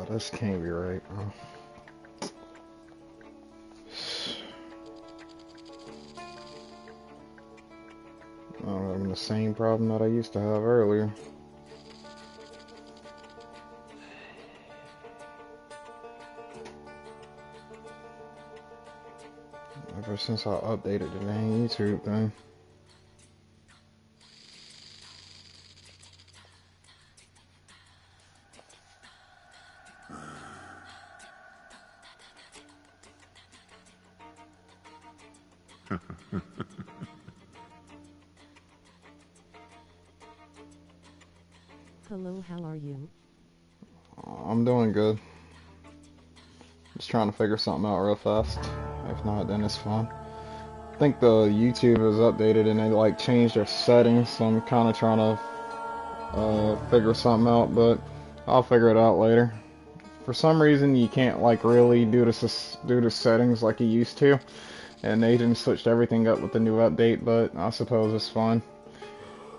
This can't be right, bro. I'm having the same problem that I used to have earlier. Ever since I updated the dang YouTube thing. Hello, how are you? I'm doing good. Just trying to figure something out real fast. If not, then it's fine. I think the YouTube is updated and they like changed their settings, so I'm kind of trying to figure something out, but I'll figure it out later. For some reason, you can't like really do the settings like you used to, and they didn't switch everything up with the new update, but I suppose it's fine.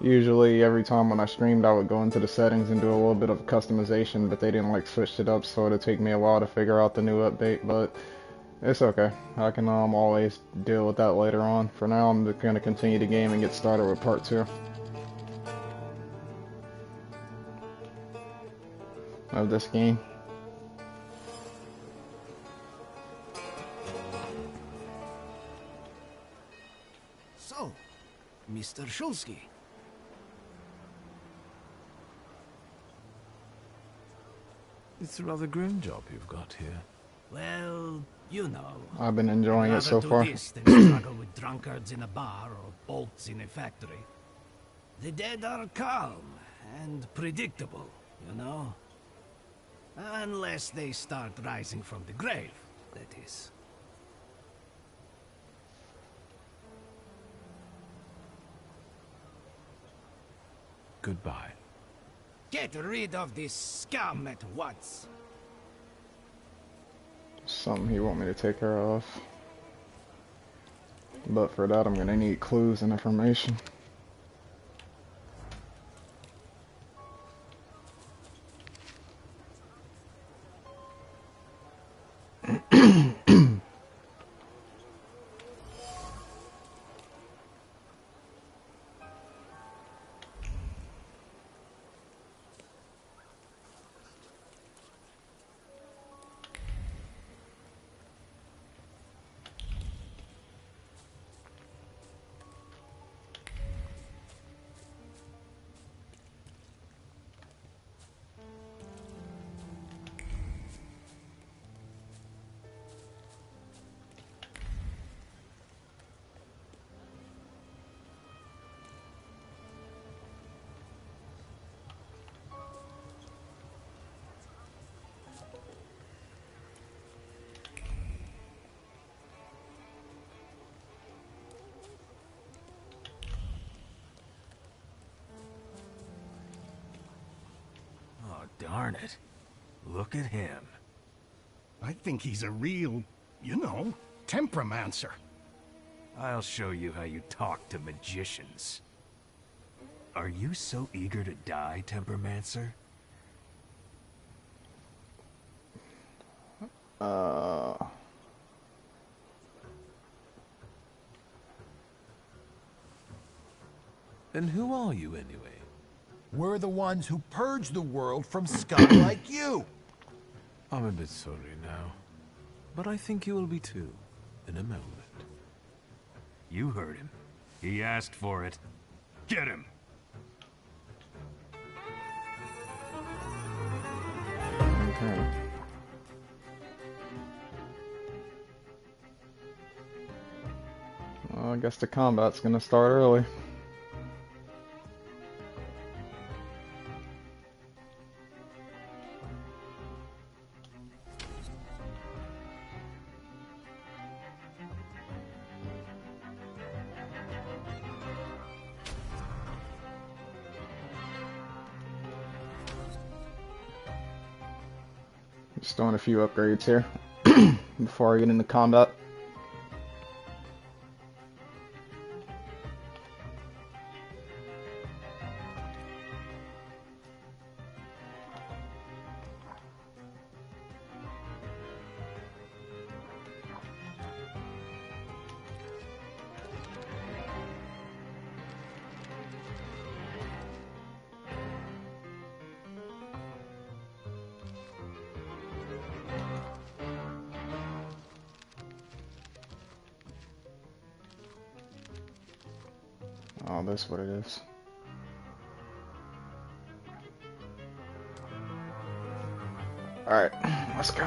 Usually, every time when I streamed, I would go into the settings and do a little bit of customization, but they didn't like switch it up, so it'd take me a while to figure out the new update, but it's okay. I can always deal with that later on. For now, I'm just gonna continue the game and get started with part 2 of this game. So, Mr. Shulsky. It's a rather grim job you've got here. Well, you know. I've been enjoying I'd it rather so do far. this than struggle with drunkards in a bar or bolts in a factory. The dead are calm and predictable, you know? Unless they start rising from the grave, that is. Goodbye. Get rid of this scum at once. Something he want me to take care of. But for that, I'm gonna need clues and information. Oh, darn it. Look at him. I think he's a real, you know, temperamencer. I'll show you how you talk to magicians. Are you so eager to die, Tempermancer? And who are you, anyway? We're the ones who purge the world from scum like you. I'm a bit sorry now. But I think you will be too, in a moment. You heard him. He asked for it. Get him! Okay. Well, I guess the combat's gonna start early. Just doing a few upgrades here before I get into combat. Oh, that's what it is. Alright, let's go.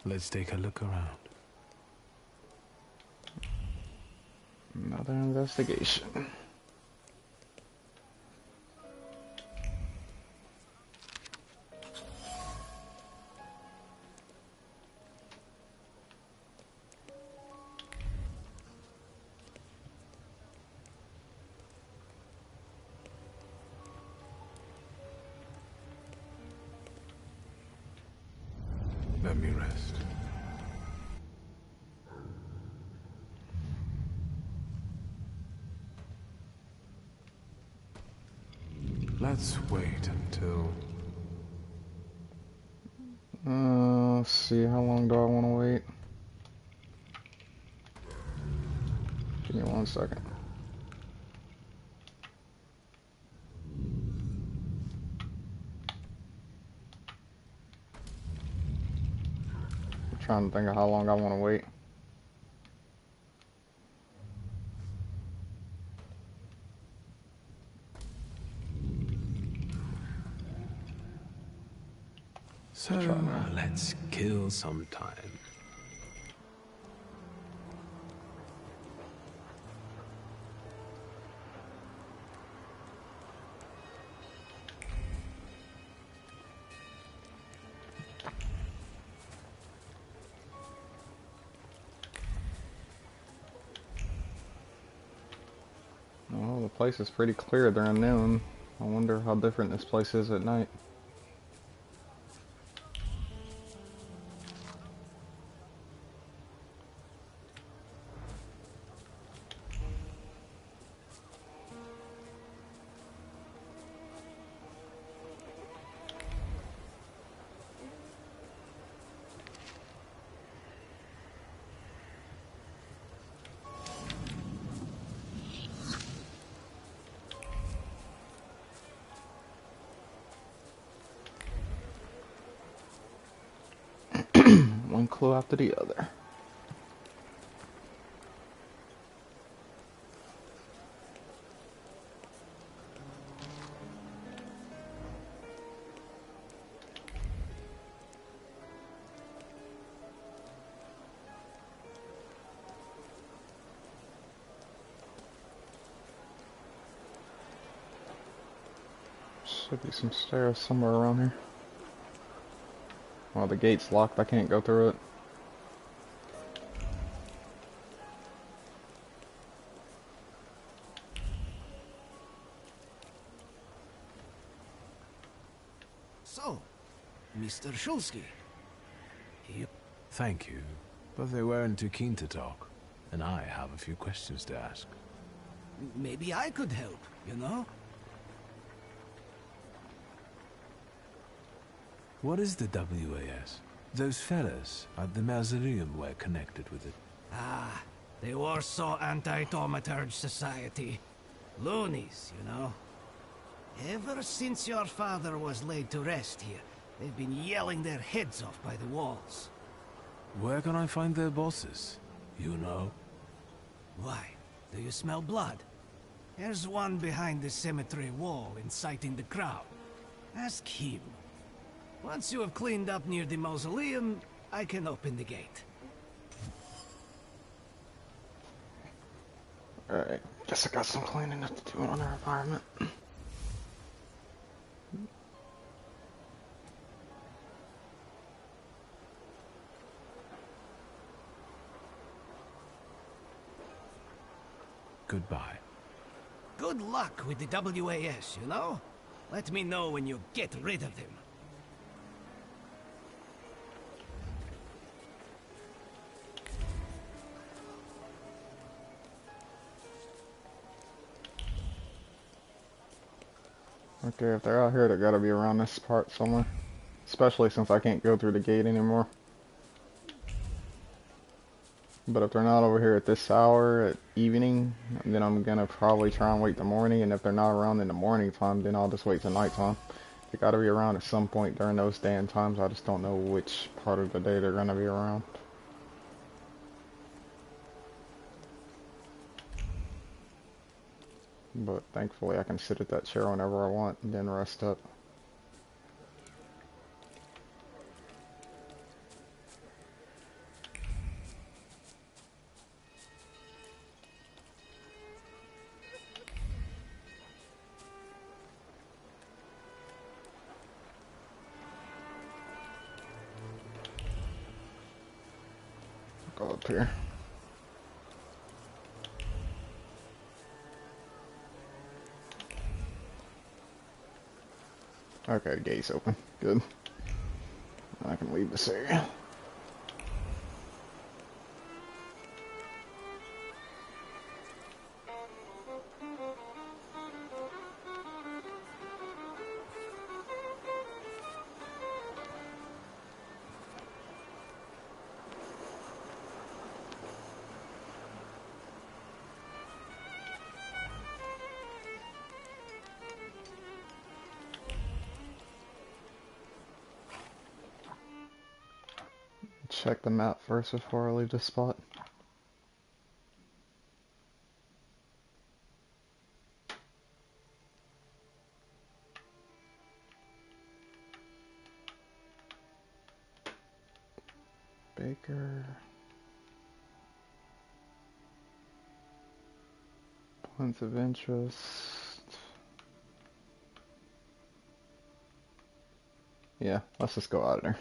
Let's take a look around. Another investigation. Let me rest. Let's wait until... Let's see, how long do I want to wait? Give me 1 second. I'm trying to think of how long I want to wait. So, let's kill some time. Oh, the place is pretty clear during noon. I wonder how different this place is at night. One clue after the other. Should be some stairs somewhere around here. Well, the gate's locked. I can't go through it. So, Mr. Shulsky. You... Thank you, but they weren't too keen to talk, and I have a few questions to ask. Maybe I could help, you know? What is the WAS? Those fellas at the mausoleum were connected with it. Ah, the Warsaw Anti-Thaumaturge Society. Loonies, you know? Ever since your father was laid to rest here, they've been yelling their heads off by the walls. Where can I find their bosses? You know? Why? Do you smell blood? There's one behind the cemetery wall inciting the crowd. Ask him. Once you have cleaned up near the mausoleum, I can open the gate. Alright, guess I got some cleaning up to do on our environment. Goodbye. Good luck with the WAS, you know? Let me know when you get rid of them. Okay, if they're out here, they gotta be around this part somewhere. Especially since I can't go through the gate anymore. But if they're not over here at this hour, at evening, then I'm gonna probably try and wait till morning. And if they're not around in the morning time, then I'll just wait till nighttime. They gotta be around at some point during those day and times. I just don't know which part of the day they're gonna be around. But thankfully I can sit at that chair whenever I want and then rest up. Go up here. Okay, the gate's open. Good. I can leave this area. Check the map first before I leave this spot. Baker. Points of interest. Yeah, let's just go out of there.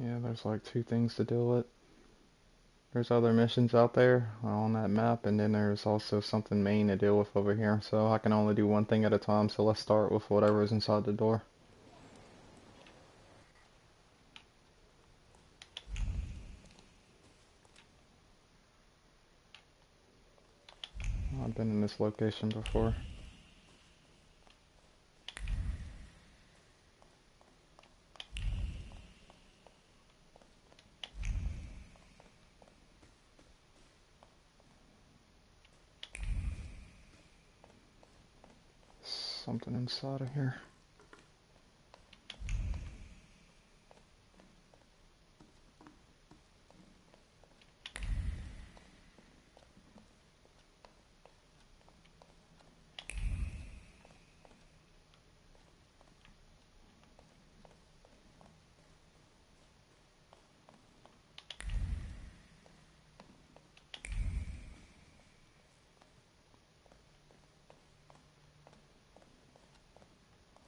Yeah, there's like 2 things to deal with. There's other missions out there on that map, and then there's also something main to deal with over here. So I can only do one thing at a time, so let's start with whatever's inside the door. I've been in this location before. Something inside of here.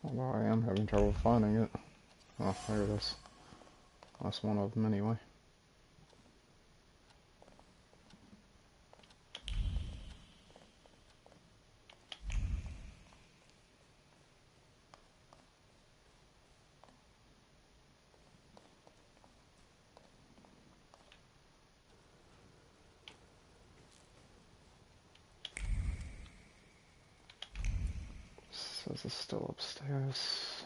Although I am having trouble finding it. Oh, there it is. That's one of them anyway. Says it's still upstairs.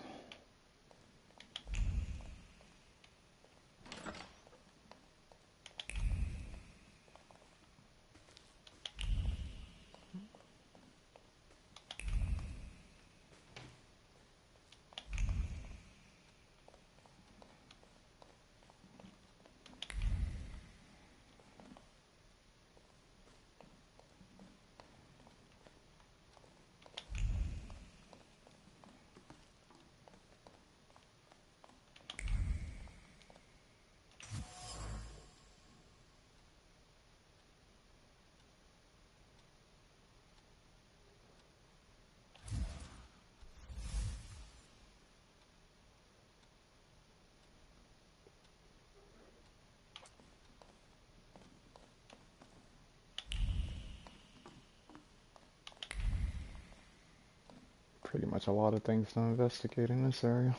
Pretty much a lot of things to investigate in this area.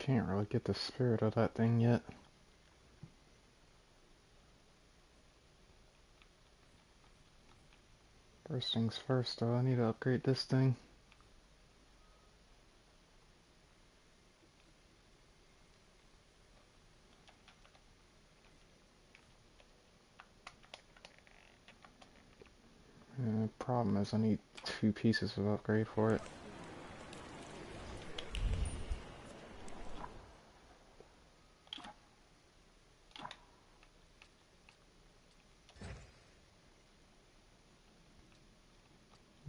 Can't really get the spirit of that thing yet. First things first, though, I need to upgrade this thing. The problem is I need 2 pieces of upgrade for it.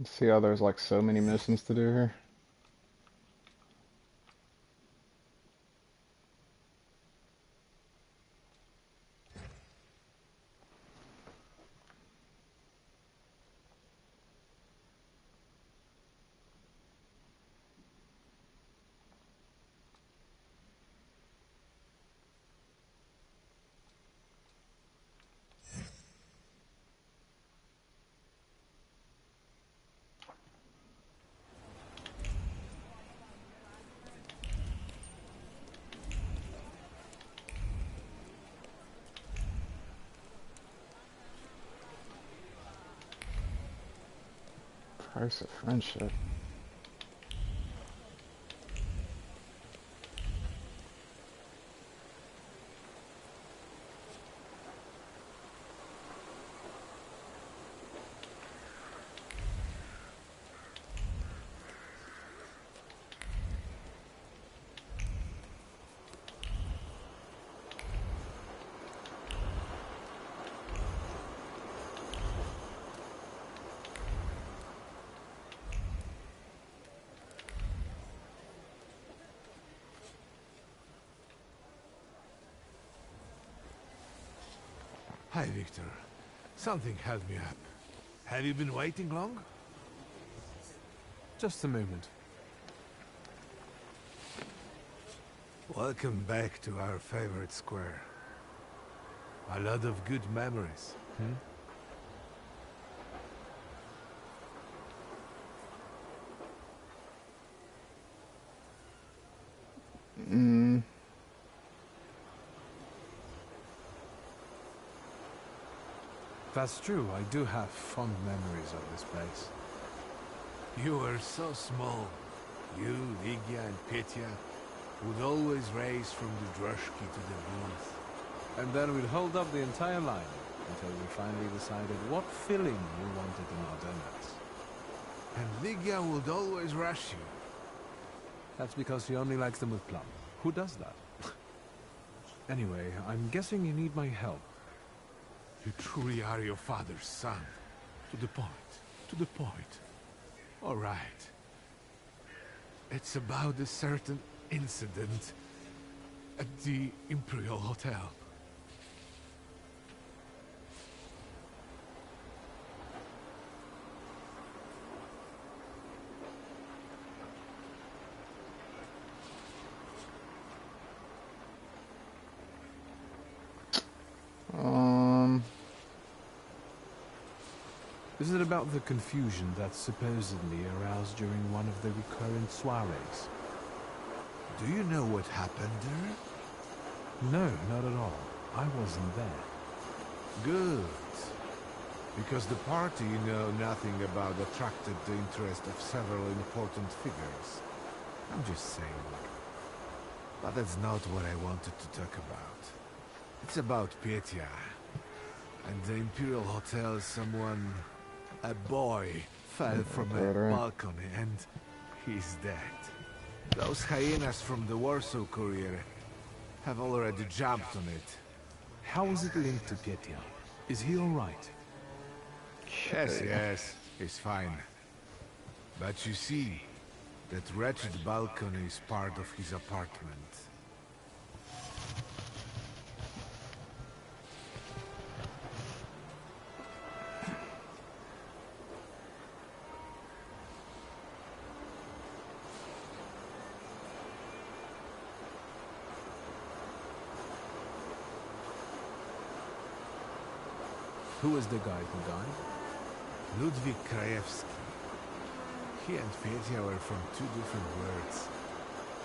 See how there's like so many missions to do here? Price of friendship. Hi, Victor. Something held me up. Have you been waiting long? Just a moment. Welcome back to our favorite square. A lot of good memories. That's true, I do have fond memories of this place. You were so small. You, Ligia, and Petya would always race from the droshky to the booth. And then we'd hold up the entire line until we finally decided what filling we wanted in our donuts. And Ligia would always rush you. That's because she only likes them with plum. Who does that? Anyway, I'm guessing you need my help. You truly are your father's son. To the point. To the point. All right. It's about a certain incident at the Imperial Hotel. Is it about the confusion that supposedly aroused during one of the recurrent soirees? Do you know what happened there? No, not at all. I wasn't there. Good. Because the party you know nothing about attracted the interest of several important figures. I'm just saying. But that's not what I wanted to talk about. It's about Petya. And the Imperial Hotel, a boy, fell from a balcony and he's dead. Those hyenas from the Warsaw Courier have already jumped on it. How is it linked to Petya? Is he alright? Yes, he's fine. But you see, that wretched balcony is part of his apartment. Who is the guy who died? Ludwig Krajewski. He and Petya were from two different worlds.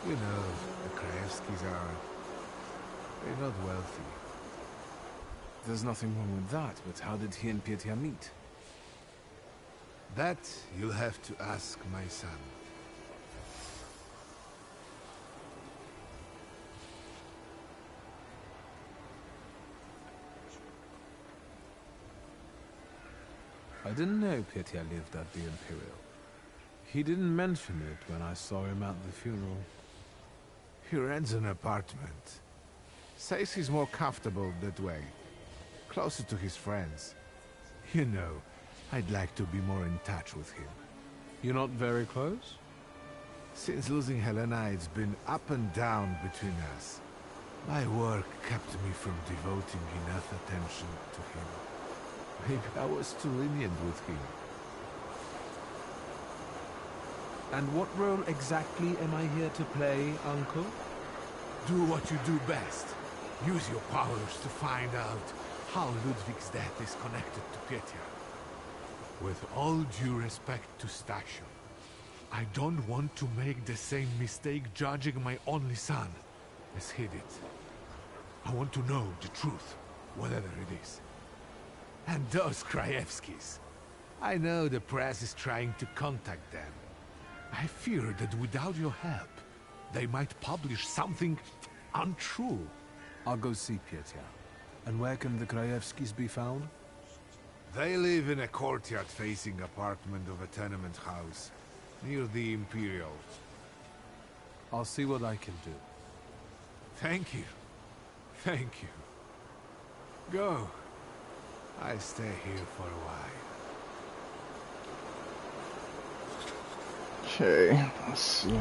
You know, the Krajewskis are... they're not wealthy. There's nothing wrong with that, but how did he and Petya meet? That you'll have to ask my son. I didn't know Petya lived at the Imperial. He didn't mention it when I saw him at the funeral. He rents an apartment. Says he's more comfortable that way. Closer to his friends. You know, I'd like to be more in touch with him. You're not very close? Since losing Helena, it's been up and down between us. My work kept me from devoting enough attention to him. Maybe I was too lenient with him. And what role exactly am I here to play, Uncle? Do what you do best. Use your powers to find out how Ludwig's death is connected to Petya. With all due respect to Stasio, I don't want to make the same mistake judging my only son as he did. I want to know the truth, whatever it is. And those Krajewskis. I know the press is trying to contact them. I fear that without your help, they might publish something untrue. I'll go see Petya. And where can the Krajewskis be found? They live in a courtyard-facing apartment of a tenement house, near the Imperial. I'll see what I can do. Thank you. Thank you. Go. I stay here for a while. Okay, let's see.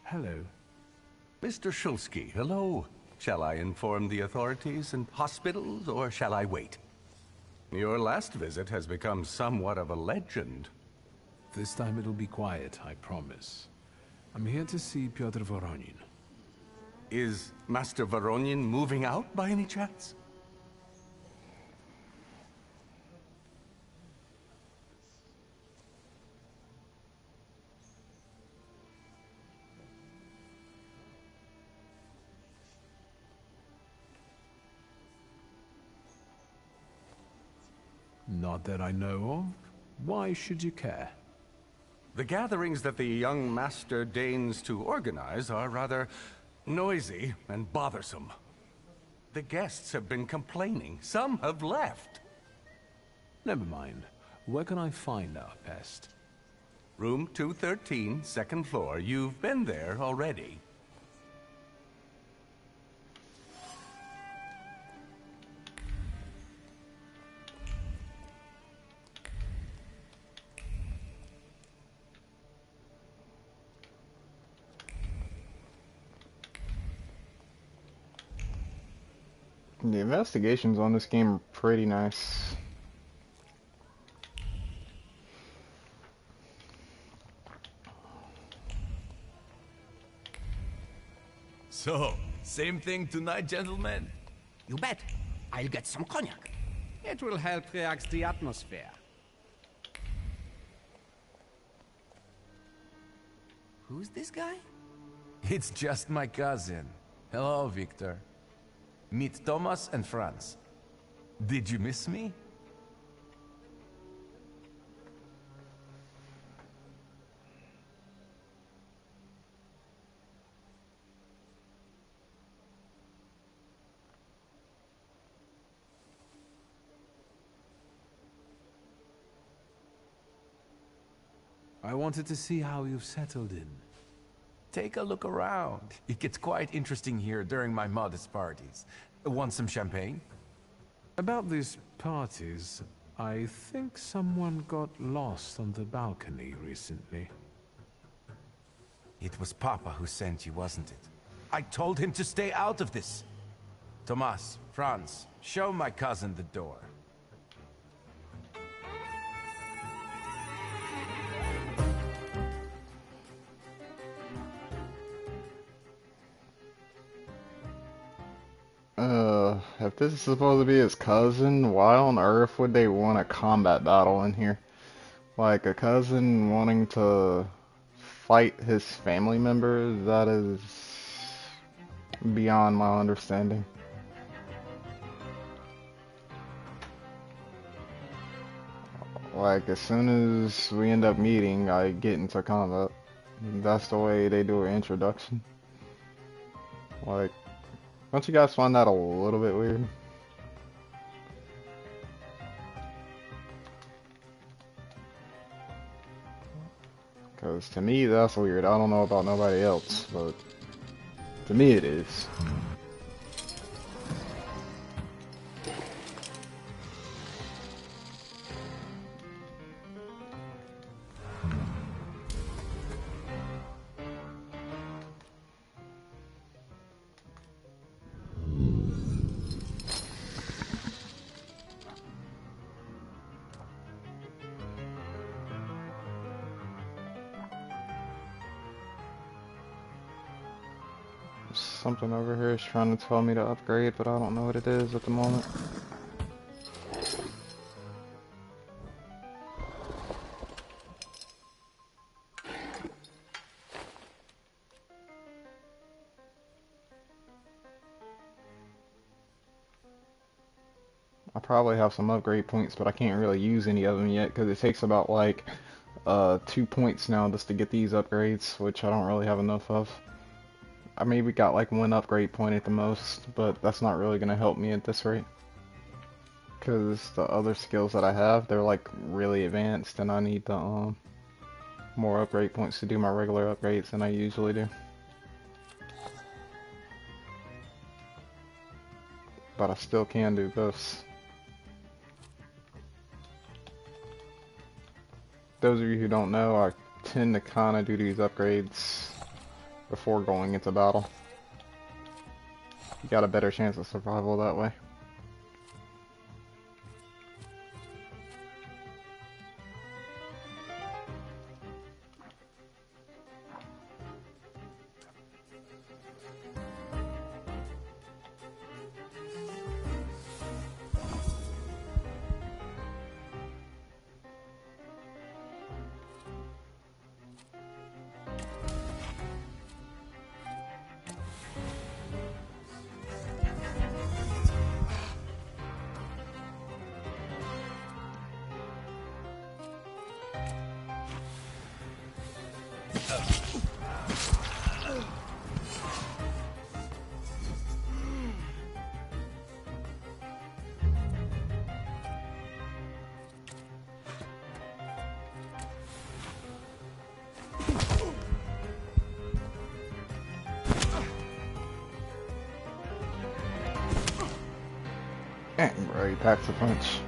Hello. Mr. Shulsky, hello. Shall I inform the authorities and hospitals, or shall I wait? Your last visit has become somewhat of a legend. This time it'll be quiet, I promise. I'm here to see Pyotr Voronin. Is Master Voronin moving out by any chance? Not that I know of. Why should you care? The gatherings that the young master deigns to organize are rather noisy and bothersome. The guests have been complaining. Some have left. Never mind. Where can I find our pest? Room 213, second floor. You've been there already. The investigations on this game are pretty nice. So, same thing tonight, gentlemen? You bet. I'll get some cognac. It will help relax the atmosphere. Who's this guy? It's just my cousin. Hello, Victor. Meet Thomas and Franz. Did you miss me? I wanted to see how you've settled in. Take a look around. It gets quite interesting here during my modest parties. Want some champagne? About these parties, I think someone got lost on the balcony recently. It was Papa who sent you, wasn't it? I told him to stay out of this. Tomas, Franz, show my cousin the door. If this is supposed to be his cousin, why on earth would they want a combat battle in here? Like, a cousin wanting to fight his family member? That is beyond my understanding. Like, as soon as we end up meeting, I get into combat. That's the way they do an introduction. Like, don't you guys find that a little bit weird? Because to me, that's weird. I don't know about nobody else, but to me it is. Something over here is trying to tell me to upgrade, but I don't know what it is at the moment. I probably have some upgrade points, but I can't really use any of them yet because it takes about like 2 points now just to get these upgrades, which I don't really have enough of. I maybe got like 1 upgrade point at the most, but that's not really going to help me at this rate. Because the other skills that I have, they're like really advanced and I need the more upgrade points to do my regular upgrades than I usually do. But I still can do this. Those of you who don't know, I tend to kind of do these upgrades before going into battle. You got a better chance of survival that way. Bro, he packs a punch.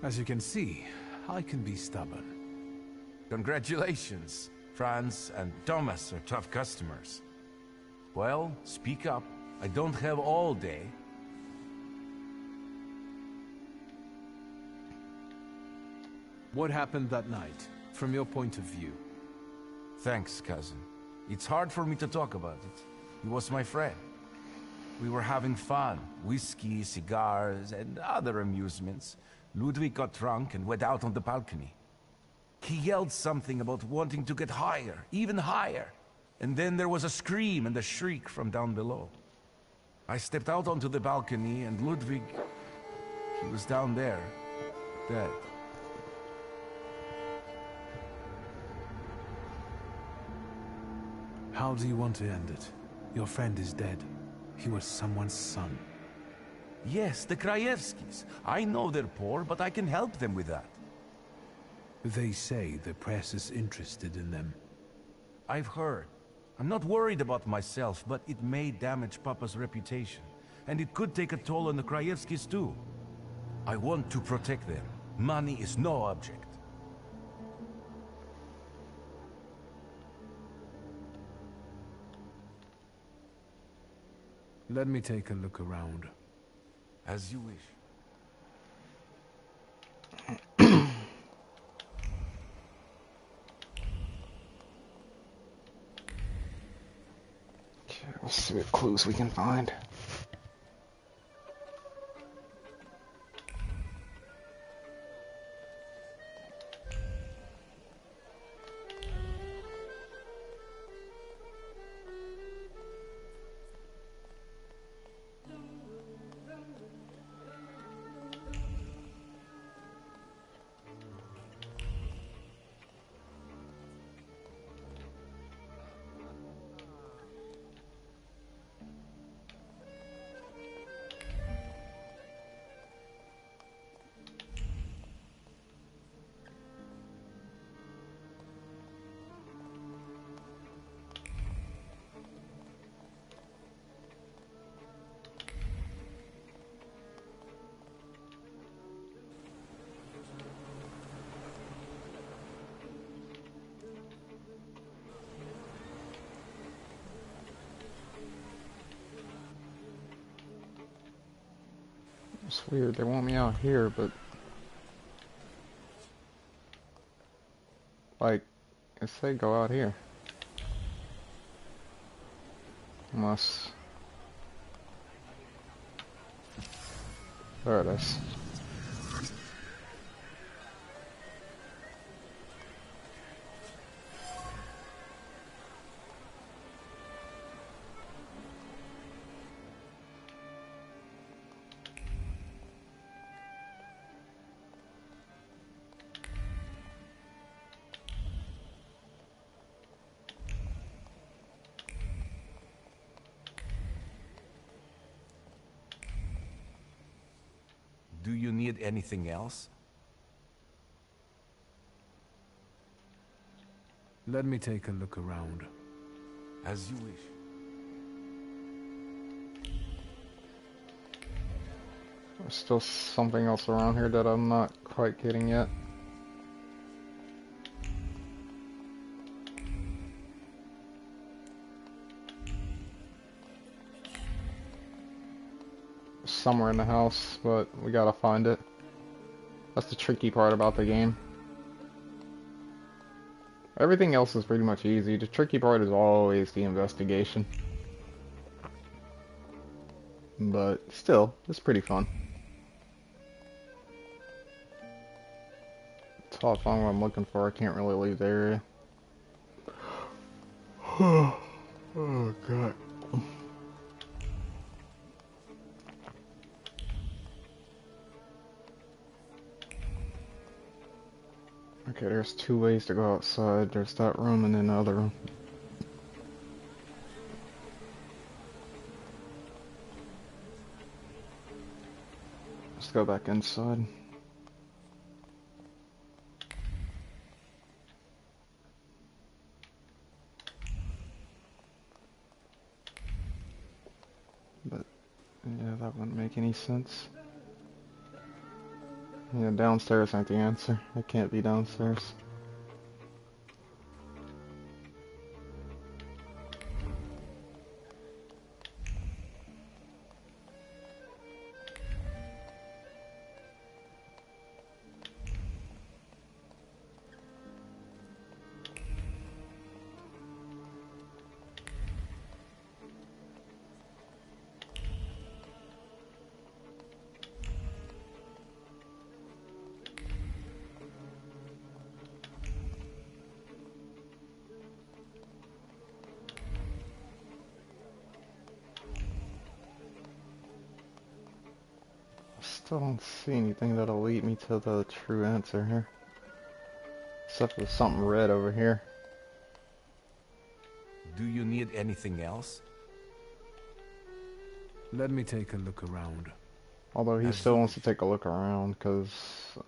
As you can see, I can be stubborn. Congratulations. Franz and Thomas are tough customers. Well, speak up. I don't have all day. What happened that night, from your point of view? Thanks, cousin. It's hard for me to talk about it. He was my friend. We were having fun. Whiskey, cigars, and other amusements. Ludwig got drunk and went out on the balcony. He yelled something about wanting to get higher, even higher. And then there was a scream and a shriek from down below. I stepped out onto the balcony and Ludwig, he was down there, dead. How do you want to end it? Your friend is dead. He was someone's son. Yes, the Krajewskis. I know they're poor, but I can help them with that. They say the press is interested in them. I've heard. I'm not worried about myself, but it may damage Papa's reputation. And it could take a toll on the Krajewskis too. I want to protect them. Money is no object. Let me take a look around. As you wish. Okay, let's see what clues we can find. It's weird, they want me out here, but like, I say go out here. Unless there it is. Do you need anything else? Let me take a look around. As you wish. There's still something else around here that I'm not quite getting yet. Somewhere in the house, but we gotta find it. That's the tricky part about the game. Everything else is pretty much easy. The tricky part is always the investigation. But still, it's pretty fun. It's all fun what I'm looking for. I can't really leave the area. Oh god. Okay, there's two ways to go outside. There's that room and then the other room. Let's go back inside. But, yeah, that wouldn't make any sense. Yeah, downstairs ain't the answer. It can't be downstairs. Still don't see anything that'll lead me to the true answer here. Except for something red over here. Do you need anything else? Let me take a look around. Although he still wants to take a look around, because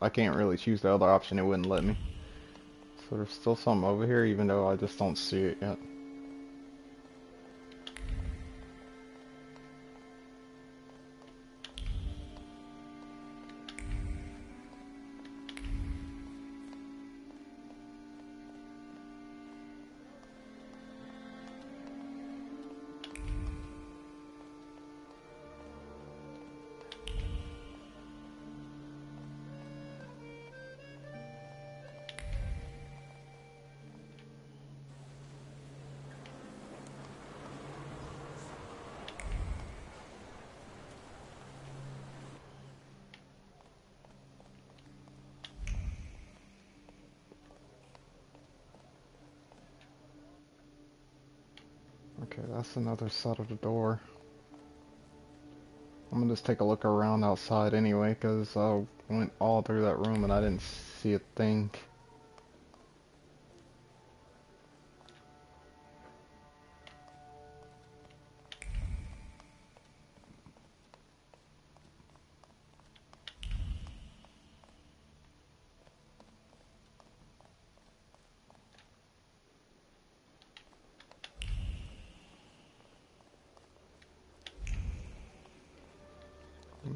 I can't really choose the other option, it wouldn't let me. So there's still something over here, even though I just don't see it yet. Okay, that's another side of the door. I'm gonna just take a look around outside anyway, because I went all through that room and I didn't see a thing.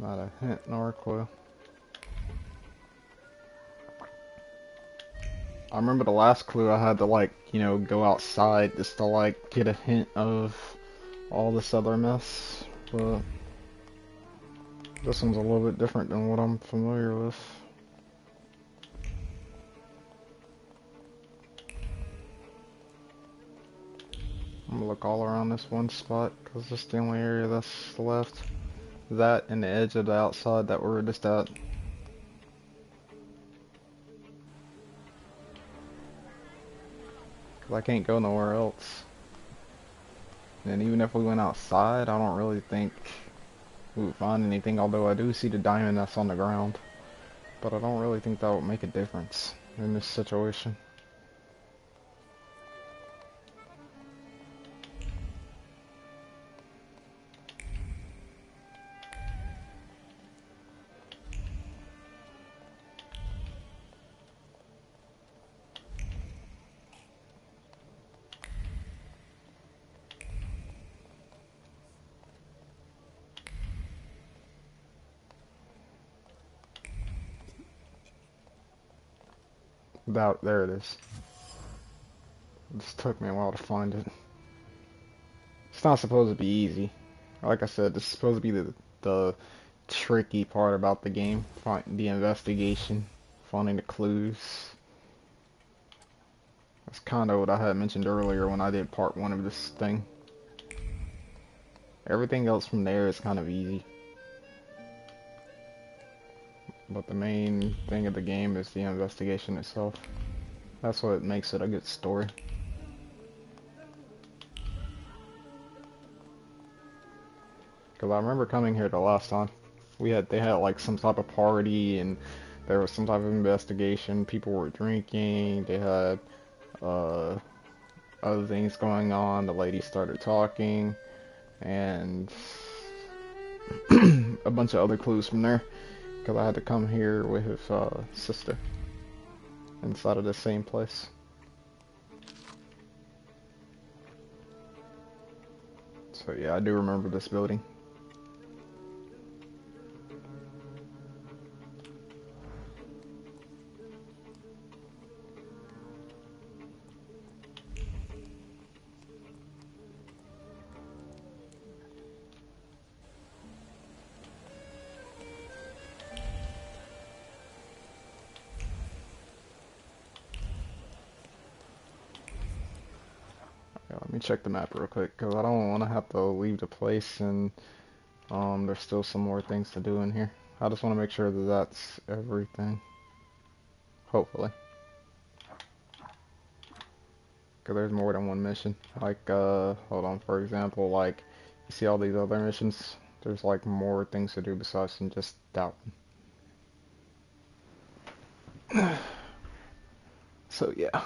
Not a hint nor a clue. I remember the last clue I had to, like, you know, go outside just to, like, get a hint of all this other mess, but this one's a little bit different than what I'm familiar with. I'm gonna look all around this one spot, because this is the only area that's left. That and the edge of the outside that we're just at. Because I can't go nowhere else. And even if we went outside, I don't really think we would find anything, although I do see the diamond that's on the ground. But I don't really think that would make a difference in this situation. There it is. It just took me a while to find it. It's not supposed to be easy. Like I said, this is supposed to be the tricky part about the game. The investigation, finding the clues. That's kind of what I had mentioned earlier when I did part 1 of this thing. Everything else from there is kind of easy. But the main thing of the game is the investigation itself. That's what makes it a good story. Because I remember coming here the last time. They had like some type of party and there was some type of investigation. People were drinking. They had other things going on. The lady started talking and a bunch of other clues from there. Because I had to come here with his sister inside of the same place. So yeah, I do remember this building. me check the map real quick, because I don't want to have to leave the place and there's still some more things to do in here. I just want to make sure that that's everything. Hopefully. Because there's more than one mission. Like, hold on, for example, like, you see all these other missions? There's, like, more things to do besides than just that one. So, yeah.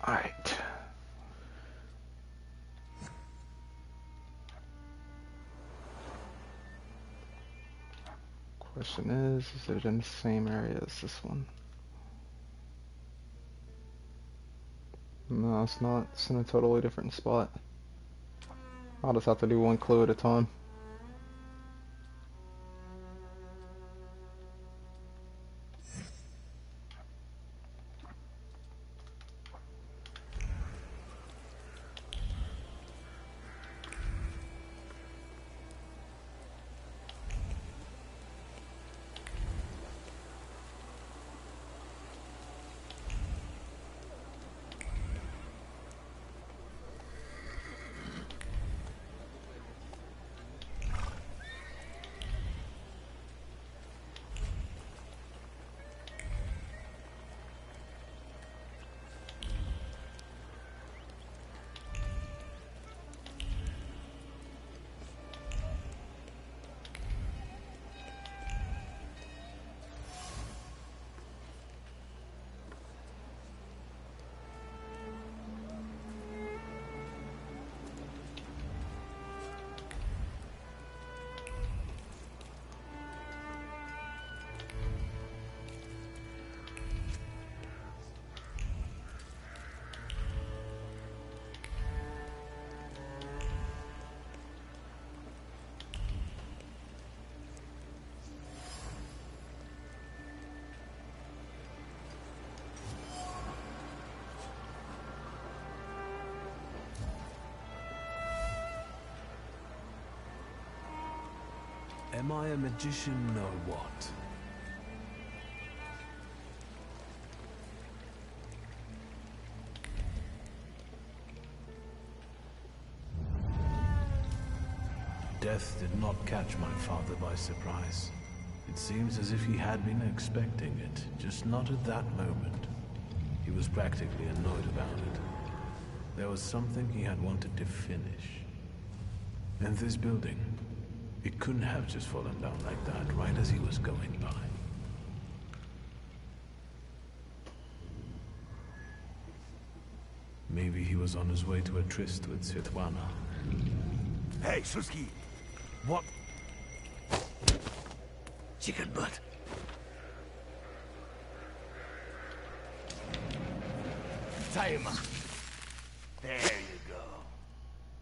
Alright. Question is it in the same area as this one? No, it's not. It's in a totally different spot. I'll just have to do one clue at a time. Am I a magician or what? Death did not catch my father by surprise. It seems as if he had been expecting it, just not at that moment. He was practically annoyed about it. There was something he had wanted to finish. And this building, it couldn't have just fallen down like that, right as he was going by. Maybe he was on his way to a tryst with Svetlana. Hey, Suski! What? Chicken butt. Time. There you go.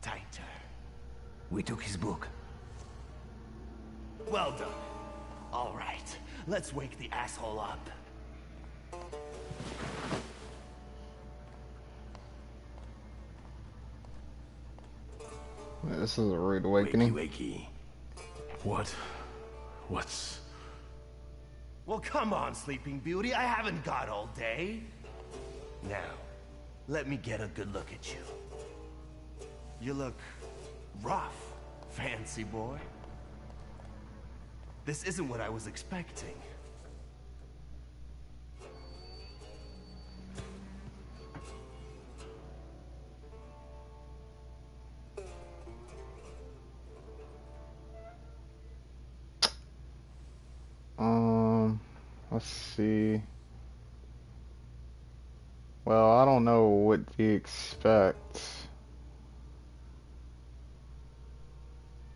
Tighter. We took his book. Well done. All right, let's wake the asshole up. This is a rude awakening. Wakey. What's... Well, come on, Sleeping Beauty. I haven't got all day. Now, let me get a good look at you. You look rough, fancy boy. This isn't what I was expecting. Let's see. Well, I don't know what to expect.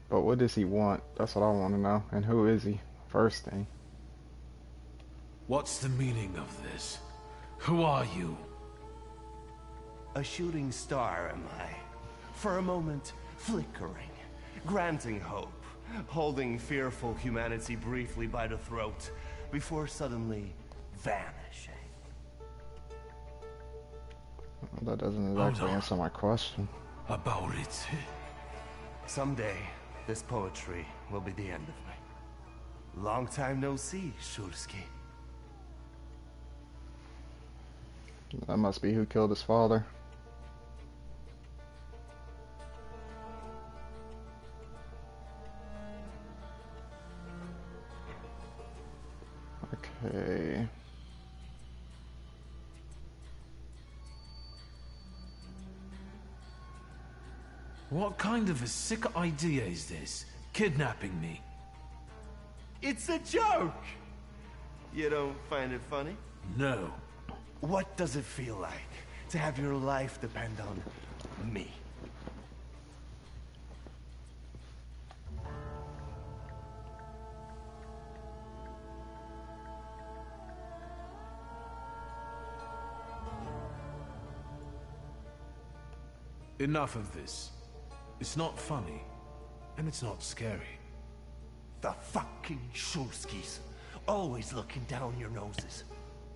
But what does he want? That's what I want to know. And who is he? First thing. What's the meaning of this? Who are you? A shooting star, am I? For a moment, flickering, granting hope, holding fearful humanity briefly by the throat, before suddenly vanishing. That doesn't exactly answer my question. About it. Someday, this poetry will be the end of me. Long time no see, Shurski. That must be who killed his father. Okay. What kind of a sick idea is this? Kidnapping me? It's a joke! You don't find it funny? No. What does it feel like to have your life depend on me? Enough of this. It's not funny, and it's not scary. The fucking Shulskis. Always looking down your noses.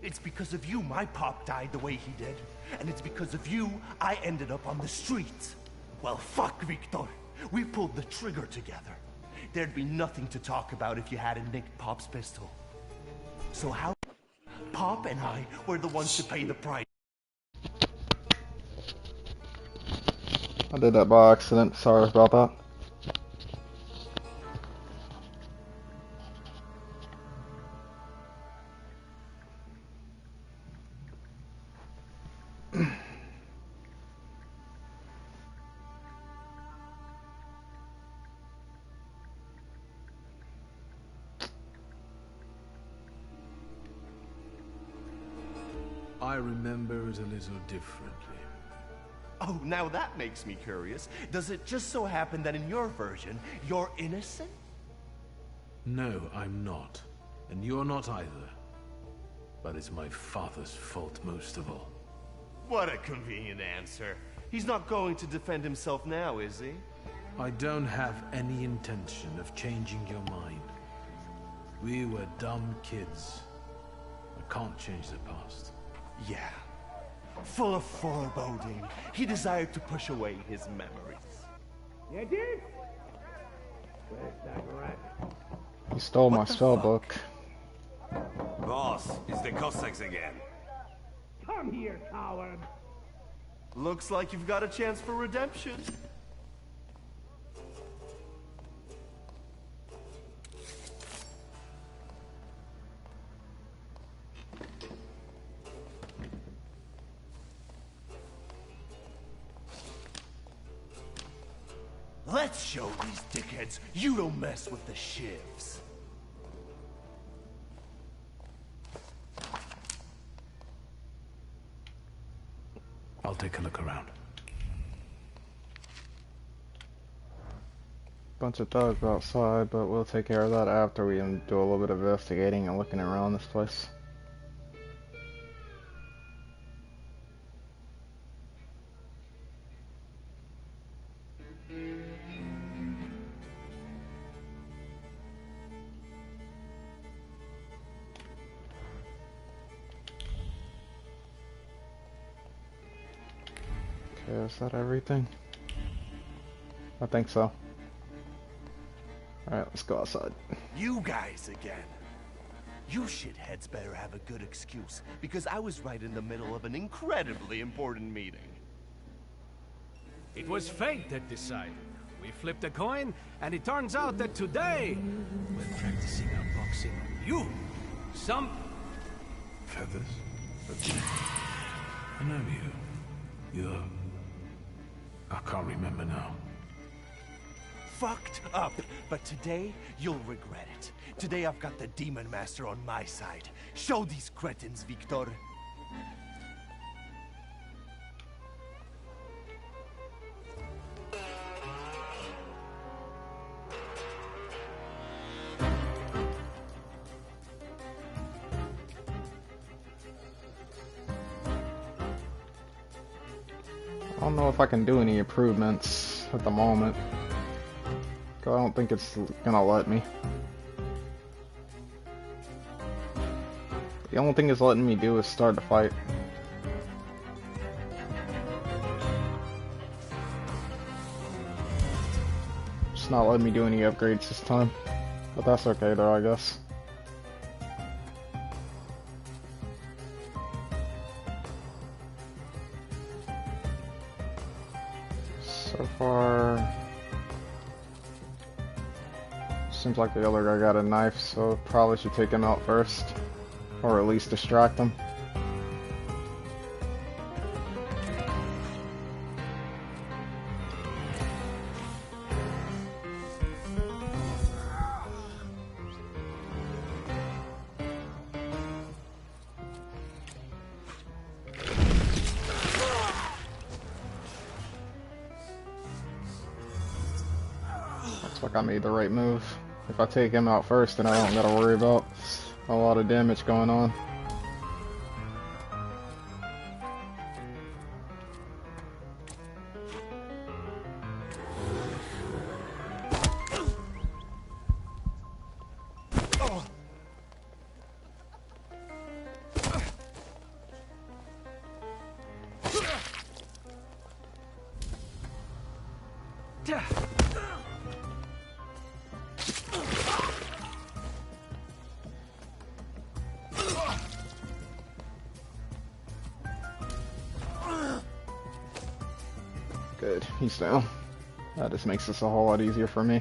It's because of you my pop died the way he did. And it's because of you I ended up on the streets. Well, fuck, Victor. We pulled the trigger together. There'd be nothing to talk about if you hadn't nicked Pop's pistol. So how... Pop and I were the ones to pay the price. I did that by accident. Sorry about that. I remember it a little differently. Oh, now that makes me curious. Does it just so happen that in your version, you're innocent? No, I'm not. And you're not either. But it's my father's fault most of all. What a convenient answer. He's not going to defend himself now, is he? I don't have any intention of changing your mind. We were dumb kids. I can't change the past. Yeah. Full of foreboding, he desired to push away his memories. You did? Where's that rat? He stole my spell book. Boss, it's the Cossacks again. Come here, coward. Looks like you've got a chance for redemption. Let's show these dickheads you don't mess with the shivs. I'll take a look around. Bunch of thugs outside, but we'll take care of that after we do a little bit of investigating and looking around this place. Okay, is that everything? I think so. Alright, let's go outside. You guys again. You shitheads better have a good excuse, because I was right in the middle of an incredibly important meeting. It was fate that decided. We flipped a coin, and it turns out that today we're practicing our boxing on you. Some Feathers? I know you. You're... I can't remember now. Fucked up, but today you'll regret it. Today I've got the Demon Master on my side. Show these cretins, Victor. I don't know if I can do any improvements at the moment. I don't think it's gonna let me. The only thing it's letting me do is start the fight. It's not letting me do any upgrades this time. But that's okay though, I guess. Seems like the other guy got a knife, so probably should take him out first. Or at least distract him. Looks like I made the right move. If I take him out first, then I don't gotta worry about a lot of damage going on. Good, he's down. That just makes this a whole lot easier for me.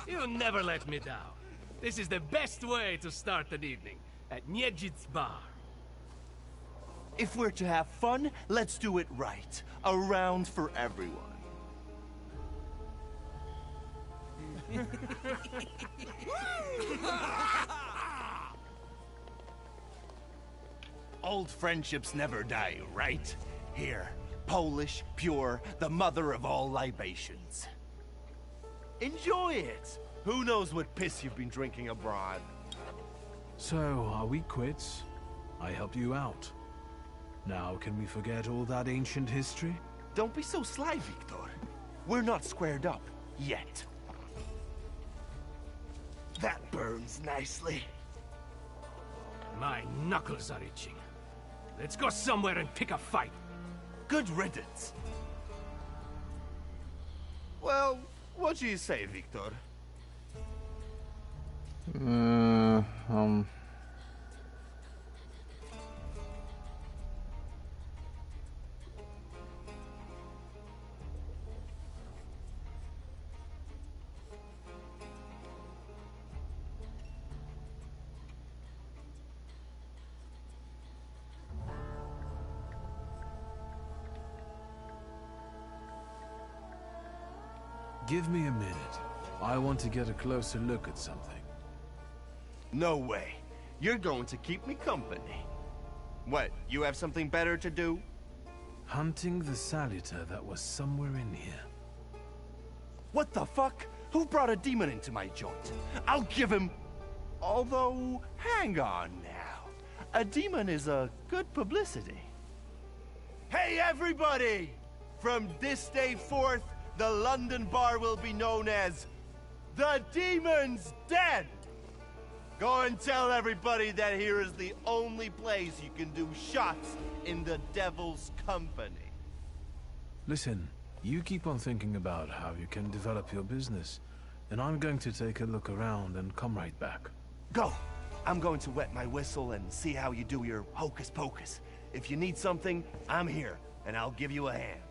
You never let me down. This is the best way to start an evening, at Niedzic's bar. If we're to have fun, let's do it right. A round for everyone. Old friendships never die, right? Here, Polish, pure, the mother of all libations. Enjoy it! Who knows what piss you've been drinking abroad? So, are we quits? I helped you out. Now, can we forget all that ancient history? Don't be so sly, Victor. We're not squared up, yet. That burns nicely. My knuckles are itching. Let's go somewhere and pick a fight. Good riddance. Well, what do you say, Victor? Give me a minute. I want to get a closer look at something. No way. You're going to keep me company. What, you have something better to do? Hunting the Saluter that was somewhere in here. What the fuck? Who brought a demon into my joint? I'll give him... Although, hang on now. A demon is a good publicity. Hey everybody! From this day forth, the London bar will be known as The Demon's Den! Go and tell everybody that here is the only place you can do shots in the devil's company. Listen, you keep on thinking about how you can develop your business, and I'm going to take a look around and come right back. Go! I'm going to wet my whistle and see how you do your hocus pocus. If you need something, I'm here, and I'll give you a hand.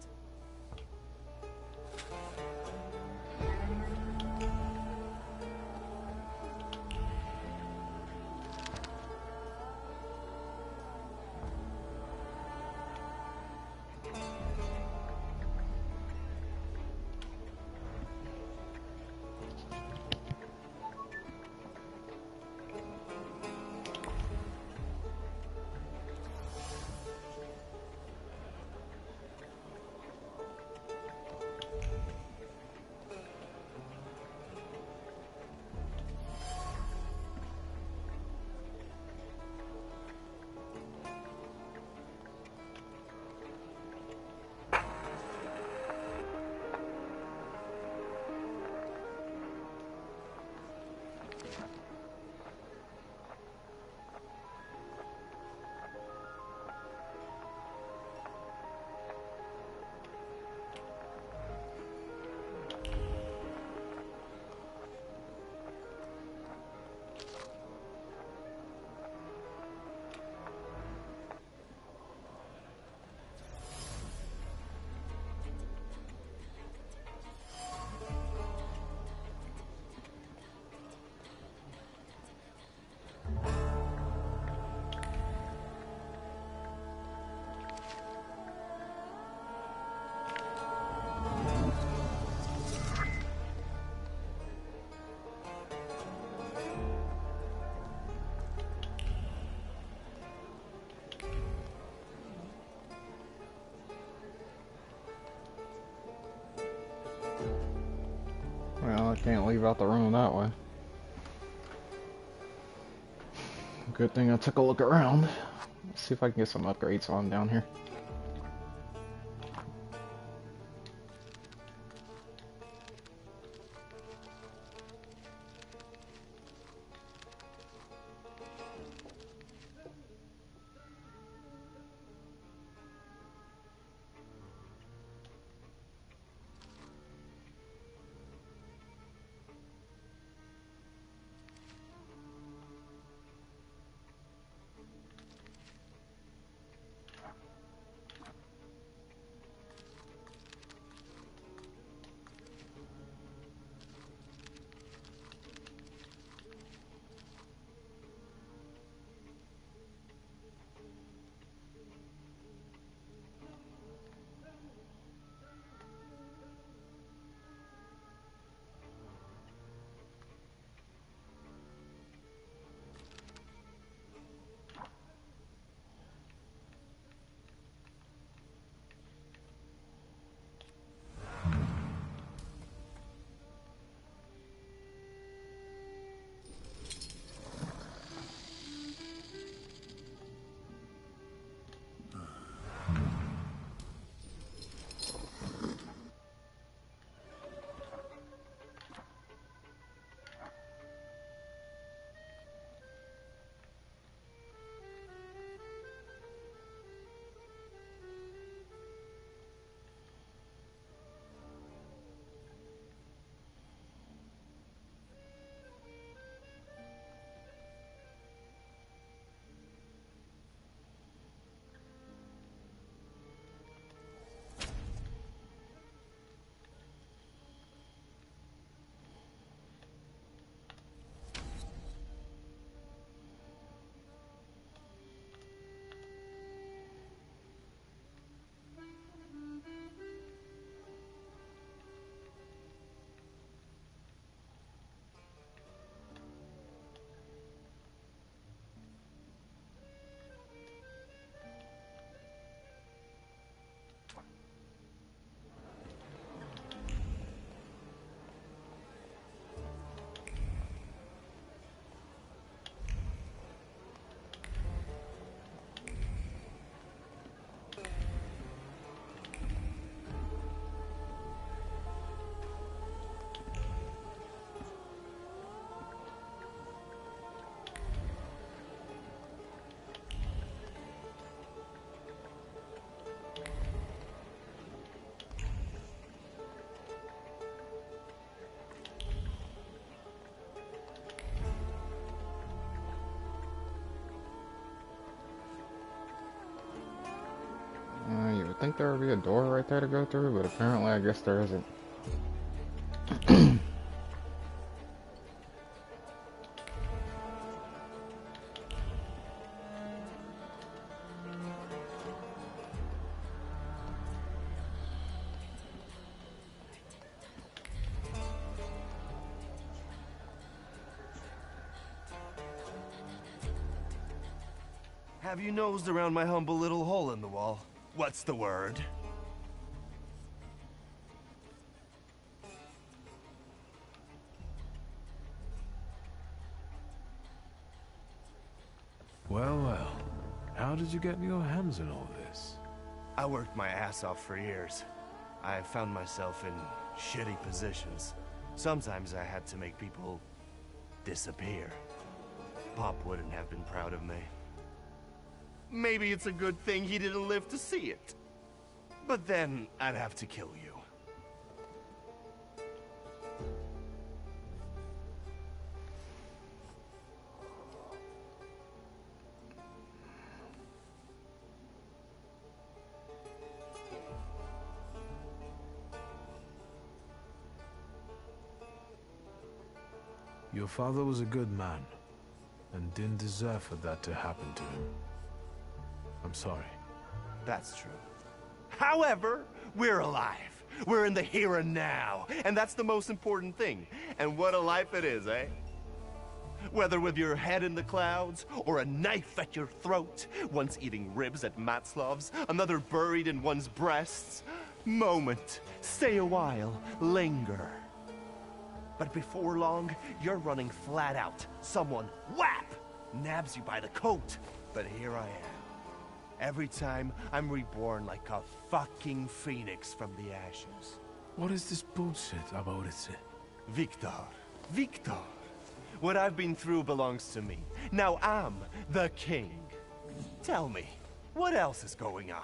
Well, I can't leave out the room that way. Good thing I took a look around. Let's see if I can get some upgrades on down here. think there would be a door right there to go through, but apparently I guess there isn't. Have you nosed around my humble little hole in the wall? What's the word? Well, well. How did you get your hands on all this? I worked my ass off for years. I found myself in shitty positions. Sometimes I had to make people disappear. Pop wouldn't have been proud of me. Maybe it's a good thing he didn't live to see it. But then I'd have to kill you. Your father was a good man, and didn't deserve for that to happen to him. I'm sorry. That's true. However, we're alive. We're in the here and now, and that's the most important thing. And what a life it is, eh? Whether with your head in the clouds, or a knife at your throat, once eating ribs at Matzlov's, another buried in one's breasts. Moment, stay a while, linger. But before long, you're running flat out. Someone, whap, nabs you by the coat. But here I am. Every time, I'm reborn like a fucking phoenix from the ashes. What is this bullshit about it? Victor. Victor. What I've been through belongs to me. Now I'm the king. Tell me, what else is going on?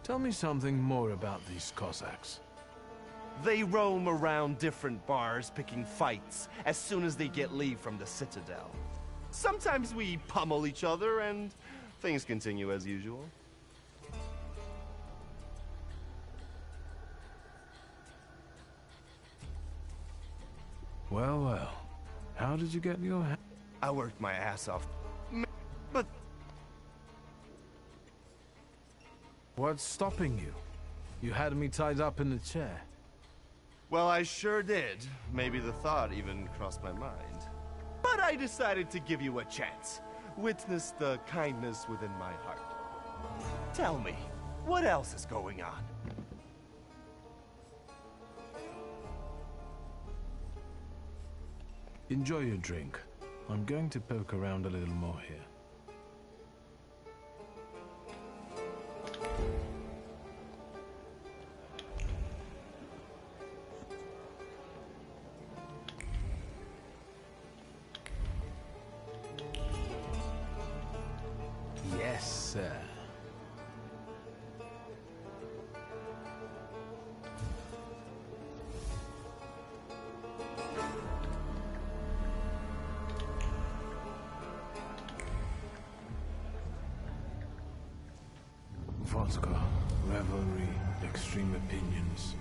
Tell me something more about these Cossacks. They roam around different bars picking fights as soon as they get leave from the Citadel. Sometimes we pummel each other and things continue as usual. Well, well. How did you get your hand? I worked my ass off. But what's stopping you? You had me tied up in the chair. well, I sure did. Maybe the thought even crossed my mind. But I decided to give you a chance. Witness the kindness within my heart. Tell me, what else is going on? Enjoy your drink. I'm going to poke around a little more here. Yes, sir. Vodka, revelry, extreme opinions,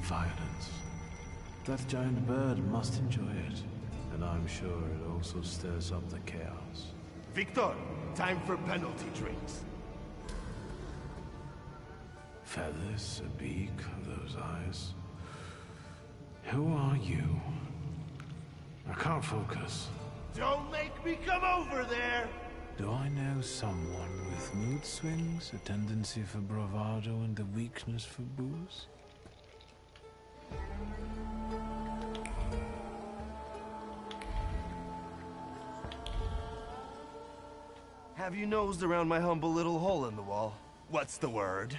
violence. That giant bird must enjoy it, and I'm sure it also stirs up the chaos. Victor, time for penalty drinks. Feathers, a beak, those eyes. Who are you? I can't focus. Don't make me come over there! Do I know someone with mood swings, a tendency for bravado, and a weakness for booze? Have you nosed around my humble little hole in the wall? What's the word?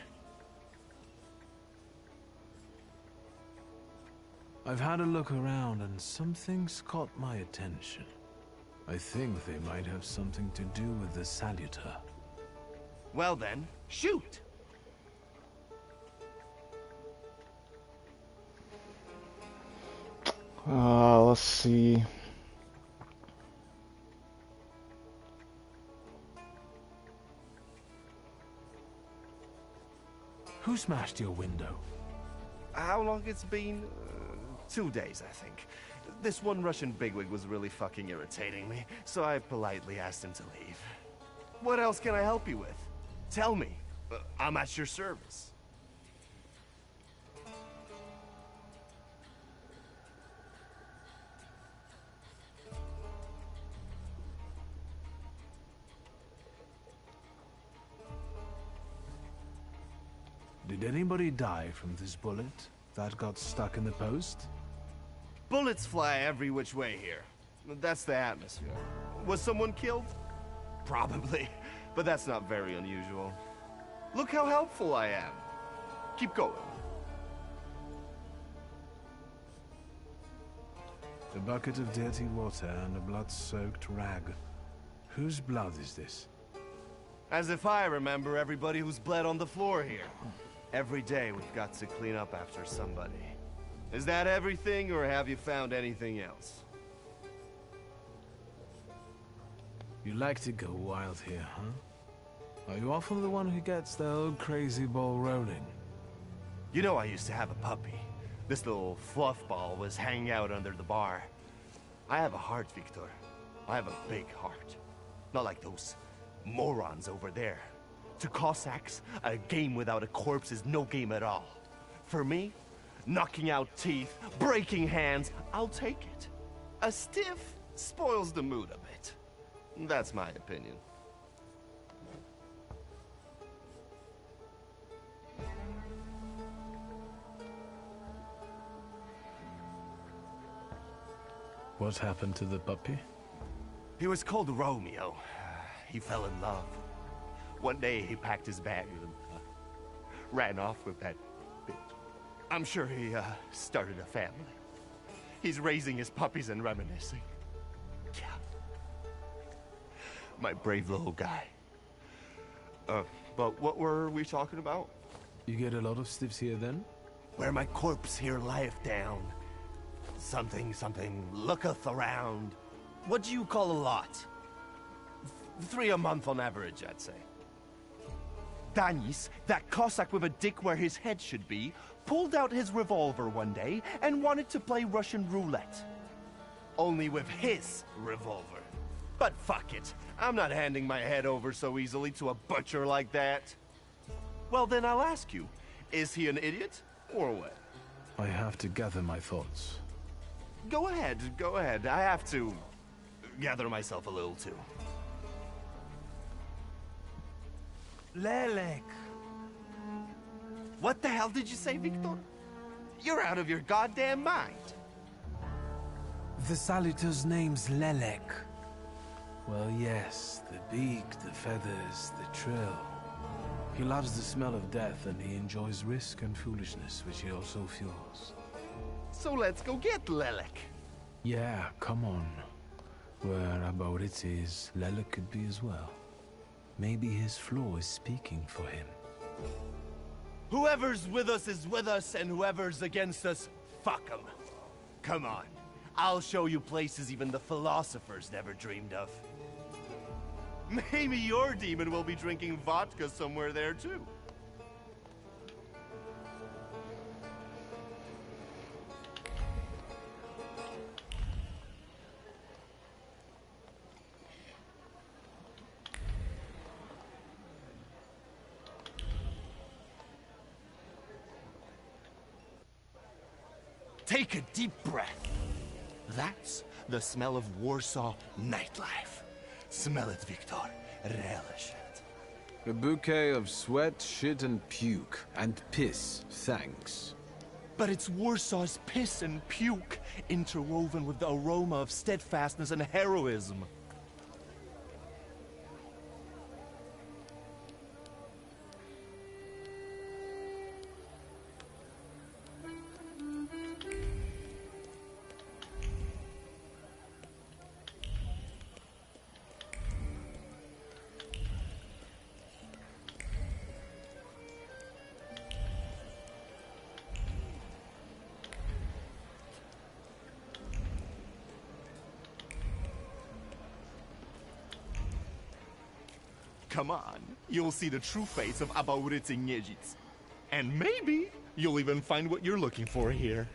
I've had a look around and something's caught my attention. I think they might have something to do with the Saluter. Well then, shoot! Let's see. Who smashed your window? How long it's been? 2 days, I think. This one Russian bigwig was really fucking irritating me, so I politely asked him to leave. What else can I help you with? Tell me. I'm at your service. Did anybody die from this bullet that got stuck in the post? Bullets fly every which way here. That's the atmosphere. Was someone killed? Probably, but that's not very unusual. Look how helpful I am. Keep going. A bucket of dirty water and a blood-soaked rag. Whose blood is this? As if I remember everybody who's bled on the floor here. Every day we've got to clean up after somebody. Is that everything, or have you found anything else? You like to go wild here, huh? Are you often the one who gets the old crazy ball rolling? You know, I used to have a puppy. This little fluff ball was hanging out under the bar. I have a heart, Victor. I have a big heart. Not like those morons over there. To Cossacks, a game without a corpse is no game at all. For me, knocking out teeth, breaking hands, I'll take it. A stiff spoils the mood a bit. That's my opinion. What happened to the puppy? He was called Romeo. He fell in love. One day he packed his bag and ran off with that bitch. I'm sure he started a family. He's raising his puppies and reminiscing. Yeah. My brave little guy. But what were we talking about? You get a lot of stiffs here then? Where my corpse here lieth down. Something, looketh around. What do you call a lot? 3 a month on average, I'd say. Danis, that Cossack with a dick where his head should be, pulled out his revolver one day and wanted to play Russian roulette. Only with his revolver. But fuck it, I'm not handing my head over so easily to a butcher like that. Well then I'll ask you, is he an idiot or what? I have to gather my thoughts. Go ahead. I have to gather myself a little too. Lelek. What the hell did you say, Victor? You're out of your goddamn mind. The Salutor's name's Lelek. Well, yes, the beak, the feathers, the trill. He loves the smell of death and he enjoys risk and foolishness, which he also fuels. So let's go get Lelek. Yeah, come on. Whereabout it is, Lelek could be as well. Maybe his flaw is speaking for him. Whoever's with us is with us, and whoever's against us, fuck them. Come on. I'll show you places even the philosophers never dreamed of. Maybe your demon will be drinking vodka somewhere there, too. Take a deep breath. That's the smell of Warsaw nightlife. Smell it, Victor. Relish it. A bouquet of sweat, shit, and puke. And piss, thanks. But it's Warsaw's piss and puke, interwoven with the aroma of steadfastness and heroism. come on. You'll see the true face of Abaurice Niedzic. And maybe you'll even find what you're looking for here.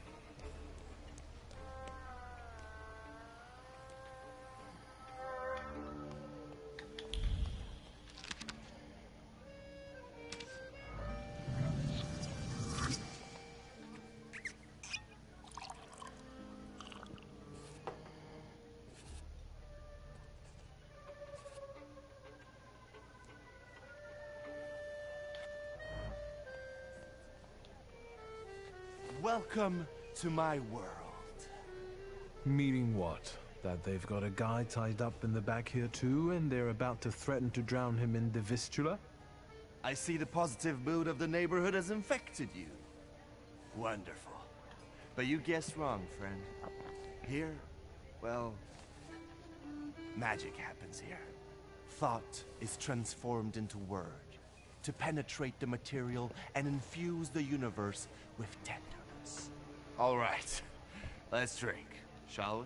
Welcome to my world. Meaning what? That they've got a guy tied up in the back here too, and they're about to threaten to drown him in the Vistula? I see the positive mood of the neighborhood has infected you. Wonderful. But you guessed wrong, friend. Here, well, magic happens here. Thought is transformed into word, to penetrate the material and infuse the universe with tenderness. All right, let's drink, shall we?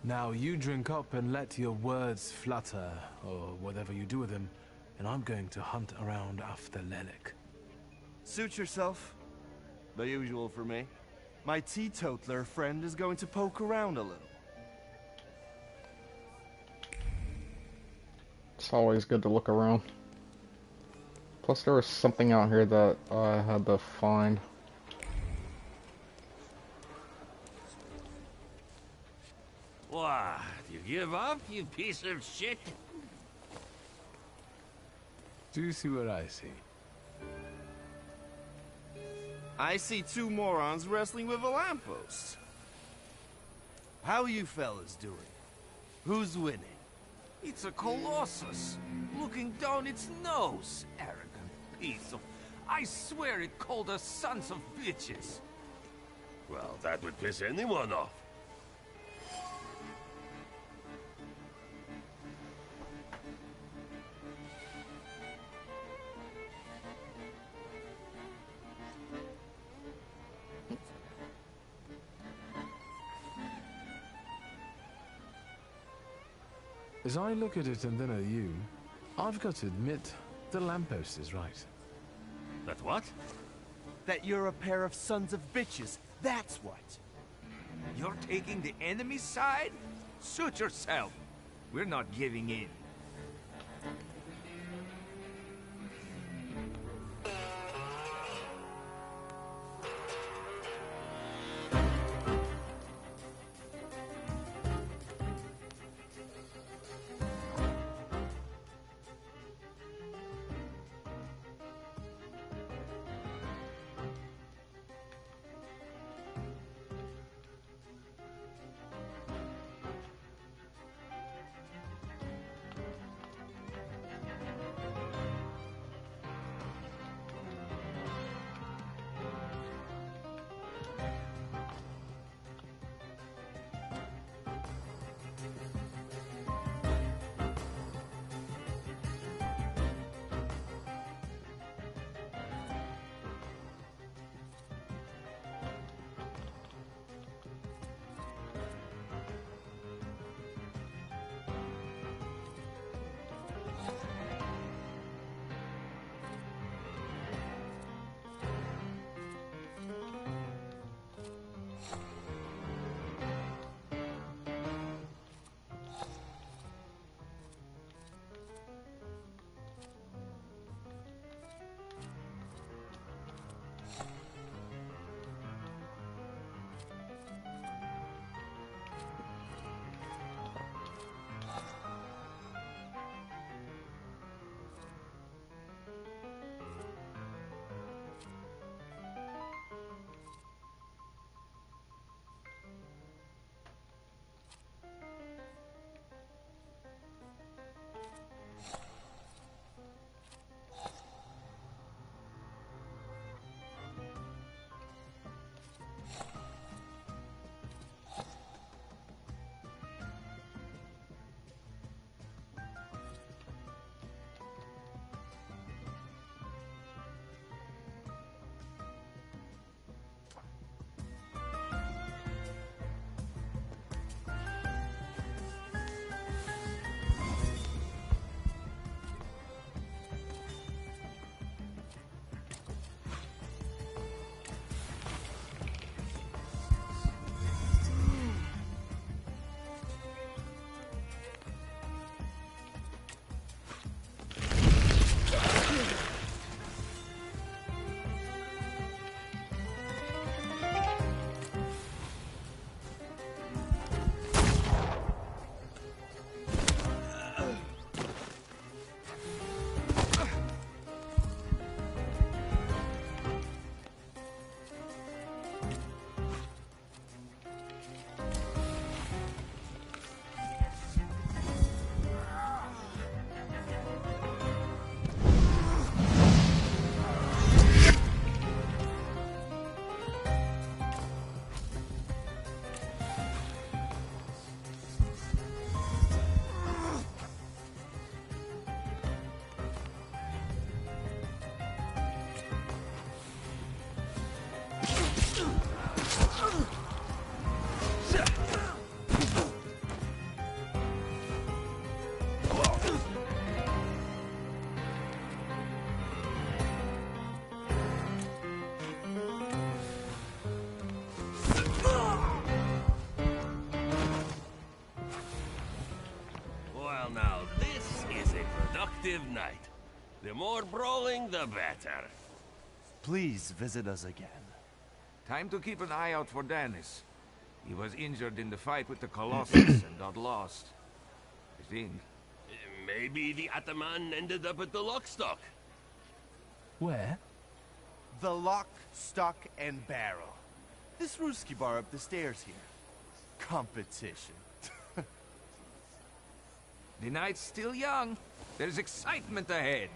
Now you drink up and let your words flutter, or whatever you do with them, and I'm going to hunt around after Lelik. Suit yourself. The usual for me. My teetotaler friend is going to poke around a little. It's always good to look around. Plus there was something out here that I had to find. What? You give up, you piece of shit? Do you see what I see? I see two morons wrestling with a lamppost. How you fellas doing? Who's winning? It's a colossus, looking down its nose. Arrogant piece of... I swear it called us sons of bitches. Well, that would piss anyone off. As I look at it and then at you, I've got to admit, the lamppost is right. That what? That you're a pair of sons of bitches, that's what. You're taking the enemy's side? Suit yourself. We're not giving in. active night. The more brawling, the better. Please visit us again. Time to keep an eye out for Dennis. He was injured in the fight with the Colossus and got lost. I think. Maybe the Ataman ended up at the Lockstock. Where? The Lock, Stock, and Barrel. This Ruski bar up the stairs here. Competition. The night's still young. There's excitement ahead.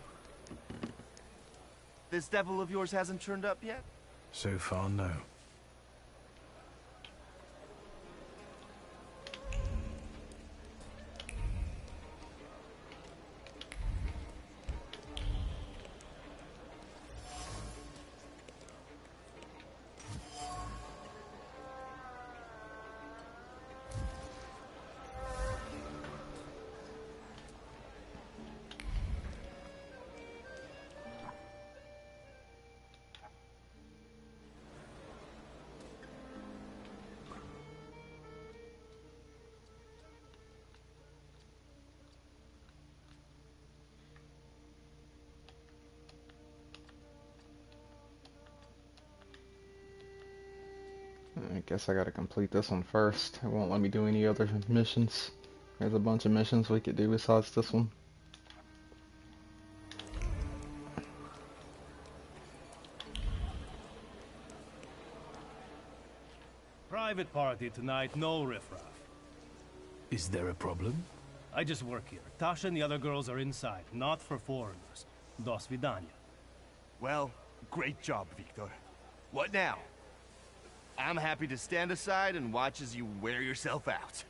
This devil of yours hasn't turned up yet? So far, no. I guess I gotta complete this one first. It won't let me do any other missions. There's a bunch of missions we could do besides this one. Private party tonight, no riffraff. Is there a problem? I just work here. Tasha and the other girls are inside, not for foreigners. Dos vidania. Well, great job, Victor. What now? I'm happy to stand aside and watch as you wear yourself out.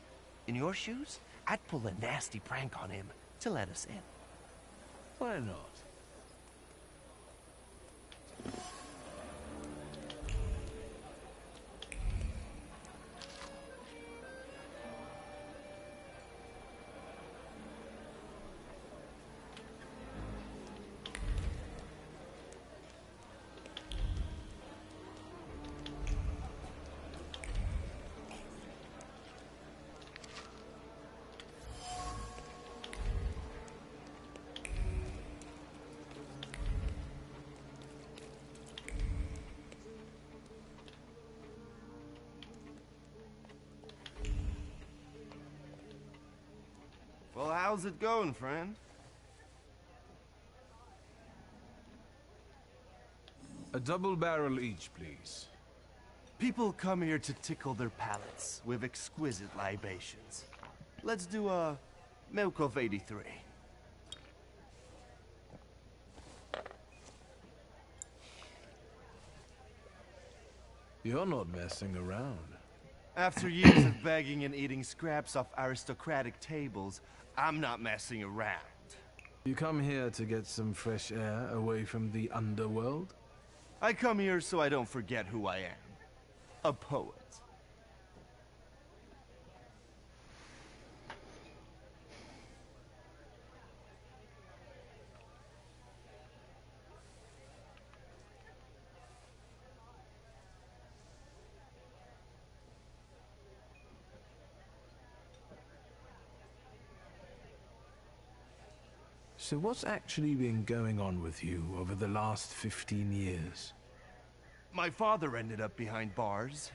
In your shoes, I'd pull a nasty prank on him to let us in. Why not? Well, how's it going, friend? A double barrel each, please. People come here to tickle their palates with exquisite libations. Let's do a Milk of 83. You're not messing around. After years of begging and eating scraps off aristocratic tables, I'm not messing around. You come here to get some fresh air away from the underworld? I come here so I don't forget who I am. A poet. So what's actually been going on with you over the last 15 years? My father ended up behind bars,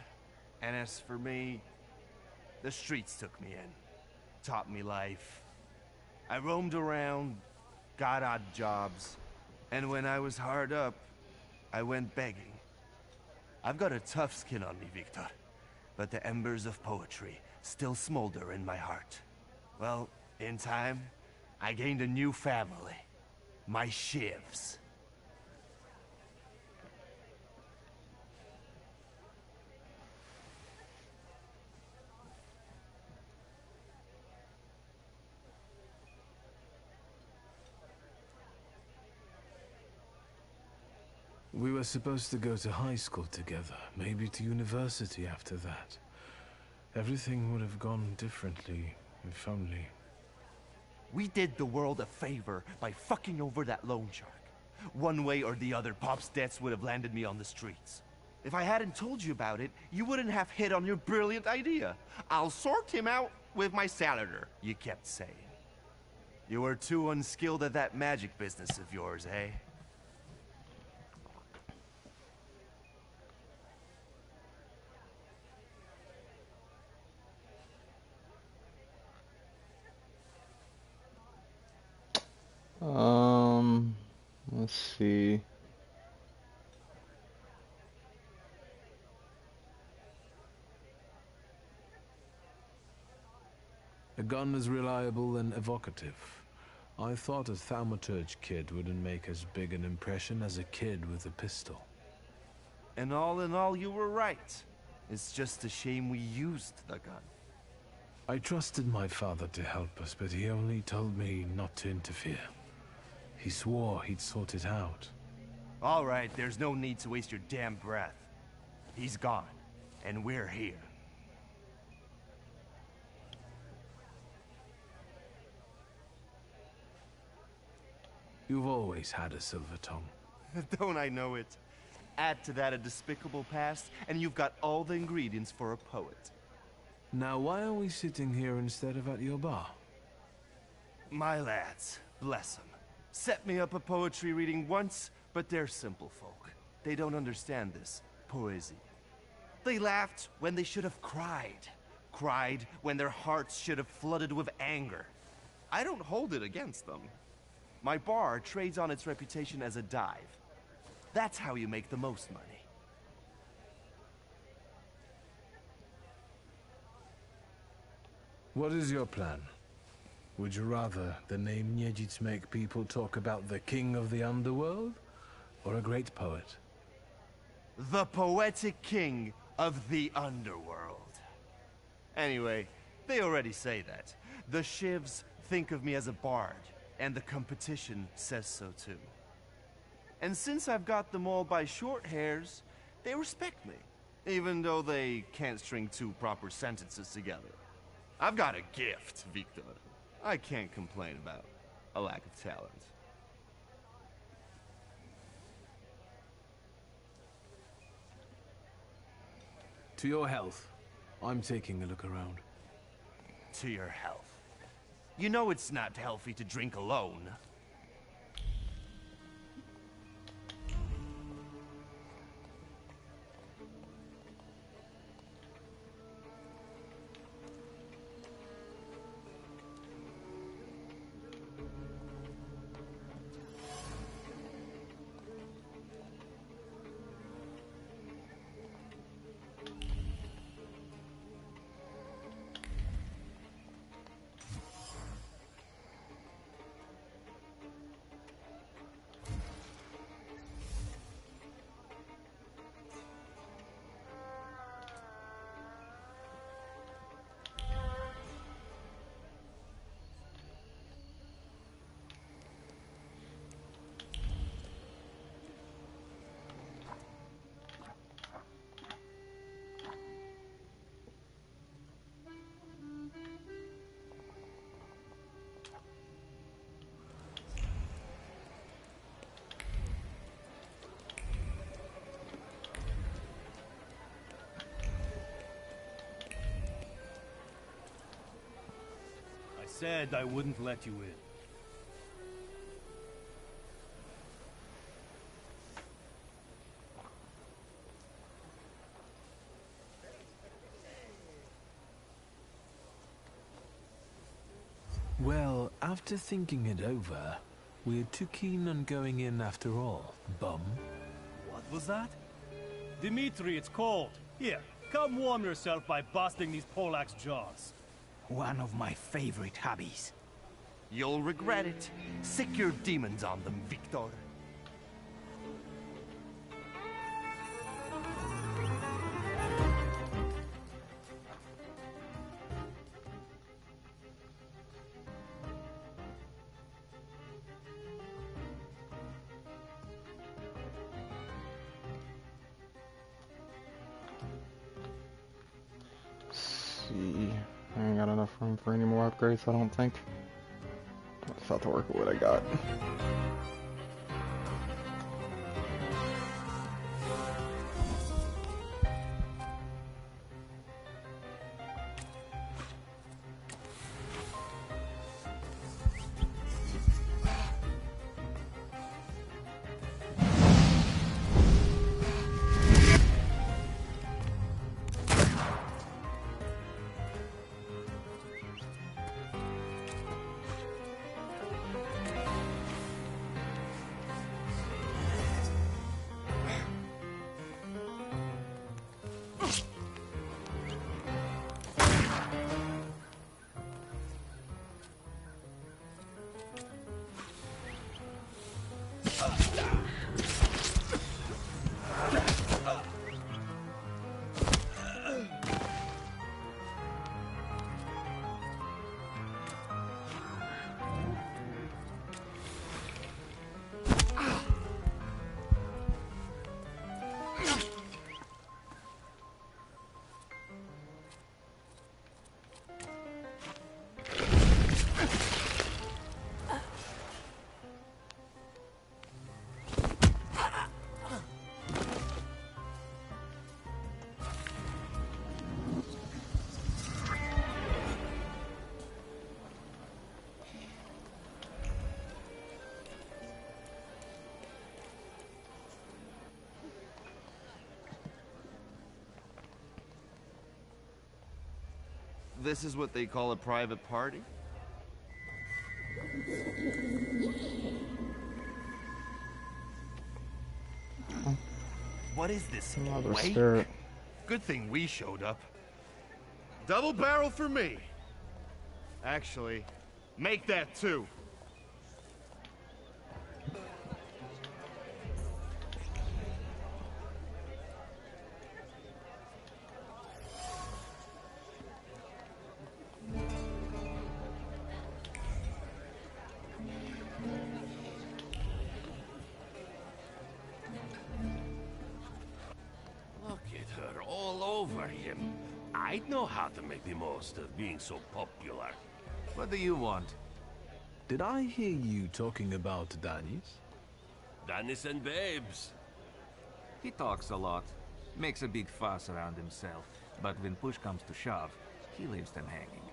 and as for me, the streets took me in, taught me life. I roamed around, got odd jobs, and when I was hard up, I went begging. I've got a tough skin on me, Victor, but the embers of poetry still smolder in my heart. Well, in time, I gained a new family. My shivs. We were supposed to go to high school together, maybe to university after that. Everything would have gone differently, if only. We did the world a favor by fucking over that loan shark. One way or the other, Pop's debts would have landed me on the streets. If I hadn't told you about it, you wouldn't have hit on your brilliant idea. I'll sort him out with my salader, you kept saying. You were too unskilled at that magic business of yours, eh? Let's see. A gun is reliable and evocative. I thought a Thaumaturge kid wouldn't make as big an impression as a kid with a pistol. And all in all, you were right. It's just a shame we used the gun. I trusted my father to help us, but he only told me not to interfere. He swore he'd sort it out. All right, there's no need to waste your damn breath. He's gone, and we're here. You've always had a silver tongue. Don't I know it? Add to that a despicable past, and you've got all the ingredients for a poet. Now, why are we sitting here instead of at your bar? My lads, bless them, set me up a poetry reading once, but they're simple folk. They don't understand this poesy. They laughed when they should have cried. Cried when their hearts should have flooded with anger. I don't hold it against them. My bar trades on its reputation as a dive. That's how you make the most money. What is your plan? Would you rather the name Niedzits make people talk about the king of the underworld, or a great poet? The poetic king of the underworld. Anyway, they already say that. The Shivs think of me as a bard, and the competition says so too. And since I've got them all by short hairs, they respect me, even though they can't string two proper sentences together. I've got a gift, Victor. I can't complain about a lack of talent. To your health. I'm taking a look around. To your health. You know it's not healthy to drink alone. Said I wouldn't let you in. Well, after thinking it over, we're too keen on going in after all, bum. What was that? Dimitri, it's cold. Here, come warm yourself by busting these Polacks' jaws. One of my favorite hobbies. You'll regret it. Sick your demons on them, Victor. See, I ain't got enough room for any more upgrades, I don't think. I just have to work with what I got. This is what they call a private party? What is this? Another Wake? spirit. Good thing we showed up. Double barrel for me. Actually, make that two. Look at her all over him. I'd know how to make the most of being so popular. What do you want? Did I hear you talking about Danis? Danis and babes. He talks a lot, makes a big fuss around himself, but when push comes to shove, he leaves them hanging.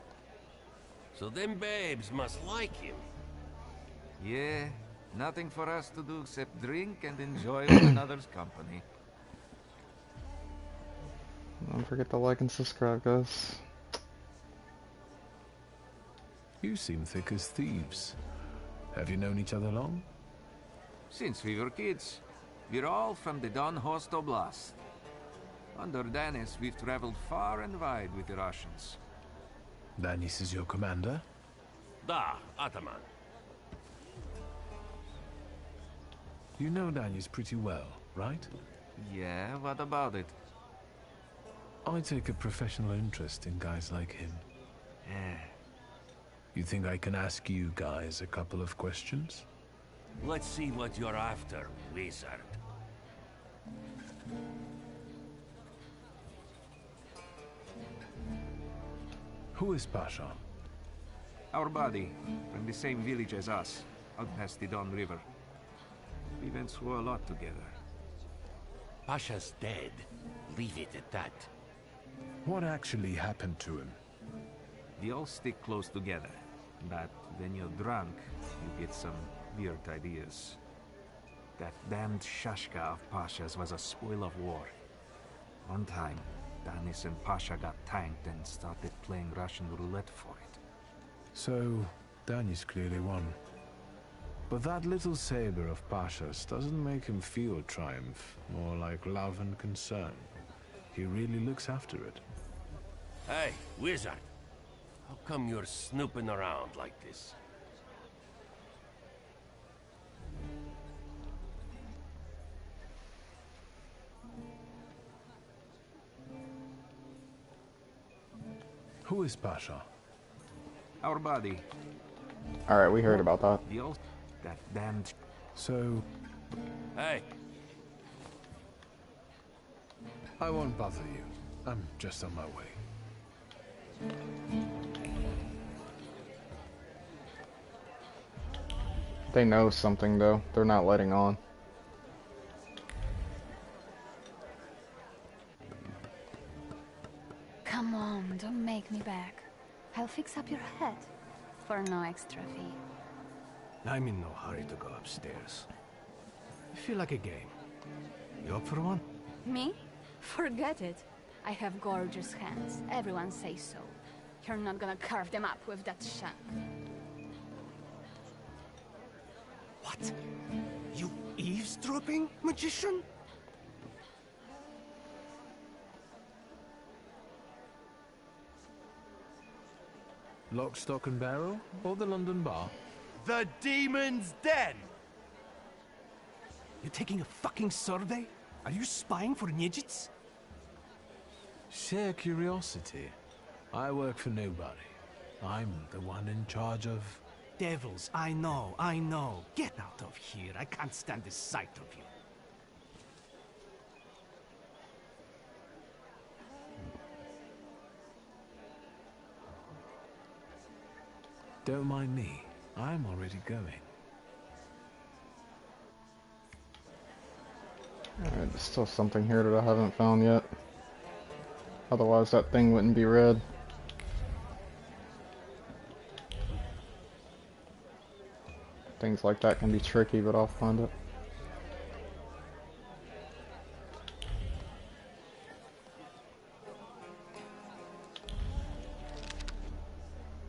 So them babes must like him. Yeah, nothing for us to do except drink and enjoy one another's company. Don't forget to like and subscribe, guys. You seem thick as thieves. Have you known each other long? Since we were kids, we're all from the Don Host Oblast. Under Danis, we've traveled far and wide with the Russians. Danis is your commander? Da, Ataman. You know Danis pretty well, right? Yeah, what about it? I take a professional interest in guys like him. Yeah. You think I can ask you guys a couple of questions? Let's see what you're after, wizard. Who is Pasha? Our buddy, from the same village as us, out past the Don River. We went through a lot together. Pasha's dead. Leave it at that. What actually happened to him? We all stick close together, but when you're drunk, you get some weird ideas. That damned Shashka of Pasha's was a spoil of war. One time, Danis and Pasha got tanked and started playing Russian roulette for it. So, Danis clearly won. But that little saber of Pasha's doesn't make him feel triumph, more like love and concern. He really looks after it. Hey, wizard. How come you're snooping around like this? Who is Pasha? Our buddy. Alright, we heard about that. That damned... So... Hey! I won't bother you. I'm just on my way. They know something, though. They're not letting on. Come on, don't make me beg. I'll fix up your head for no extra fee. I'm in no hurry to go upstairs. I feel like a game. You up for one? Me? Forget it. I have gorgeous hands. Everyone says so. You're not gonna carve them up with that shank. What? You eavesdropping, magician? Lock, stock and barrel? Or the London bar? The demon's den! You taking a fucking survey? Are you spying for Nijits? Sheer curiosity. I work for nobody. I'm the one in charge of... Devils, I know. Get out of here. I can't stand the sight of you. Don't mind me. I'm already going. Alright, there's still something here that I haven't found yet. Otherwise that thing wouldn't be red. Things like that can be tricky, but I'll find it.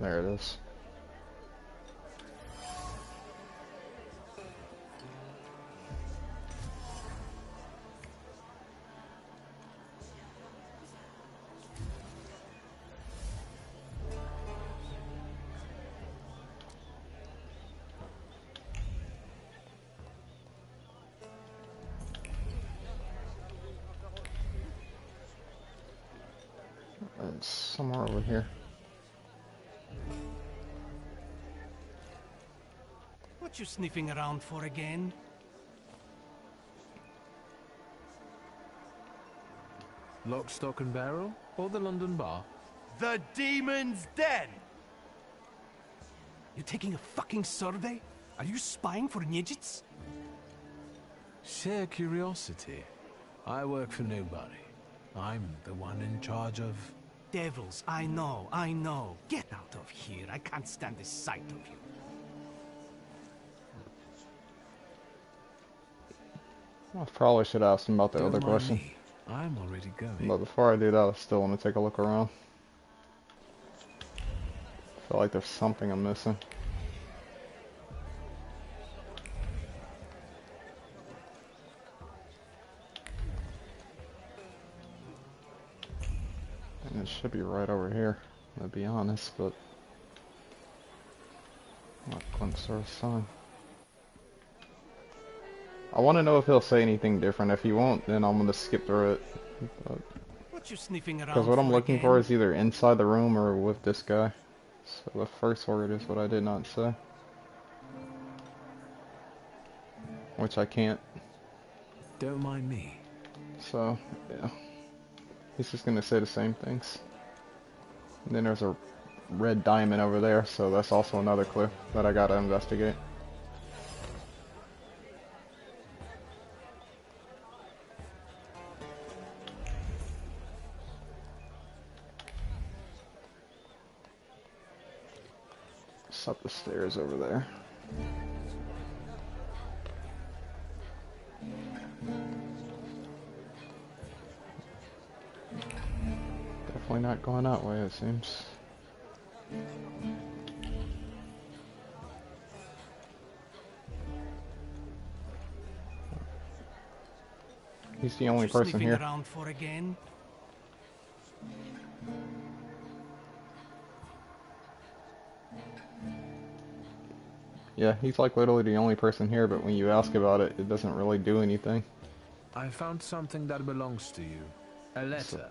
There it is. It's somewhere over here. What you sniffing around for again? Lock, stock and barrel? Or the London bar? The demon's den! You taking a fucking survey? Are you spying for Nijits? Sheer curiosity. I work for nobody. I'm the one in charge of... Devils, I know. Get out of here. I can't stand the sight of you. I probably should ask him about the Don't other mind question. me. I'm already going. But before I do that, I still want to take a look around. I feel like there's something I'm missing. And it should be right over here, to be honest, but not glimpse or a sign. I want to know if he'll say anything different. If he won't, then I'm gonna skip through it. What you sniffing around? Because what I'm looking again? for is either inside the room or with this guy. So the first word is what I did not say. Which I can't. Don't mind me. So, yeah. He's just gonna say the same things. And then there's a red diamond over there, so that's also another clue that I gotta investigate. It's up the stairs over there. Definitely not going that way, it seems. He's the only person here. Around for again? Yeah, he's like literally the only person here, but when you ask about it, it doesn't really do anything. I found something that belongs to you. A letter.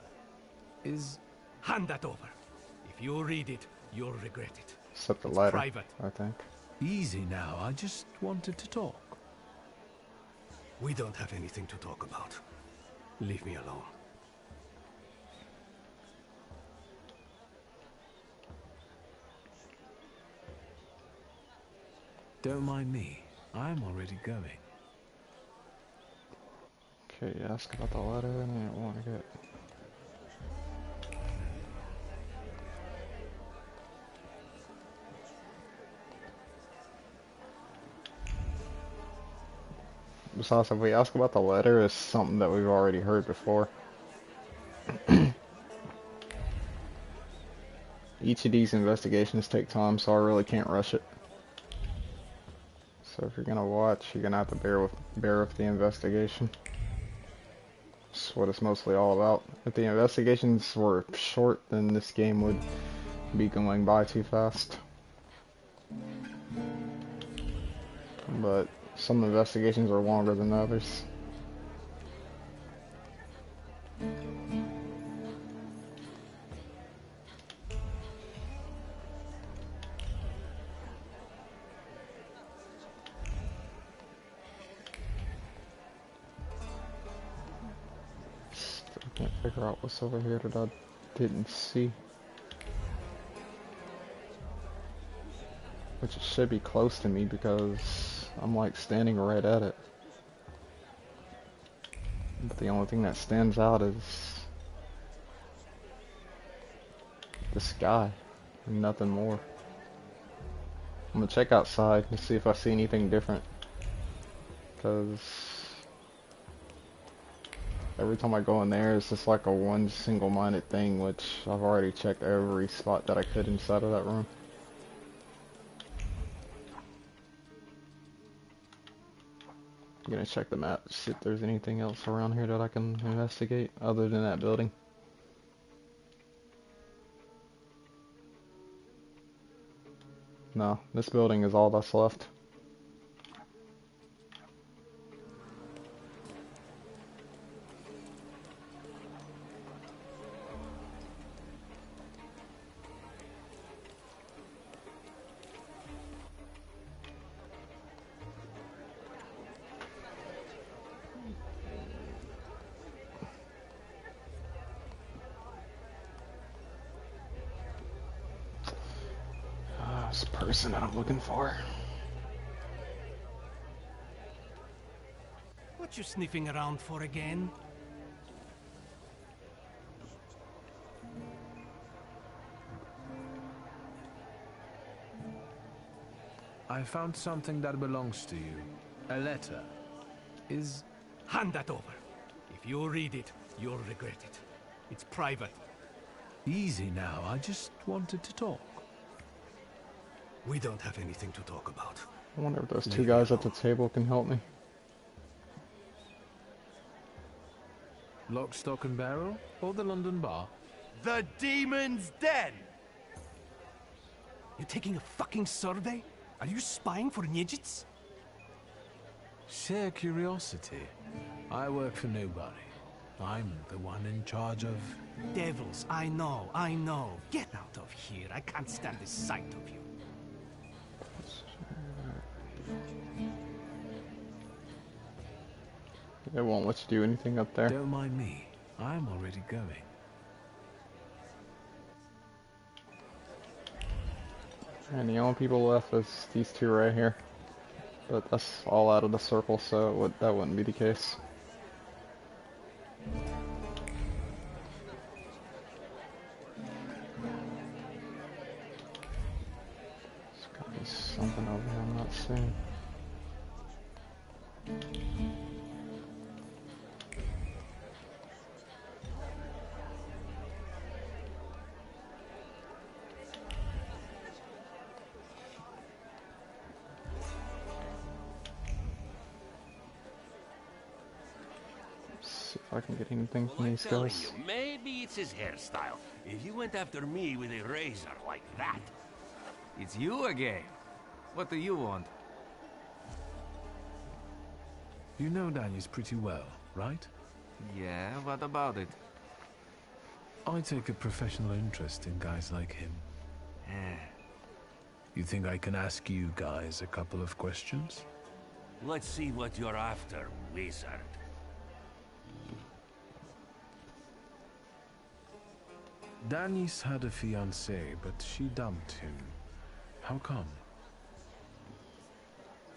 Hand that over. If you read it, you'll regret it. Except the It's letter, private. I think. Easy now, I just wanted to talk. We don't have anything to talk about. Leave me alone. Don't mind me. I'm already going. Okay, ask about the letter and I don't want to get... Besides, if we ask about the letter, it's something that we've already heard before. Each of these investigations take time, so I really can't rush it. So if you're gonna watch, you're gonna have to bear with the investigation. That's what it's mostly all about. If the investigations were short, then this game would be going by too fast. But some investigations are longer than others. Still can't figure out what's over here that I didn't see. Which it should be close to me because I'm like standing right at it. But the only thing that stands out is the sky and nothing more. I'm gonna check outside and see if I see anything different. Because every time I go in there, it's just like a one single-minded thing, which I've already checked every spot that I could inside of that room. I'm gonna check the map, see if there's anything else around here that I can investigate other than that building. No, this building is all that's left. This person that I'm looking for. What you sniffing around for again? I found something that belongs to you. A letter. Hand that over. If you read it, you'll regret it. It's private. Easy now, I just wanted to talk. We don't have anything to talk about. I wonder if those two guys at the table can help me. Lock, stock and barrel? Or the London bar? The Demon's Den! You taking a fucking survey? Are you spying for Nijits? Sheer curiosity. I work for nobody. I'm the one in charge of... Devils, I know. Get out of here. I can't stand the sight of you. They won't let you do anything up there. Don't mind me. I'm already going. And the only people left is these two right here. But that's all out of the circle, so that wouldn't be the case. There's gotta be something over here I'm not seeing. See if I can get anything from these Telling guys. you, maybe it's his hairstyle. If you went after me with a razor like that. It's you again. What do you want? You know Daniels pretty well, right? Yeah, what about it? I take a professional interest in guys like him. You think I can ask you guys a couple of questions? Let's see what you're after, wizard. Danis had a fiancée, but she dumped him. How come?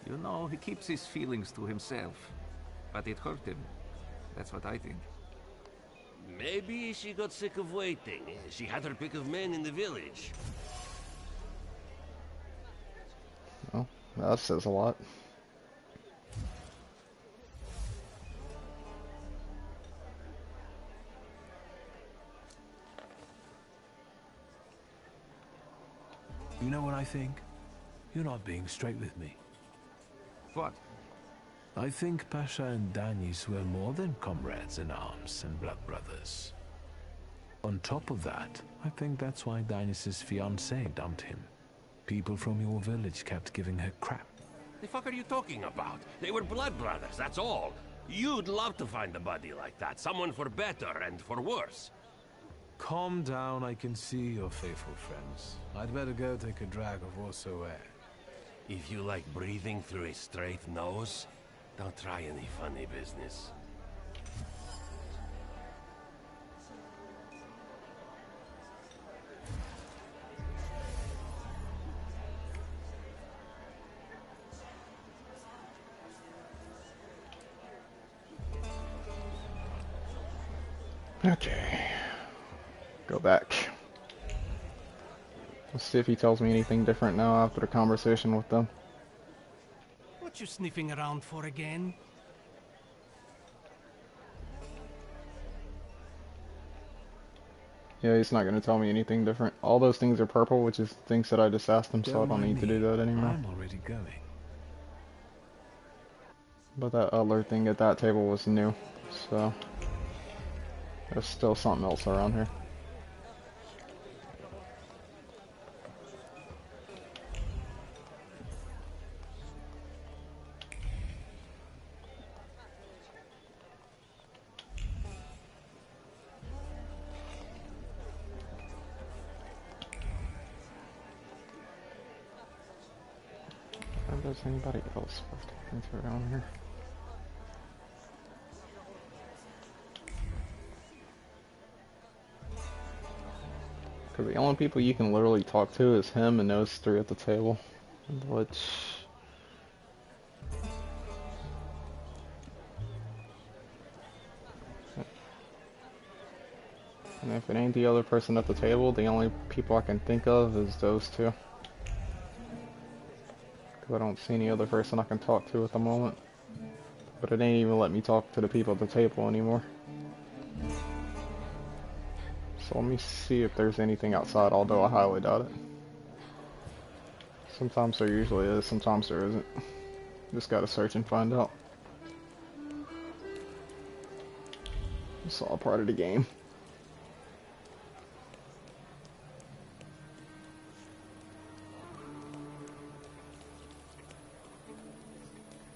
You know, he keeps his feelings to himself. But it hurt him. That's what I think. Maybe she got sick of waiting. She had her pick of men in the village. Well, that says a lot. You know what I think? You're not being straight with me. What? I think Pasha and Danis were more than comrades in arms and blood brothers. On top of that, I think that's why Danis' fiancée dumped him. People from your village kept giving her crap. The fuck are you talking about? They were blood brothers, that's all. You'd love to find a buddy like that. Someone for better and for worse. Calm down, I can see you're faithful friends. I'd better go take a drag of Warsaw air. If you like breathing through a straight nose, don't try any funny business. Okay. Go back. Let's see if he tells me anything different now after the conversation with them. What you sniffing around for again? Yeah, he's not going to tell me anything different. All those things are purple, which is things that I just asked him, so I don't need to do that anymore. I'm already going. But that other thing at that table was new, so there's still something else around here. If there's anybody else worth talking to around here. Because the only people you can literally talk to is him and those three at the table. Which... And if it ain't the other person at the table, the only people I can think of is those two. Because I don't see any other person I can talk to at the moment. But it ain't even let me talk to the people at the table anymore. So let me see if there's anything outside, although I highly doubt it. Sometimes there usually is, sometimes there isn't. Just gotta search and find out. It's all part of the game.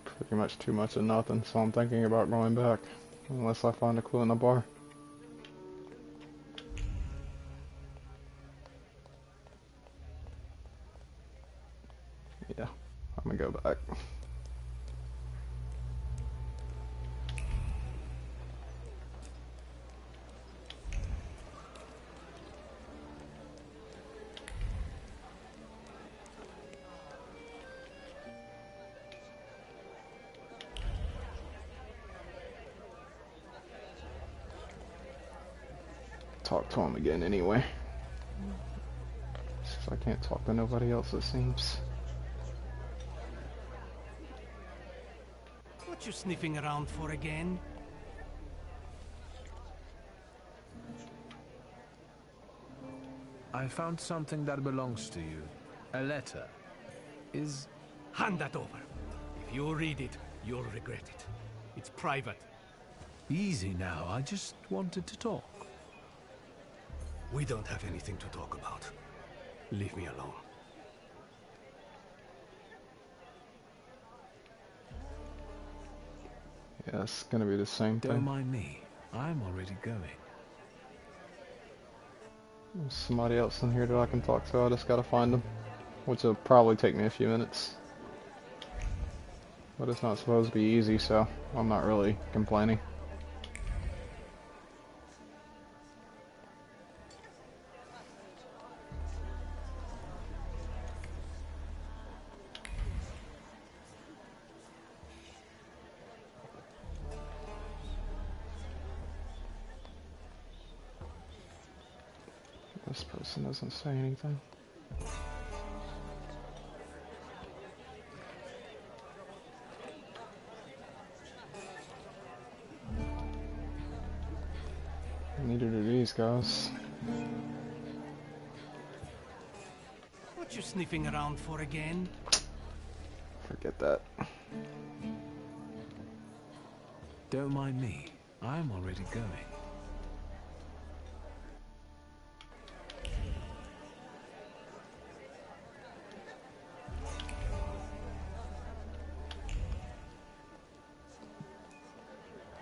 Pretty much too much of nothing, so I'm thinking about going back. Unless I find a clue in the bar. Yeah, I'm gonna go back. Talk to him again anyway. Since I can't talk to nobody else, it seems. What you sniffing around for again? I found something that belongs to you. A letter. Is... Hand that over. If you read it, you'll regret it. It's private. Easy now, I just wanted to talk. We don't have anything to talk about. Leave me alone. Yeah, it's gonna be the same thing. Don't mind me. I'm already going. There's somebody else in here that I can talk to. I just gotta find them. Which will probably take me a few minutes. But it's not supposed to be easy, so I'm not really complaining. This person doesn't say anything. Neither do these guys. What you sniffing around for again? Forget that. Don't mind me. I'm already going.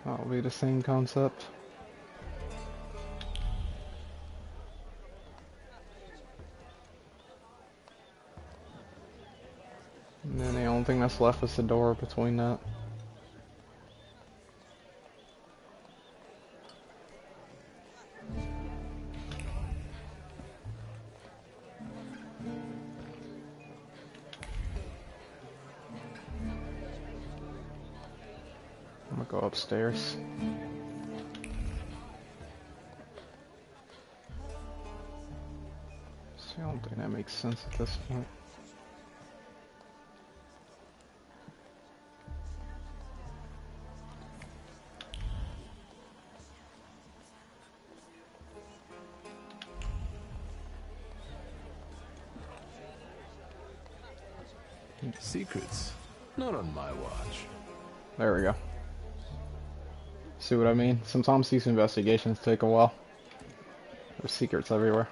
That'll be the same concept. And then the only thing that's left is the door between that. I'm gonna go upstairs. See, I don't think that makes sense at this point. Secrets? Not on my watch. There we go. See what I mean? Sometimes these investigations take a while. There's secrets everywhere.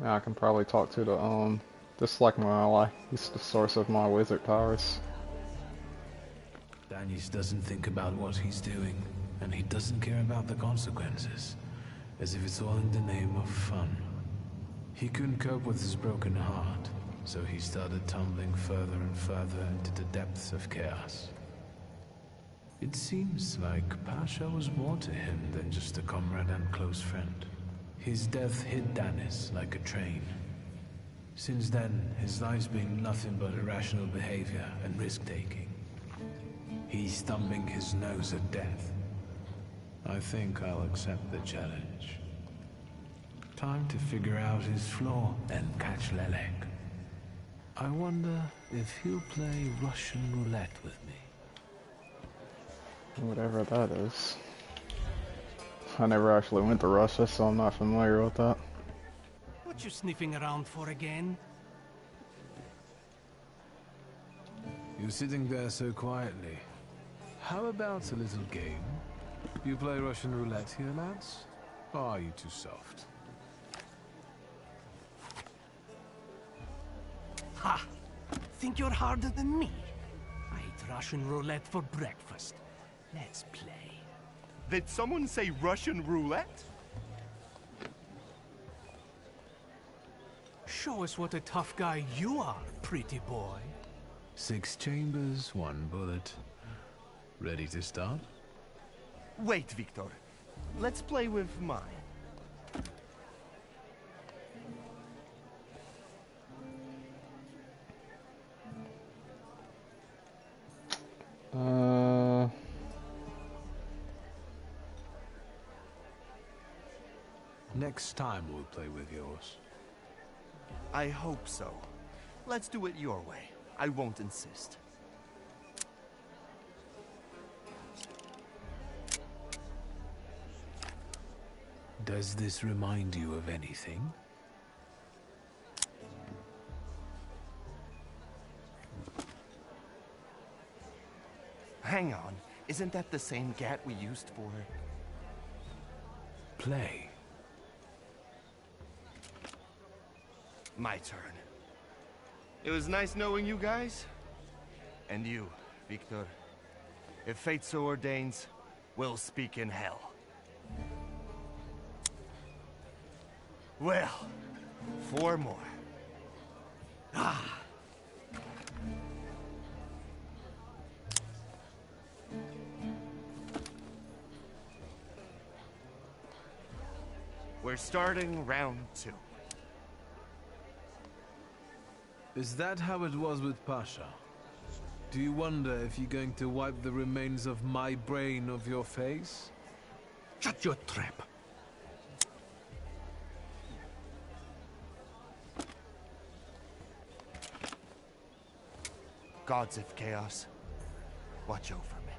Yeah, I can probably talk to the, this is like my ally. He's the source of my wizard powers. Danius doesn't think about what he's doing, and he doesn't care about the consequences, as if it's all in the name of fun. He couldn't cope with his broken heart, so he started tumbling further and further into the depths of chaos. It seems like Pasha was more to him than just a comrade and close friend. His death hit Danius like a train. Since then, his life's been nothing but irrational behavior and risk-taking. He's thumbing his nose at death. I think I'll accept the challenge. Time to figure out his flaw and catch Lelek. I wonder if he'll play Russian roulette with me. Whatever that is. I never actually went to Russia, so I'm not familiar with that. What you sniffing around for again? You're sitting there so quietly. How about a little game? You play Russian roulette here, lads? Or are you too soft? Ha! Think you're harder than me? I eat Russian roulette for breakfast. Let's play. Did someone say Russian roulette? Show us what a tough guy you are, pretty boy. 6 chambers, 1 bullet. Ready to start? Wait, Victor. Let's play with mine. Next time we'll play with yours. I hope so. Let's do it your way. I won't insist. Does this remind you of anything? Hang on. Isn't that the same gat we used for... play? My turn. It was nice knowing you guys. And you, Victor. If fate so ordains, we'll speak in hell. Well, 4 more. Ah! We're starting round 2. Is that how it was with Pasha? Do you wonder if you're going to wipe the remains of my brain off your face? Shut your trap. Gods of Chaos, watch over me.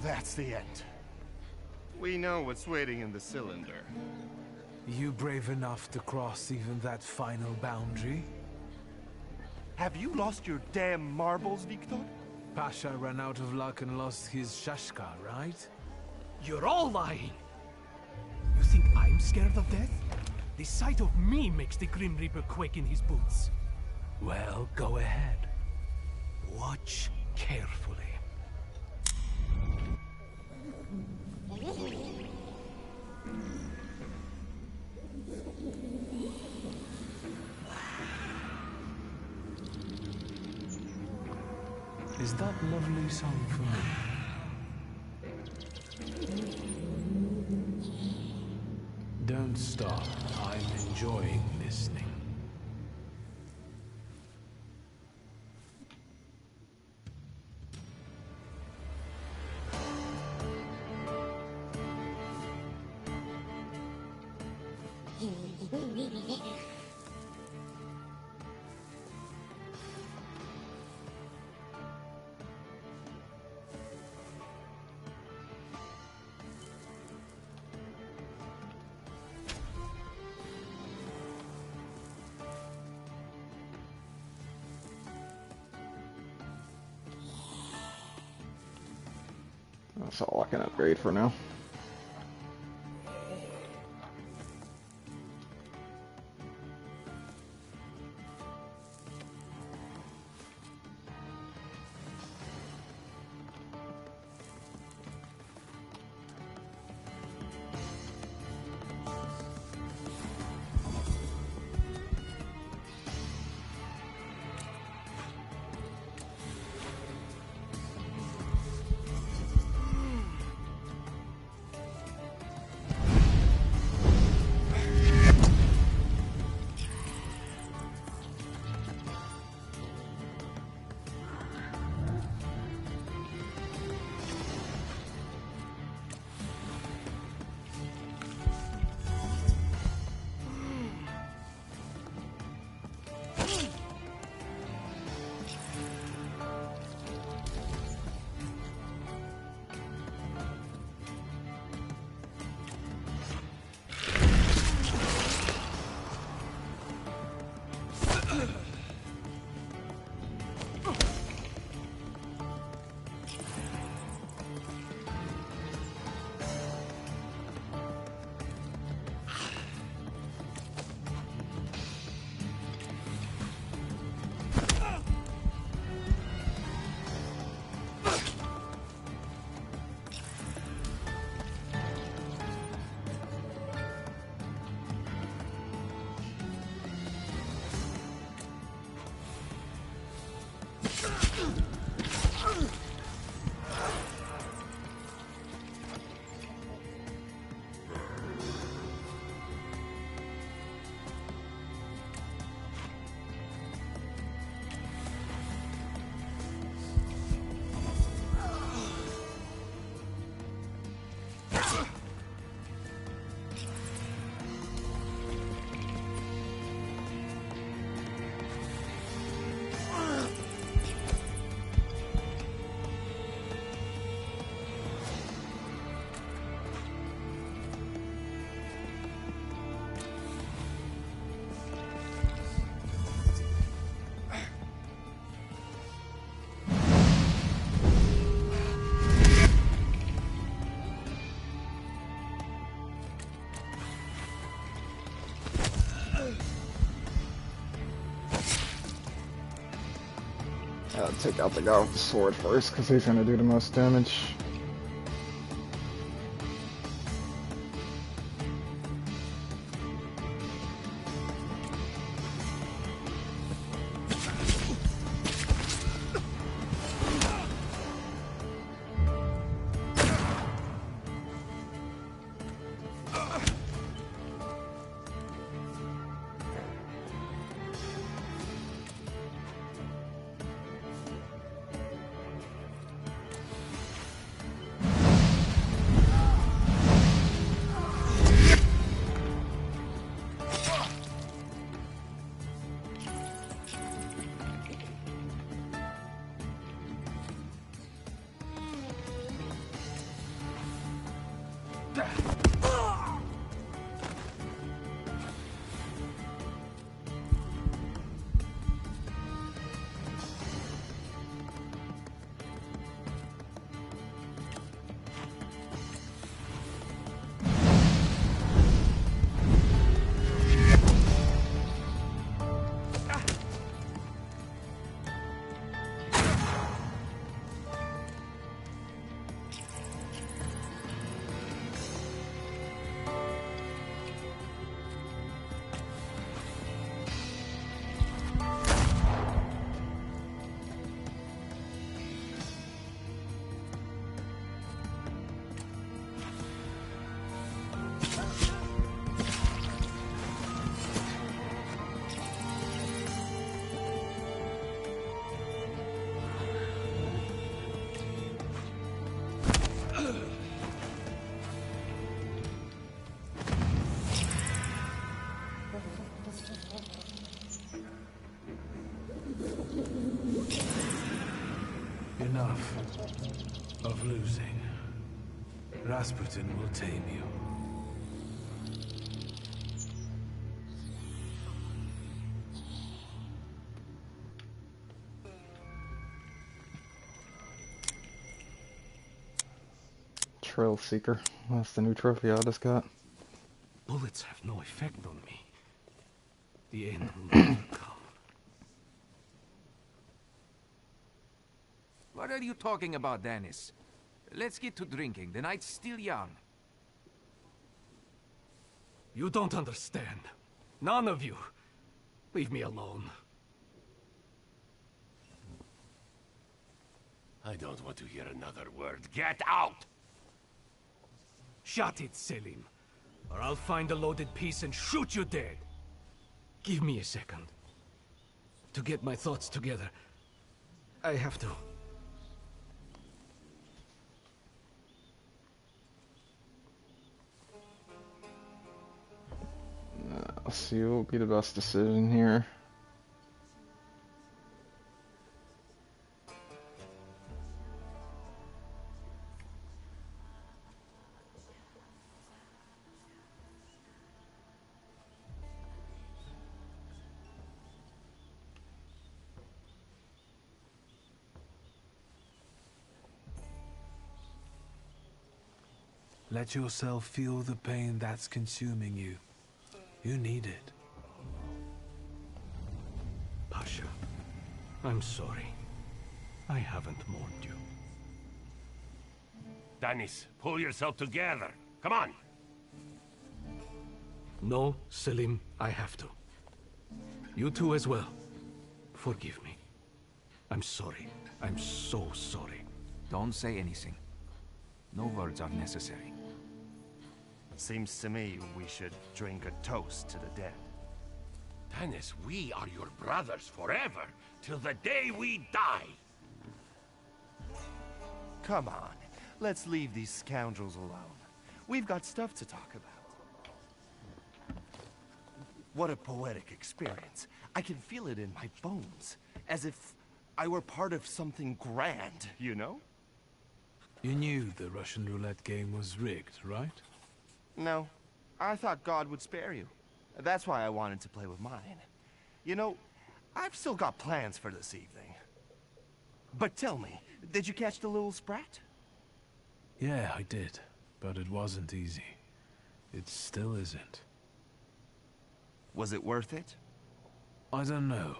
That's the end. We know what's waiting in the cylinder. You brave enough to cross even that final boundary? Have you lost your damn marbles, Victor? Pasha ran out of luck and lost his shashka, right? You're all lying. You think I'm scared of death? The sight of me makes the Grim Reaper quake in his boots. Well, go ahead. Watch carefully. Is that lovely song for me? Don't stop. I'm enjoying listening. That's all I can upgrade for now. Take out the guy with the sword first, because he's going to do the most damage. Enough of losing. Rasputin will tame you. Trail Seeker. That's the new trophy I just got. Bullets have no effect on me. The end will never come. What are you talking about, Dennis? Let's get to drinking. The night's still young. You don't understand. None of you. Leave me alone. I don't want to hear another word. Get out! Shut it, Selim. Or I'll find a loaded piece and shoot you dead. Give me a second. To get my thoughts together. I have to. Let's see what will be the best decision here. Let yourself feel the pain that's consuming you. You need it. Pasha, I'm sorry. I haven't mourned you. Dennis, pull yourself together. Come on. No, Selim, I have to. You too as well. Forgive me. I'm sorry. I'm so sorry. Don't say anything. No words are necessary. Seems to me we should drink a toast to the dead. Dennis, we are your brothers forever, till the day we die. Come on, let's leave these scoundrels alone. We've got stuff to talk about. What a poetic experience. I can feel it in my bones, as if I were part of something grand, you know? You knew the Russian roulette game was rigged, right? No, I thought God would spare you. That's why I wanted to play with mine. You know, I've still got plans for this evening. But tell me, did you catch the little sprat? Yeah, I did. But it wasn't easy. It still isn't. Was it worth it? I don't know.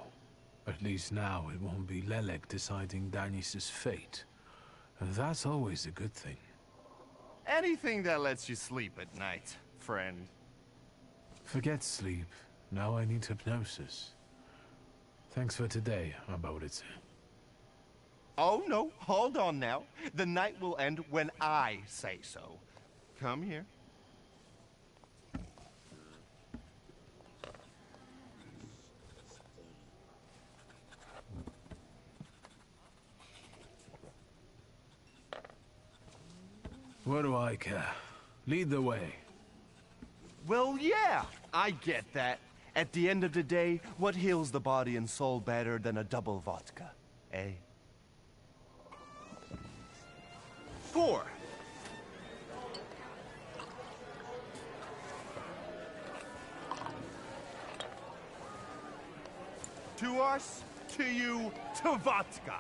At least now it won't be Lelek deciding Danis's fate. And that's always a good thing. Anything that lets you sleep at night, friend. Forget sleep. Now I need hypnosis. Thanks for today, Aboritse. Oh no, hold on now. The night will end when I say so. Come here. What do I care? Lead the way. Well, yeah, I get that. At the end of the day, what heals the body and soul better than a double vodka, eh? 4. To us, to you, to vodka.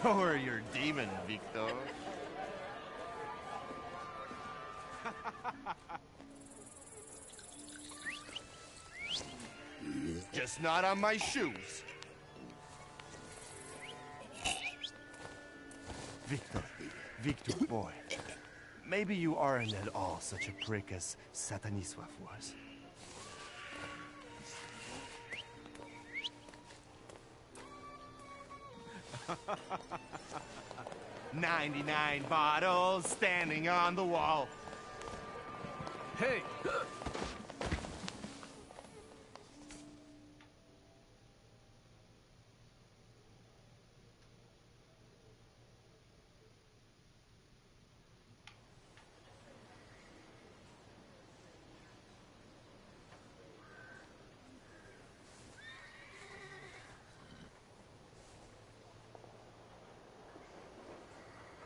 Show her your demon, Victor. Just not on my shoes. Victor boy. Maybe you aren't at all such a prick as Sataniswaf was. 99 bottles standing on the wall. Hey!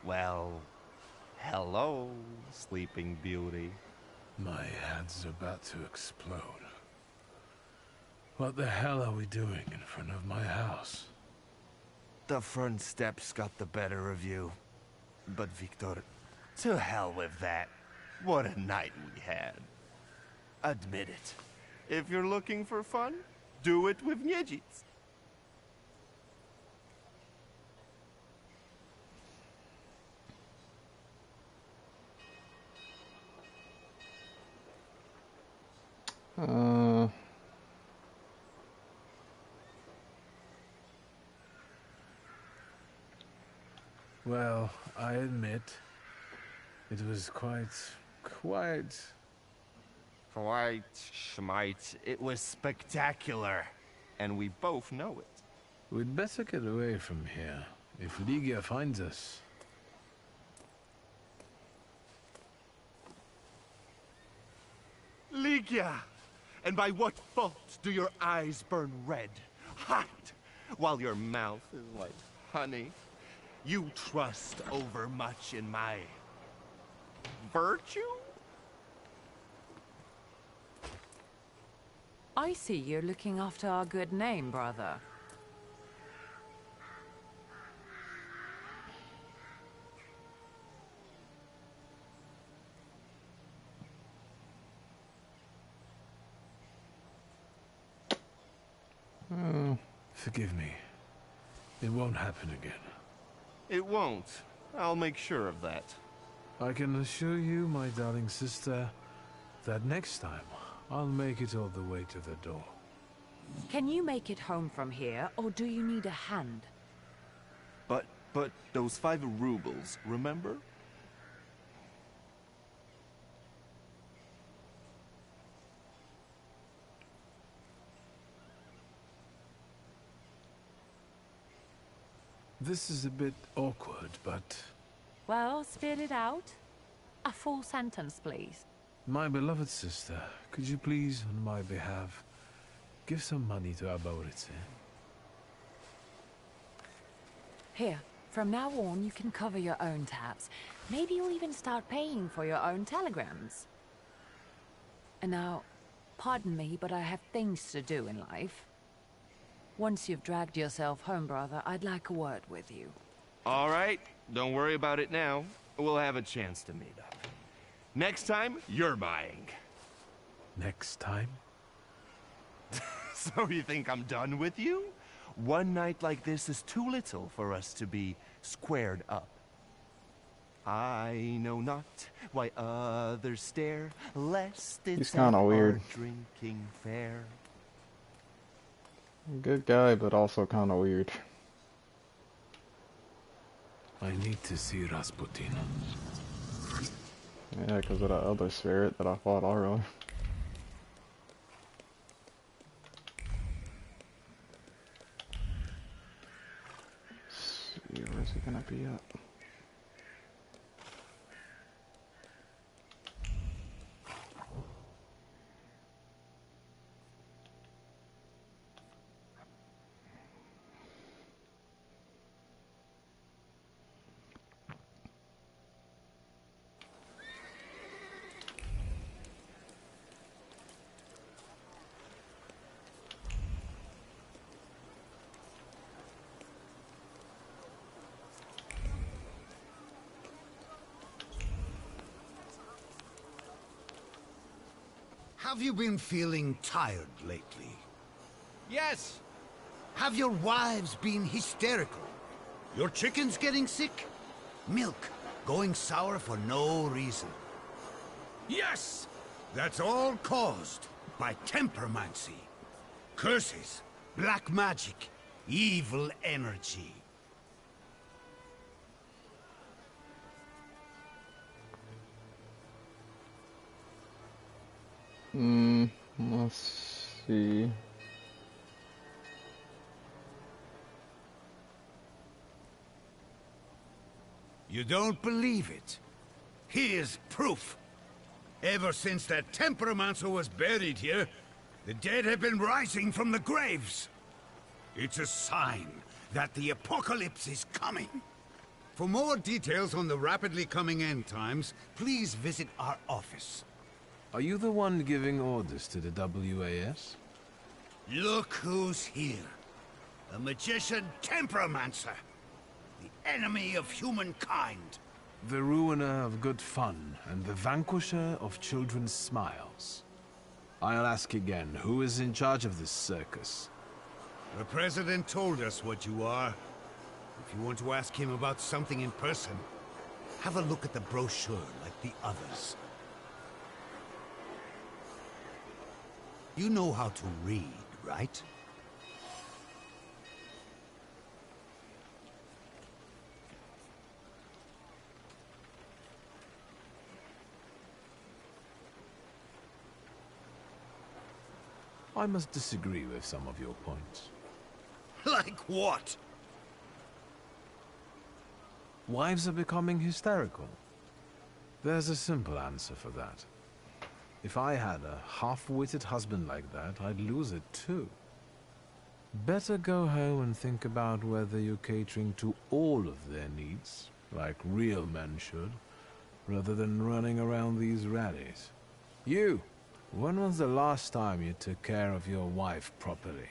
Well, hello, Sleeping Beauty. My head's about to explode. What the hell are we doing in front of my house? The front steps got the better of you. But Victor, to hell with that. What a night we had. Admit it. If you're looking for fun, do it with Niedzic. Well, I admit, it was quite... Schmite. It was spectacular. And we both know it. We'd better get away from here, if Ligia finds us. Ligia! And by what fault do your eyes burn red, hot, while your mouth is like honey? You trust overmuch in my virtue? I see you're looking after our good name, brother. Forgive me. It won't happen again. It won't. I'll make sure of that. I can assure you, my darling sister, that next time I'll make it all the way to the door. Can you make it home from here, or do you need a hand? But those 5 rubles, remember? This is a bit awkward, but... Well, spit it out. A full sentence, please. My beloved sister, could you please, on my behalf, give some money to Aborice? Here, from now on, you can cover your own tabs. Maybe you'll even start paying for your own telegrams. And now, pardon me, but I have things to do in life. Once you've dragged yourself home, brother, I'd like a word with you. All right, don't worry about it now. We'll have a chance to meet up. Next time, you're buying. Next time? So you think I'm done with you? One night like this is too little for us to be squared up. I know not why others stare, lest it's He's kind of weird. Drinking fair. Good guy, but also kind of weird. I need to see Rasputin. Yeah, because of that other spirit that I fought earlier. Let's see, where's he gonna be at? Have you been feeling tired lately? Yes. Have your wives been hysterical? Your chickens getting sick? Milk going sour for no reason? Yes! That's all caused by tempermancy. Curses, black magic, evil energy. Let's see. You don't believe it? Here's proof. Ever since that Temperomancer was buried here, the dead have been rising from the graves. It's a sign that the apocalypse is coming. For more details on the rapidly coming end times, please visit our office. Are you the one giving orders to the WAS? Look who's here. A magician Temperomancer. The enemy of humankind. The ruiner of good fun, and the vanquisher of children's smiles. I'll ask again, who is in charge of this circus? The President told us what you are. If you want to ask him about something in person, have a look at the brochure like the others. You know how to read, right? I must disagree with some of your points. Like what? Wives are becoming hysterical. There's a simple answer for that. If I had a half-witted husband like that, I'd lose it too. Better go home and think about whether you're catering to all of their needs, like real men should, rather than running around these rallies. You! When was the last time you took care of your wife properly?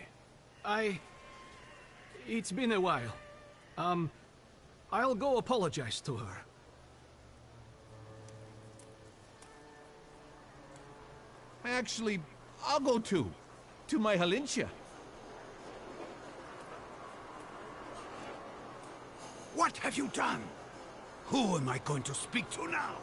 It's been a while. I'll go apologize to her. Actually, I'll go too. To my Halintia. What have you done? Who am I going to speak to now?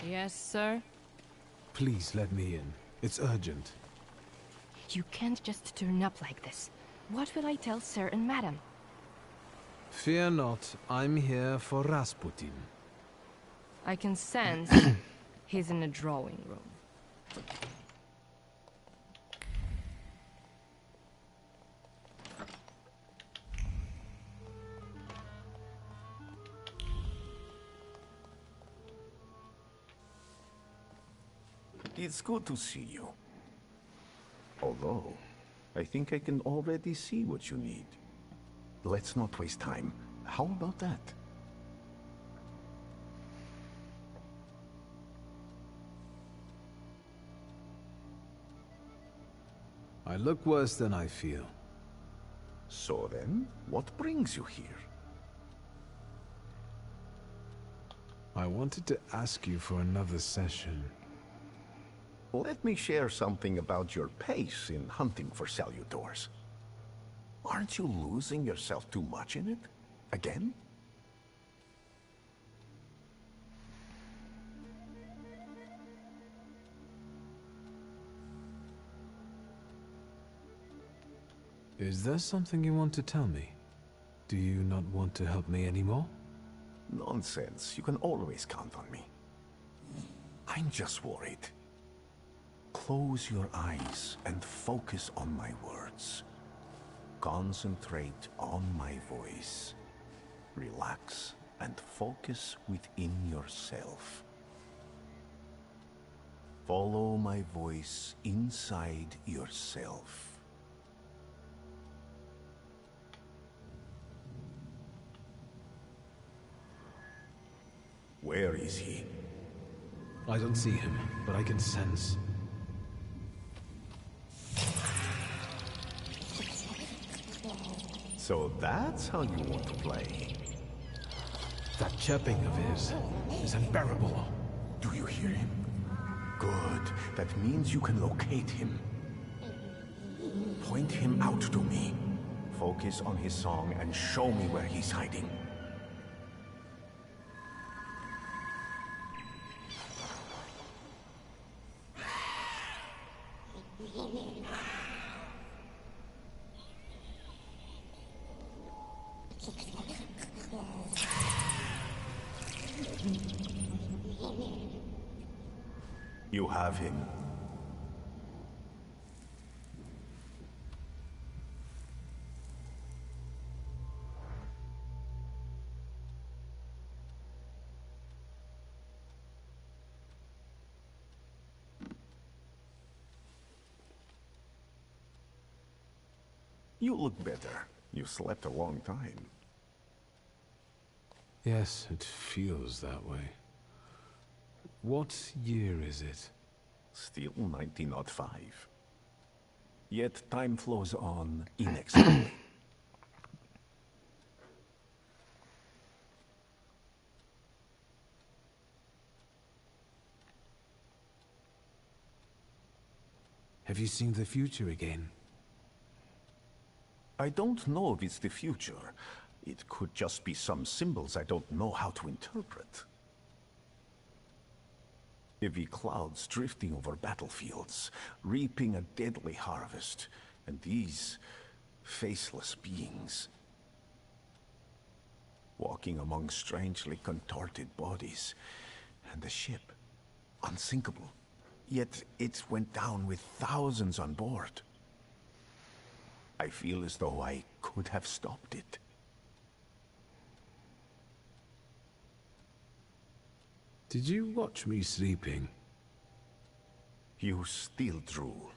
Yes, sir? Please let me in. It's urgent. You can't just turn up like this. What will I tell sir and madam? Fear not, I'm here for Rasputin. I can sense he's in the drawing room. It's good to see you. Although, I think I can already see what you need. Let's not waste time. How about that? I look worse than I feel. So then, what brings you here? I wanted to ask you for another session. Let me share something about your pace in hunting for Salutors. Aren't you losing yourself too much in it? Again? Is there something you want to tell me? Do you not want to help me anymore? Nonsense. You can always count on me. I'm just worried. Close your eyes and focus on my words. Concentrate on my voice. Relax and focus within yourself. Follow my voice inside yourself. Where is he? I don't see him, but I can sense. So that's how you want to play. That chirping of his is unbearable. Do you hear him? Good. That means you can locate him. Point him out to me. Focus on his song and show me where he's hiding. You have him. You look better. You slept a long time. Yes, it feels that way. What year is it? Still 1905. Yet time flows on inexorably. Have you seen the future again? I don't know if it's the future. It could just be some symbols I don't know how to interpret. Heavy clouds drifting over battlefields, reaping a deadly harvest, and these faceless beings walking among strangely contorted bodies, and the ship, unsinkable, yet it went down with thousands on board. I feel as though I could have stopped it. Did you watch me sleeping? You still drool.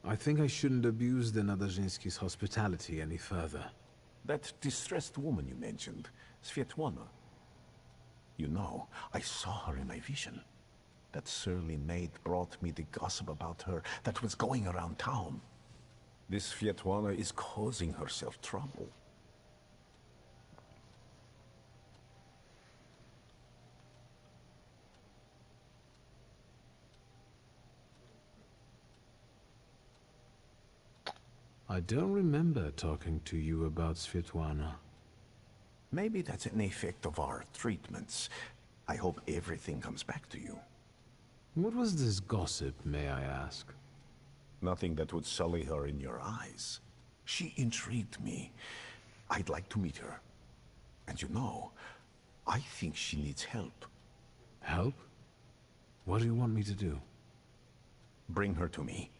I think I shouldn't abuse the Nadezhinsky's hospitality any further. That distressed woman you mentioned, Svetlana. You know, I saw her in my vision. That surly maid brought me the gossip about her that was going around town. This Svetlana is causing herself trouble. I don't remember talking to you about Svetlana. Maybe that's an effect of our treatments. I hope everything comes back to you. What was this gossip, may I ask? Nothing that would sully her in your eyes. She intrigued me. I'd like to meet her. And you know, I think she needs help. Help? What do you want me to do? Bring her to me.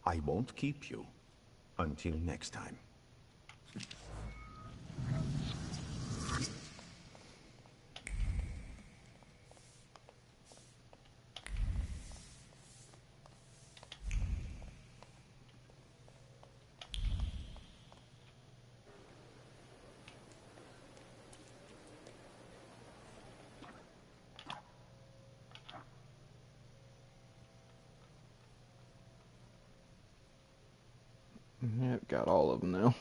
I won't keep you. Until next time. Yep, got all of them now.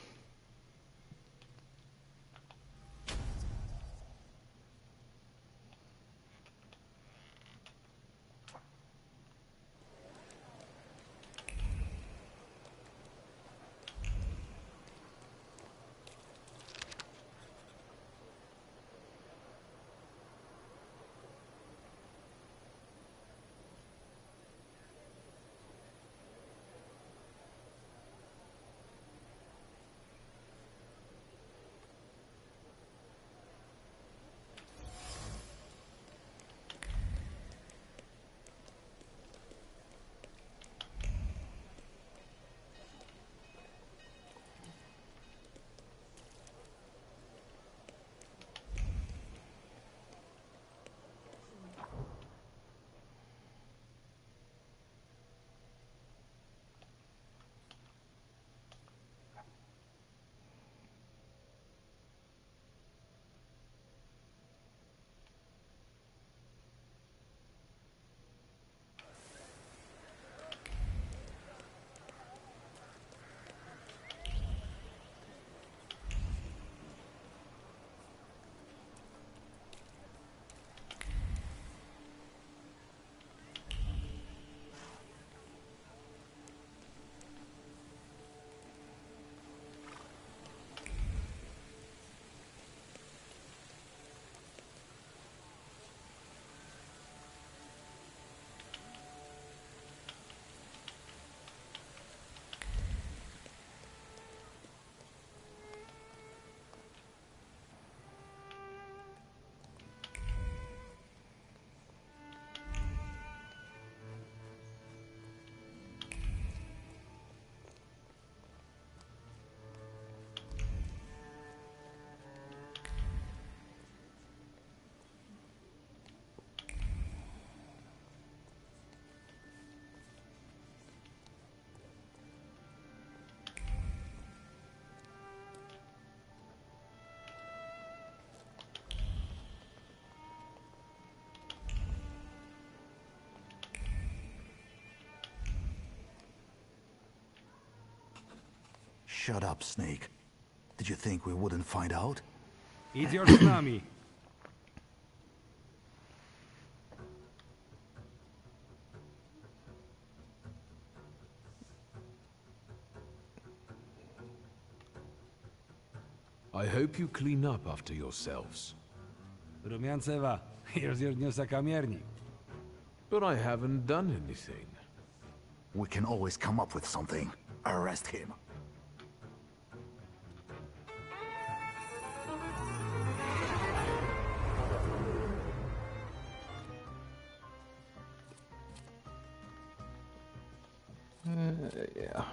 Shut up, Snake. Did you think we wouldn't find out? Eat your tsunami. I hope you clean up after yourselves. Rumiancewa, here's your new sakamiernik. But I haven't done anything. We can always come up with something. Arrest him. Yeah.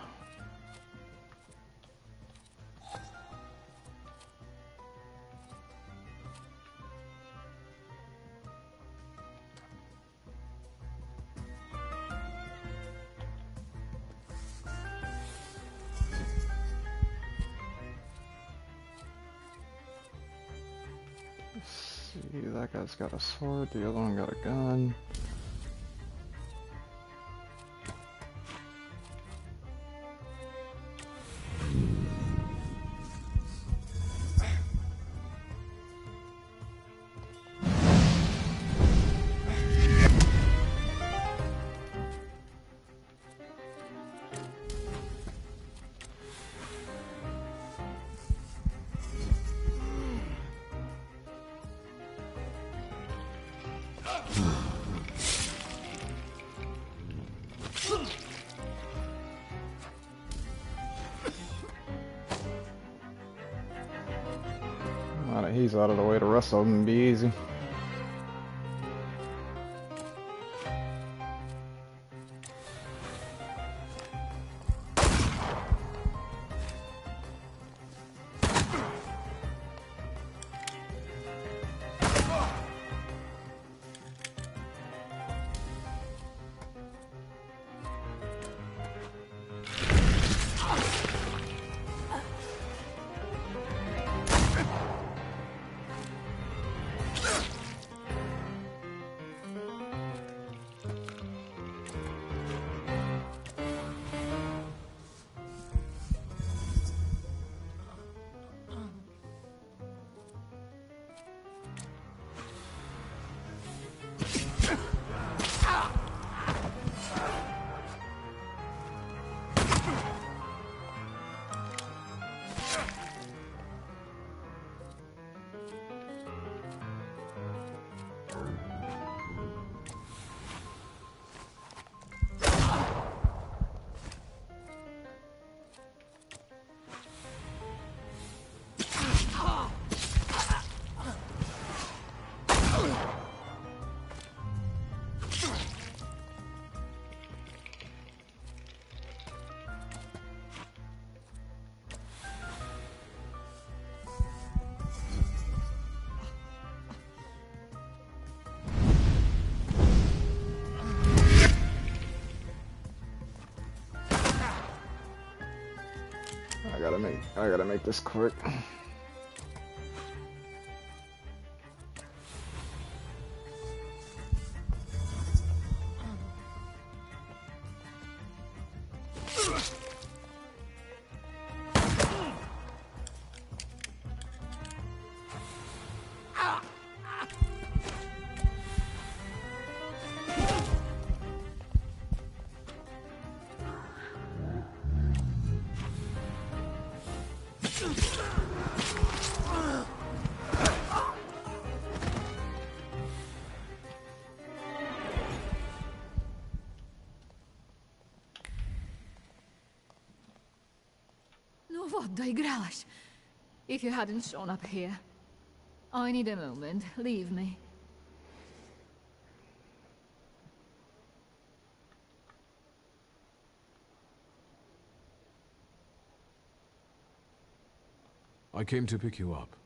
See, that guy's got a sword, the other one got a gun. Now that he's out of the way, the rest of them will be easy. I gotta make this quick. No, what, doigrałaś? If you hadn't shown up here. I need a moment. Leave me. I came to pick you up.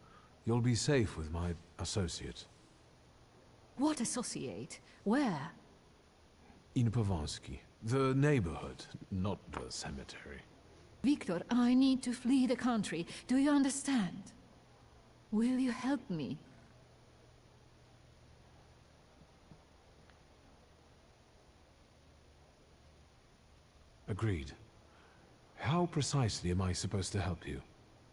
You'll be safe with my associate. What associate? Where? In Pavansky. The neighborhood, not the cemetery. Victor, I need to flee the country. Do you understand? Will you help me? Agreed. How precisely am I supposed to help you?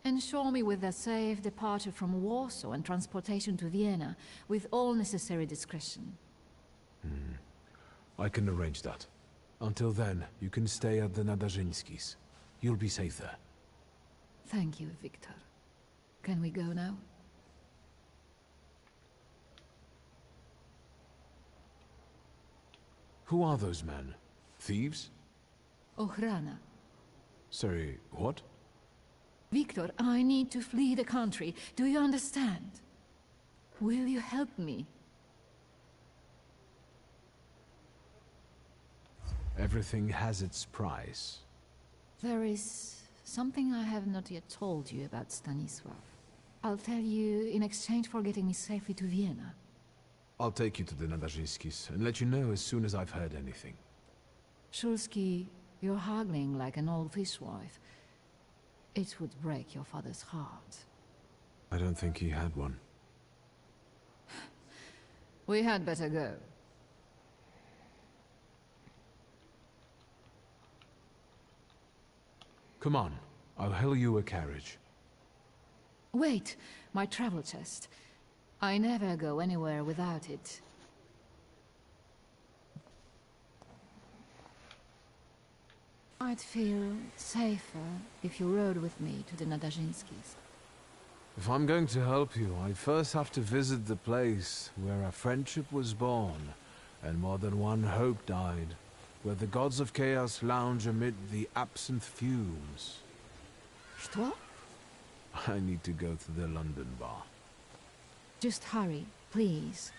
Ensure me with a safe departure from Warsaw and transportation to Vienna, with all necessary discretion. I can arrange that. Until then, you can stay at the Nadarzyńskis. You'll be safe there. Thank you, Victor. Can we go now? Who are those men? Thieves? Ochrana. Sorry, what? Victor, I need to flee the country. Do you understand? Will you help me? Everything has its price. There is something I have not yet told you about Stanisław. I'll tell you in exchange for getting me safely to Vienna. I'll take you to the Nadarzyńskis and let you know as soon as I've heard anything. Szulski, you're haggling like an old fishwife. It would break your father's heart. I don't think he had one. We had better go. Come on, I'll hail you a carriage. Wait, my travel chest. I never go anywhere without it. I'd feel safer if you rode with me to the Nadarzyńskis. If I'm going to help you, I first have to visit the place where a friendship was born, and more than one hope died, where the gods of chaos lounge amid the absinthe fumes. Что? I need to go to the London bar. Just hurry, please.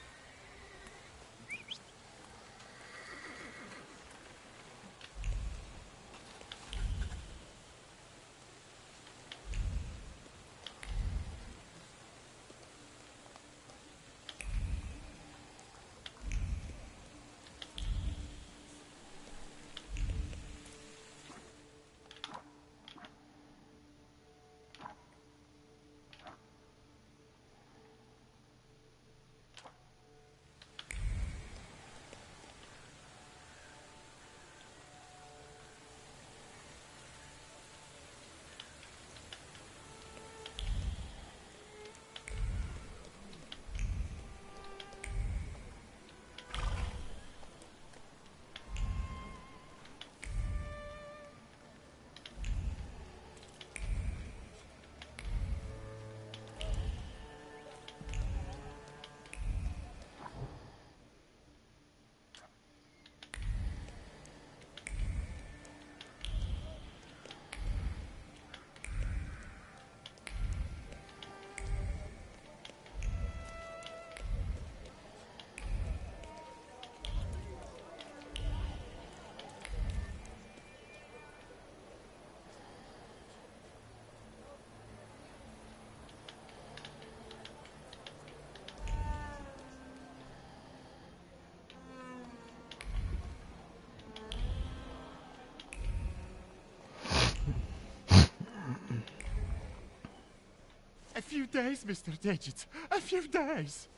A few days, Mr. Digits. A few days.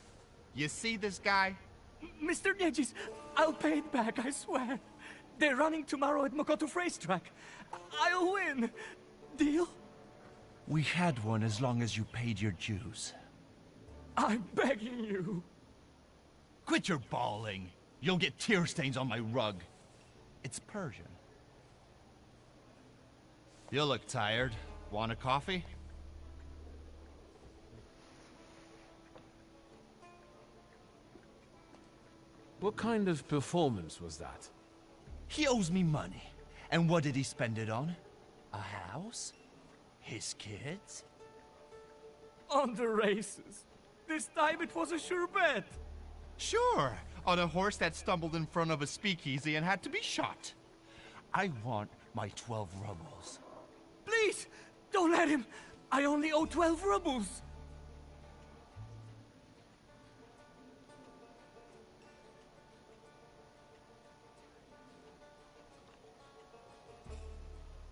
You see this guy? Mr. Digits, I'll pay it back, I swear. They're running tomorrow at Mokotów racetrack. I'll win. Deal? We had one as long as you paid your dues. I'm begging you. Quit your bawling. You'll get tear stains on my rug. It's Persian. You look tired. Want a coffee? What kind of performance was that? He owes me money. And what did he spend it on? A house? His kids? On the races. This time it was a sure bet. Sure, on a horse that stumbled in front of a speakeasy and had to be shot. I want my 12 rubles. Please, don't let him. I only owe 12 rubles.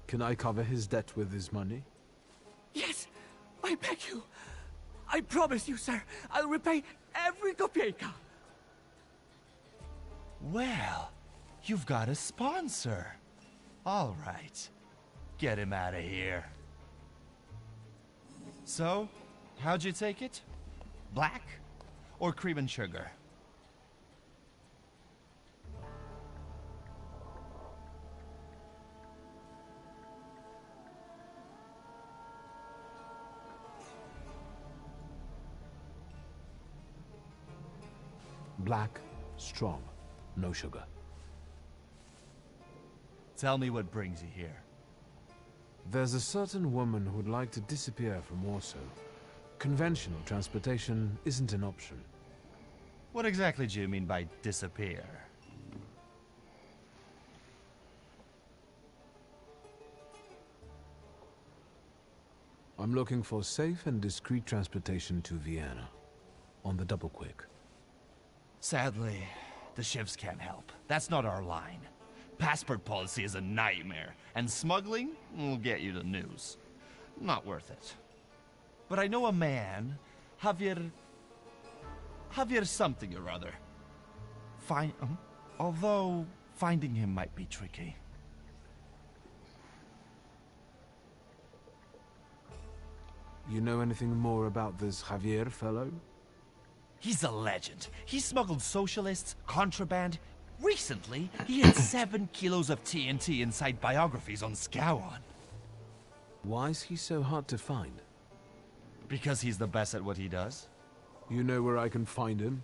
Can I cover his debt with his money? Yes, I beg you. I promise you, sir, I'll repay every kopieka. Well, you've got a sponsor. All right. get him out of here. So, how'd you take it? Black or cream and sugar? Black, strong, no sugar. Tell me what brings you here. There's a certain woman who'd like to disappear from Warsaw. Conventional transportation isn't an option. What exactly do you mean by disappear? I'm looking for safe and discreet transportation to Vienna. On the double quick. Sadly, the shivs can't help. That's not our line. Passport policy is a nightmare, and smuggling will get you the news. Not worth it. But I know a man, Javier something or other. Although finding him might be tricky. You know anything more about this Javier fellow? He's a legend. He smuggled socialists, contraband. Recently, he had 7 kilos of TNT inside biographies on Scowan. Why is he so hard to find? Because he's the best at what he does. You know where I can find him?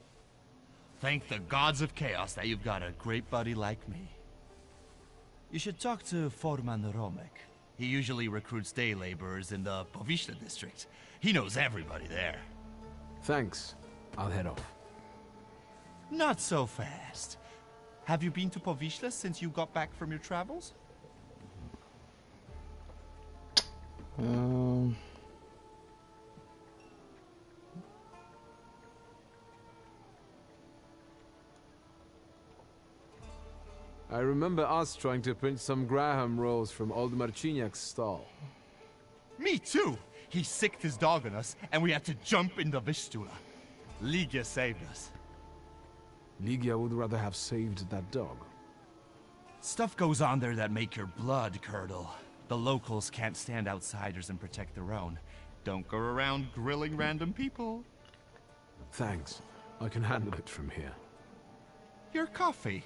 Thank the gods of chaos that you've got a great buddy like me. You should talk to Foreman Romek. He usually recruits day laborers in the Povishla district. He knows everybody there. Thanks. I'll head off. Not so fast. Have you been to Povishla since you got back from your travels? I remember us trying to pinch some Graham rolls from old Marciniak's stall. Me too! He sicked his dog on us, and we had to jump in the Vistula. Ligia saved us. Ligia would rather have saved that dog. Stuff goes on there that make your blood curdle. The locals can't stand outsiders and protect their own. Don't go around grilling random people. Thanks. I can handle it from here. Your coffee.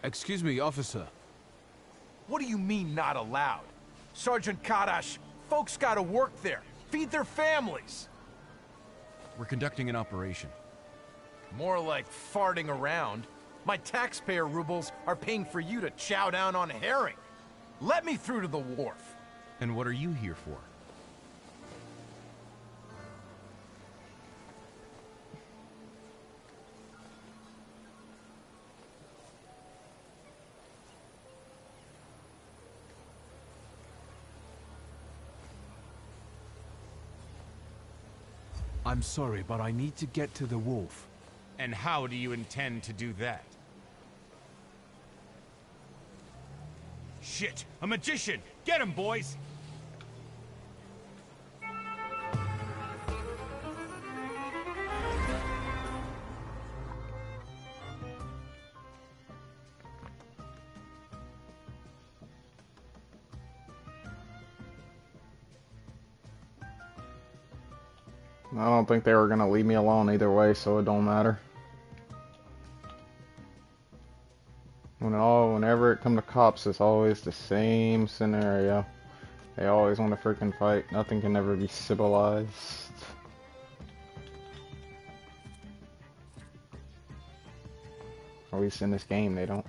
Excuse me, officer. What do you mean, not allowed? Sergeant Karash, folks gotta work there. Feed their families. We're conducting an operation. More like farting around. My taxpayer rubles are paying for you to chow down on herring. Let me through to the wharf. And what are you here for? I'm sorry, but I need to get to the wolf. And how do you intend to do that? Shit! A magician! Get him, boys! I don't think they were gonna leave me alone either way, so it don't matter. Whenever it come to cops, it's always the same scenario. They always want to freaking fight. Nothing can ever be civilized. At least in this game, they don't.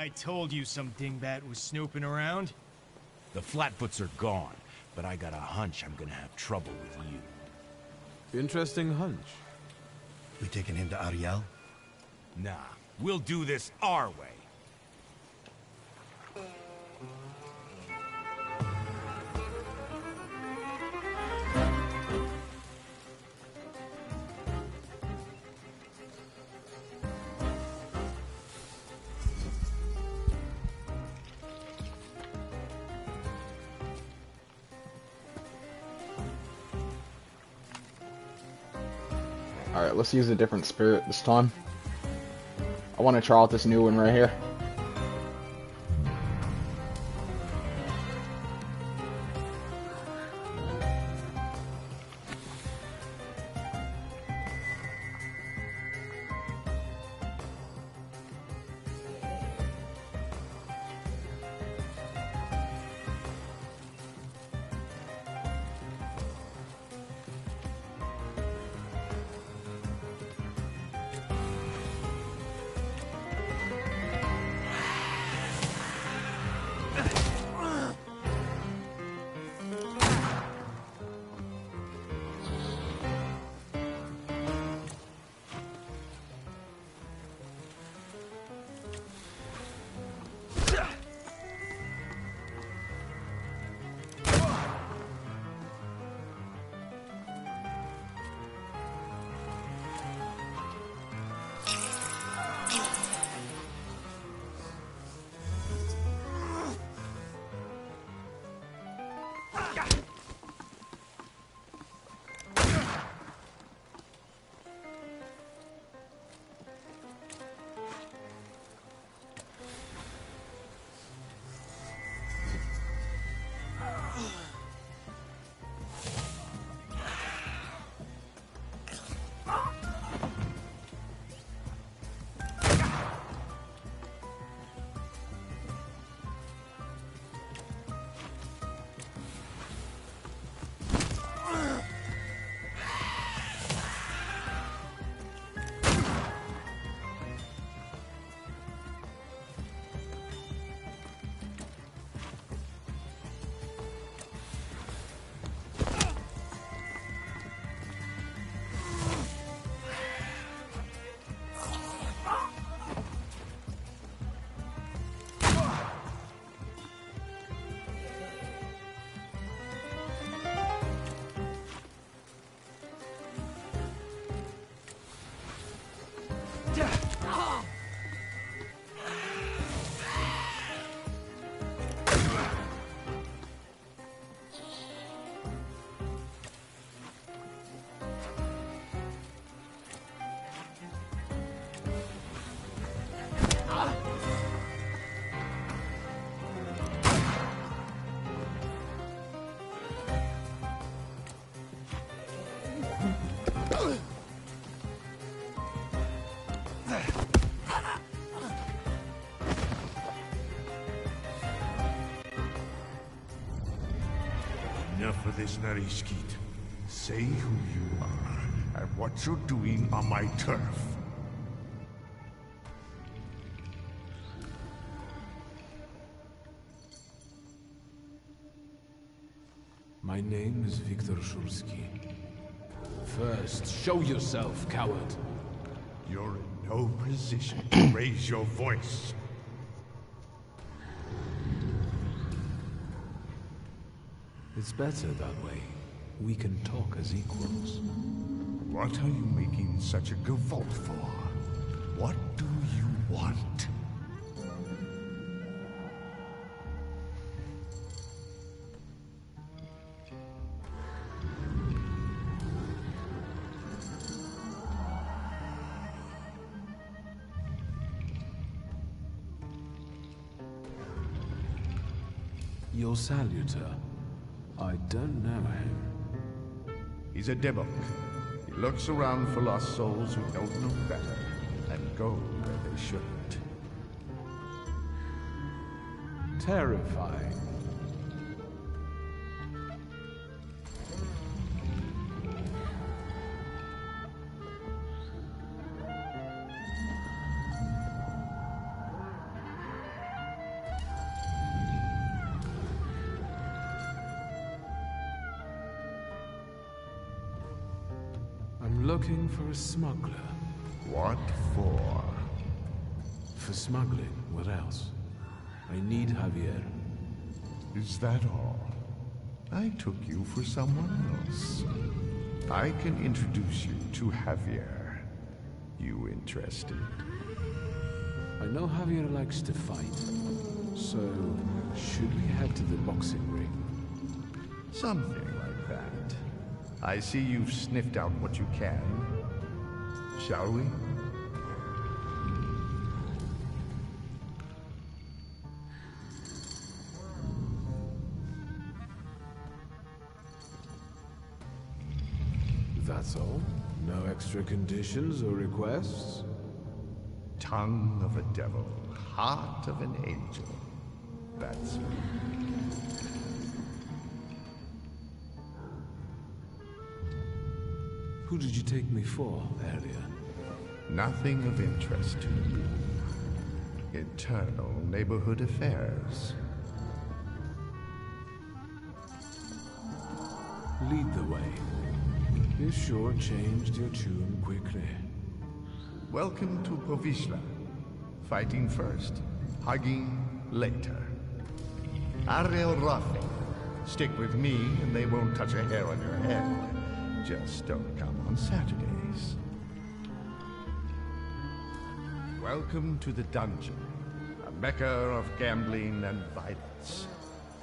I told you some dingbat was snooping around. The Flatfoots are gone, but I got a hunch I'm gonna have trouble with you. Interesting hunch. We taking him to Ariel? Nah, we'll do this our way. Alright, let's use a different spirit this time. I want to try out this new one right here. Enough of this, Narishkit. Say who you are, and what you're doing on my turf. My name is Viktor Shulsky. First, show yourself, coward. You're in no position to raise your voice. It's better that way. We can talk as equals. What are you making such a gavolt for? What do you want? Your salutor. I don't know him. He's a Devok. He looks around for lost souls who don't know better and go where they shouldn't. Terrifying. looking for a smuggler. What for? For smuggling. What else? I need Javier. Is that all? I took you for someone else. I can introduce you to Javier. You interested? I know Javier likes to fight. So, should we head to the boxing ring? Something like that. I see you've sniffed out what you can. Shall we? That's all? No extra conditions or requests? Tongue of a devil, heart of an angel. That's me. Who did you take me for earlier? Nothing of interest to you. Internal neighborhood affairs. Lead the way. You sure changed your tune quickly. Welcome to Povishla. Fighting first, hugging later. Ariel Rafi. Stick with me and they won't touch a hair on your head. Just don't come on Saturdays. Welcome to the dungeon, a mecca of gambling and violence.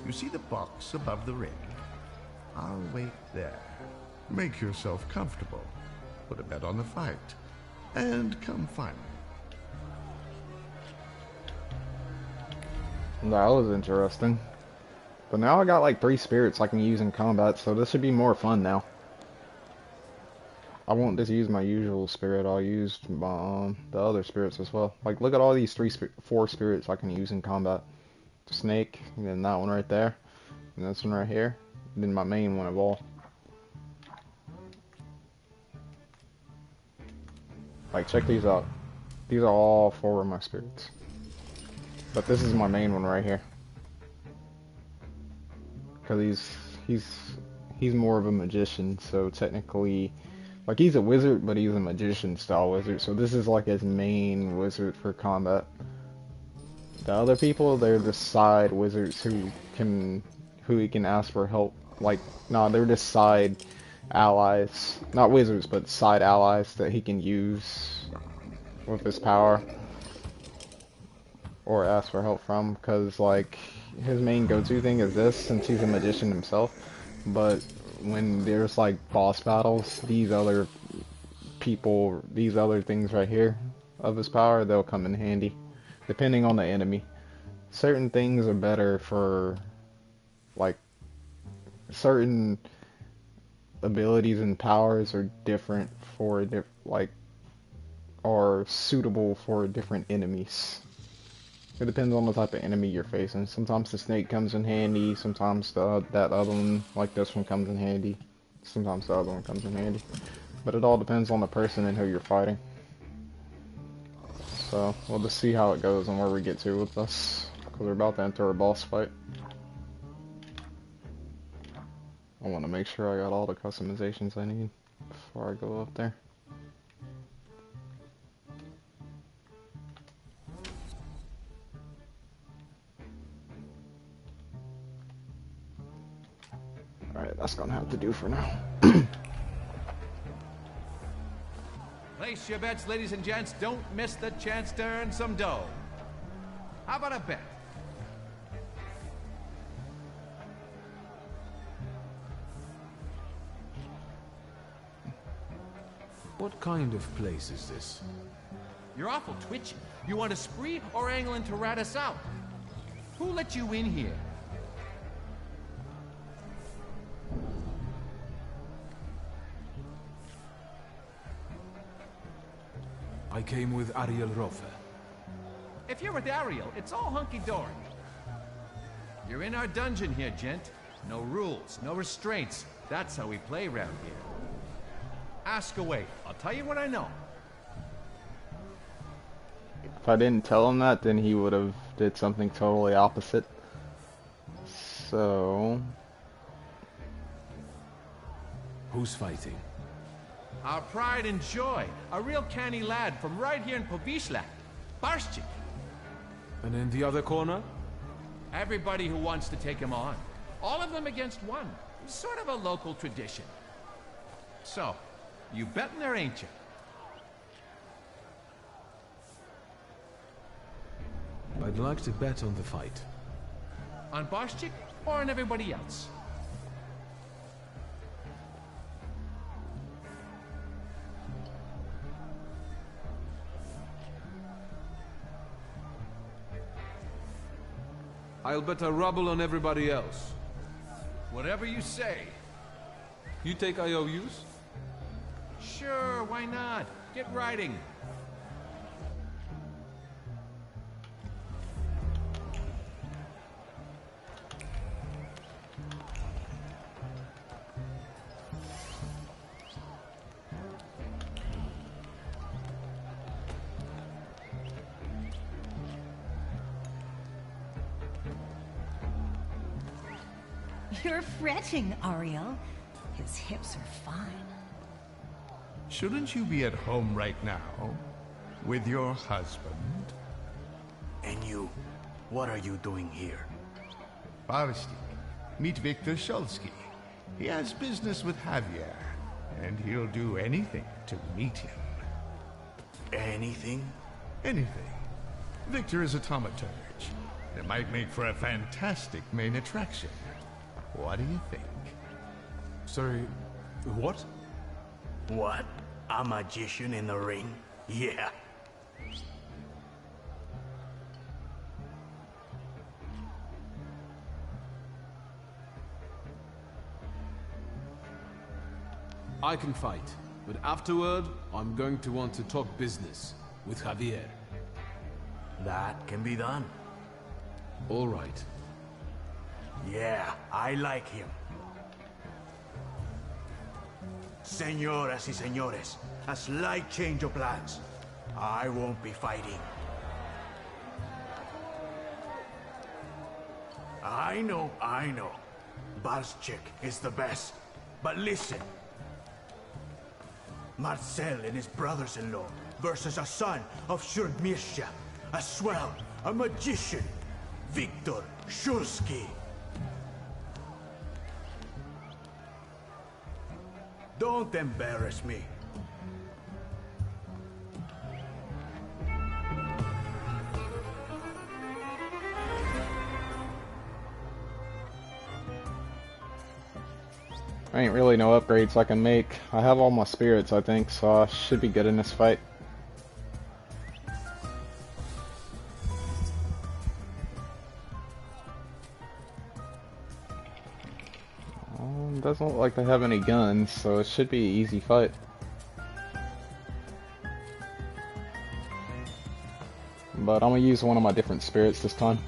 You see the box above the ring? I'll wait there. Make yourself comfortable. Put a bet on the fight. And come find me. That was interesting. But now I got like 3 spirits I can use in combat, so this should be more fun now. I won't just use my usual spirit, I'll use the other spirits as well. Like, look at all these 4 spirits I can use in combat. Snake, and then that one right there, and this one right here, and then my main one of all. Like, check these out. These are all 4 of my spirits. But this is my main one right here. Because he's more of a magician, so technically... Like, he's a wizard, but he's a magician-style wizard, so this is like his main wizard for combat. The other people, they're the side wizards who he can ask for help. Like, nah, they're just side allies. Not wizards, but side allies that he can use with his power. Or ask for help from, because, like, his main go-to thing is this, since he's a magician himself. But when there's like boss battles, these other people, these other things right here of his power, they'll come in handy depending on the enemy. Certain things are better for, like, certain abilities and powers are different for like, are suitable for different enemies. It depends on the type of enemy you're facing. Sometimes the snake comes in handy, sometimes that other one, like this one, comes in handy. Sometimes the other one comes in handy. But it all depends on the person and who you're fighting. So, we'll just see how it goes and where we get to with this. Because we're about to enter a boss fight. I want to make sure I got all the customizations I need before I go up there. Alright, that's gonna have to do for now. Place your bets, ladies and gents. Don't miss the chance to earn some dough. How about a bet? What kind of place is this? You're awful twitchy. You want a spree or angling to rat us out? Who let you in here? I came with Ariel Rofe. If you're with Ariel, it's all hunky-dory. You're in our dungeon here, gent. No rules, no restraints. That's how we play around here. Ask away. I'll tell you what I know. If I didn't tell him that, then he would have did something totally opposite. So... Who's fighting? Our pride and joy. A real canny lad from right here in Povisla. Barszczyk. And in the other corner? Everybody who wants to take him on. All of them against one. Sort of a local tradition. So, you betting there, ain't you? I'd like to bet on the fight. On Barszczyk or on everybody else? I'll bet a ruble on everybody else. Whatever you say. You take IOUs? Sure, why not? Get riding. You're fretting, Ariel. His hips are fine. Shouldn't you be at home right now? With your husband? And you, what are you doing here? Barszczyk, meet Victor Shulsky. He has business with Javier, and he'll do anything to meet him. Anything? Anything. Victor is a Thaumaturge. It might make for a fantastic main attraction. What do you think? Sorry, what? What? A magician in the ring? Yeah. I can fight, but afterward, I'm going to want to talk business with Javier. That can be done. All right. Yeah, I like him. Señoras y señores, a slight change of plans. I won't be fighting. I know. Barszczyk is the best. But listen. Marcel and his brothers-in-law versus a son of Shurgmirsha, a swell, a magician, Victor Shulsky. Don't embarrass me. There ain't really no upgrades I can make. I have all my spirits, I think, so I should be good in this fight. Doesn't look like they have any guns, so it should be an easy fight. But I'm gonna use one of my different spirits this time.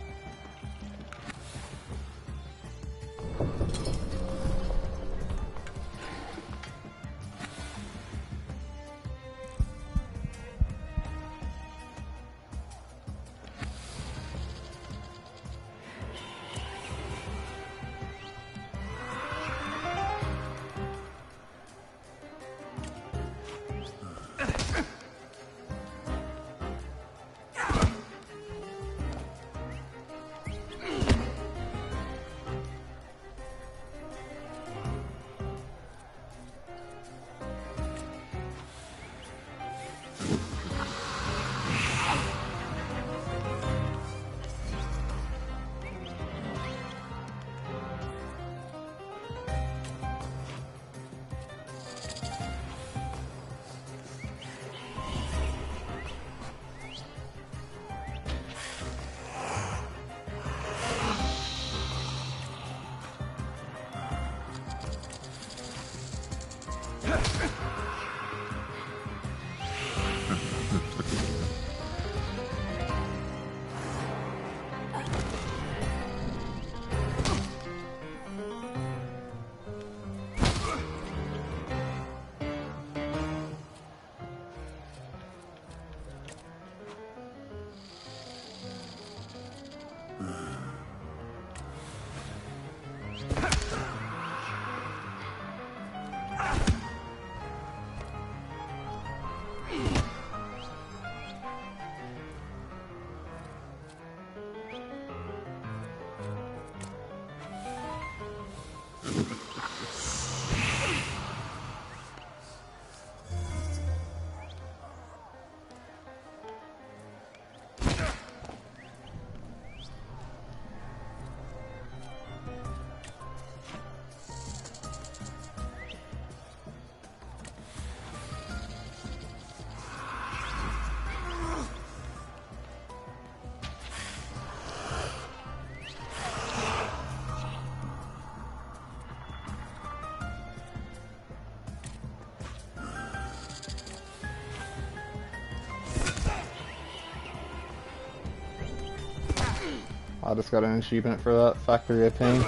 I just got an achievement for that. Factory of Pain.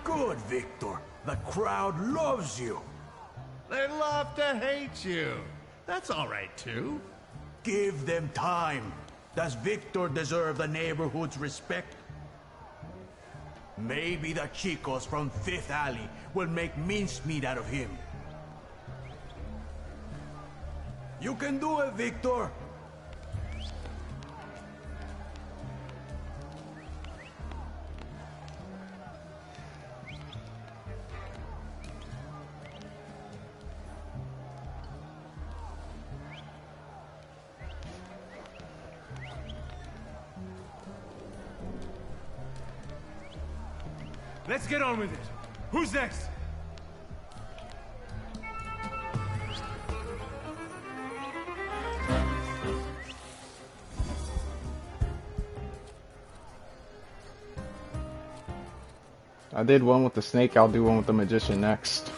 Good, Victor. The crowd loves you. They love to hate you. That's all right, too. Give them time. Does Victor deserve the neighborhood's respect? Maybe the chicos from Fifth Alley will make mincemeat out of him. You can do it, Victor. Let's get on with it. Who's next? I did one with the snake, I'll do one with the magician next.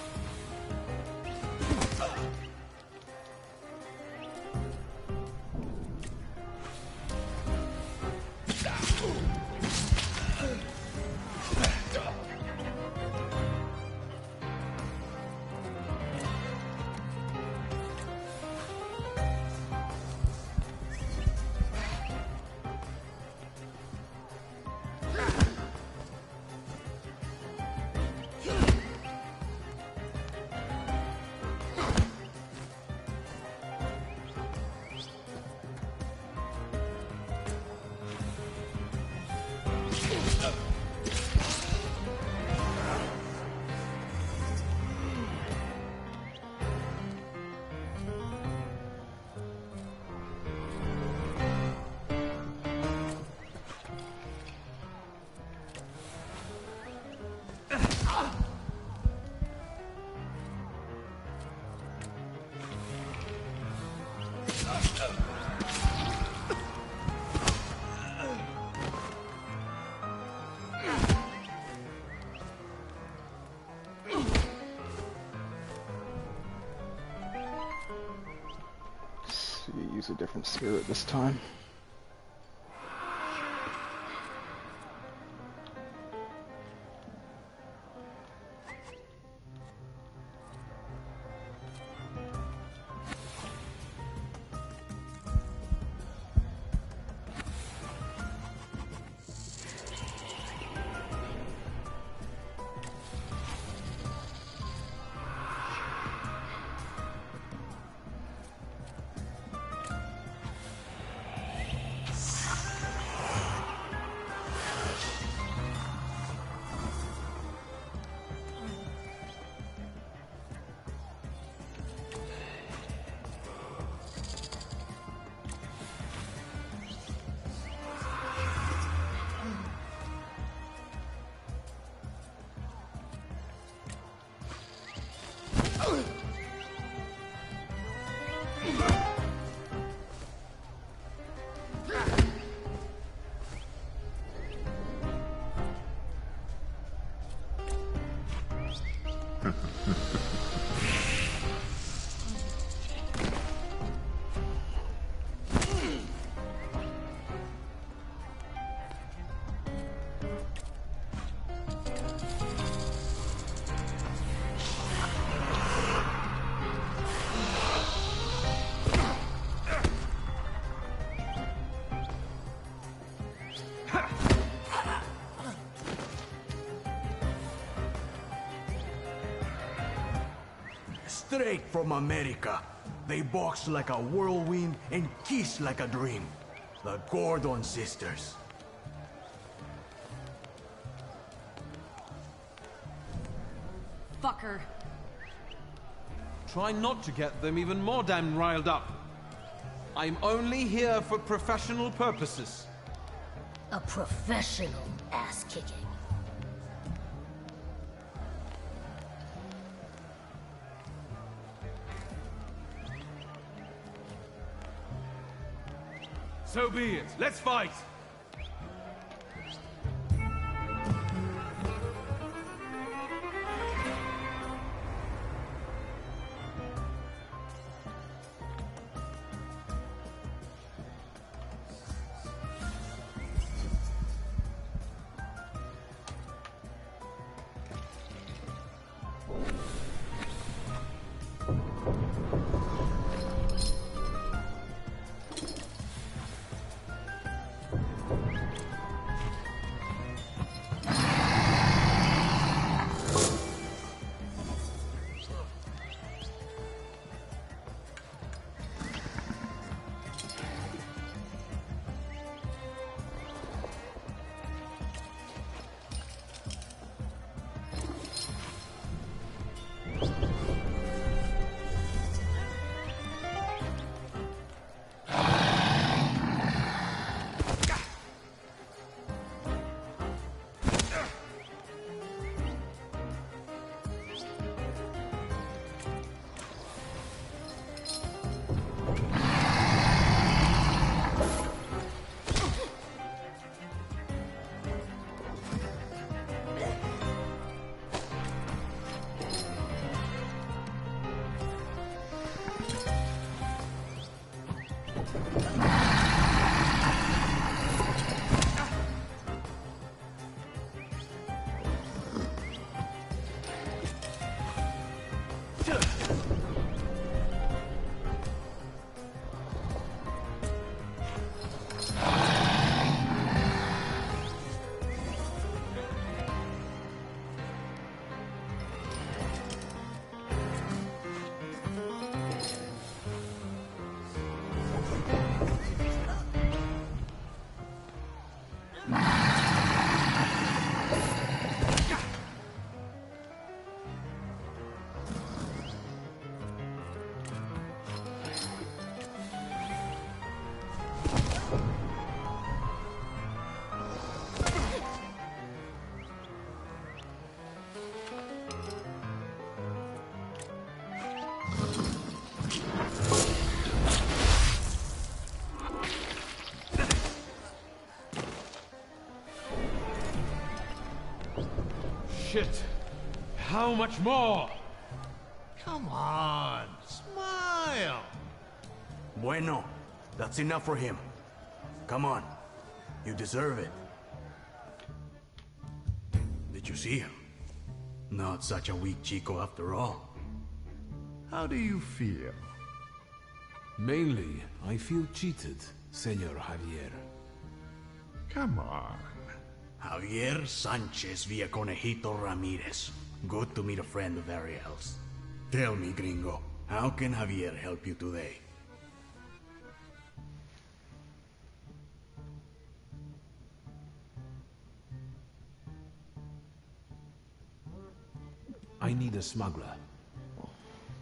Use a different spirit this time. straight from America. They box like a whirlwind and kiss like a dream. The Gordon sisters. Fucker. Try not to get them even more damn riled up. I'm only here for professional purposes. A professional ass-kicking. So be it. Let's fight! Shit! How much more? Come on, smile! Bueno, that's enough for him. Come on, you deserve it. Did you see him? Not such a weak chico after all. How do you feel? Mainly, I feel cheated, Senor Javier. Come on. Javier Sanchez Villaconejito Ramirez. Good to meet a friend of Ariel's. Tell me, gringo, how can Javier help you today? I need a smuggler.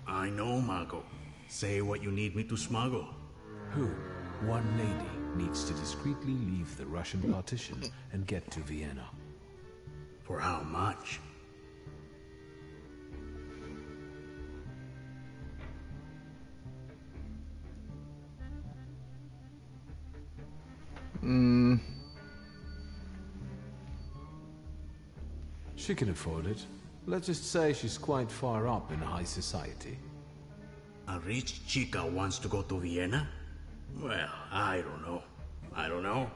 I know, Mago. Say what you need me to smuggle. Who? One lady needs to discreetly leave the Russian partition and get to Vienna. For how much? She can afford it. Let's just say she's quite far up in high society. A rich chica wants to go to Vienna? Well, I don't know. I don't know.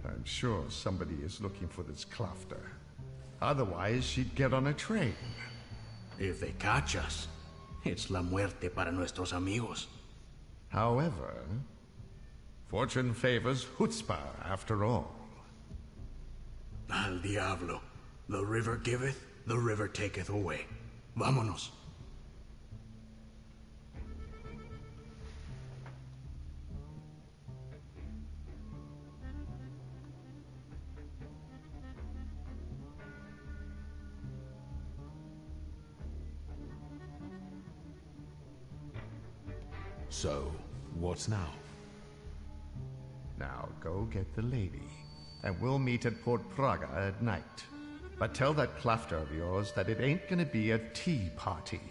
I'm sure somebody is looking for this Klafter. Otherwise, she'd get on a train. If they catch us, it's la muerte para nuestros amigos. However, fortune favors chutzpah after all. Al diablo. The river giveth, the river taketh away. Vámonos. So, what's now? Now go get the lady, and we'll meet at Port Praga at night. But tell that Klafter of yours that it ain't gonna be a tea party.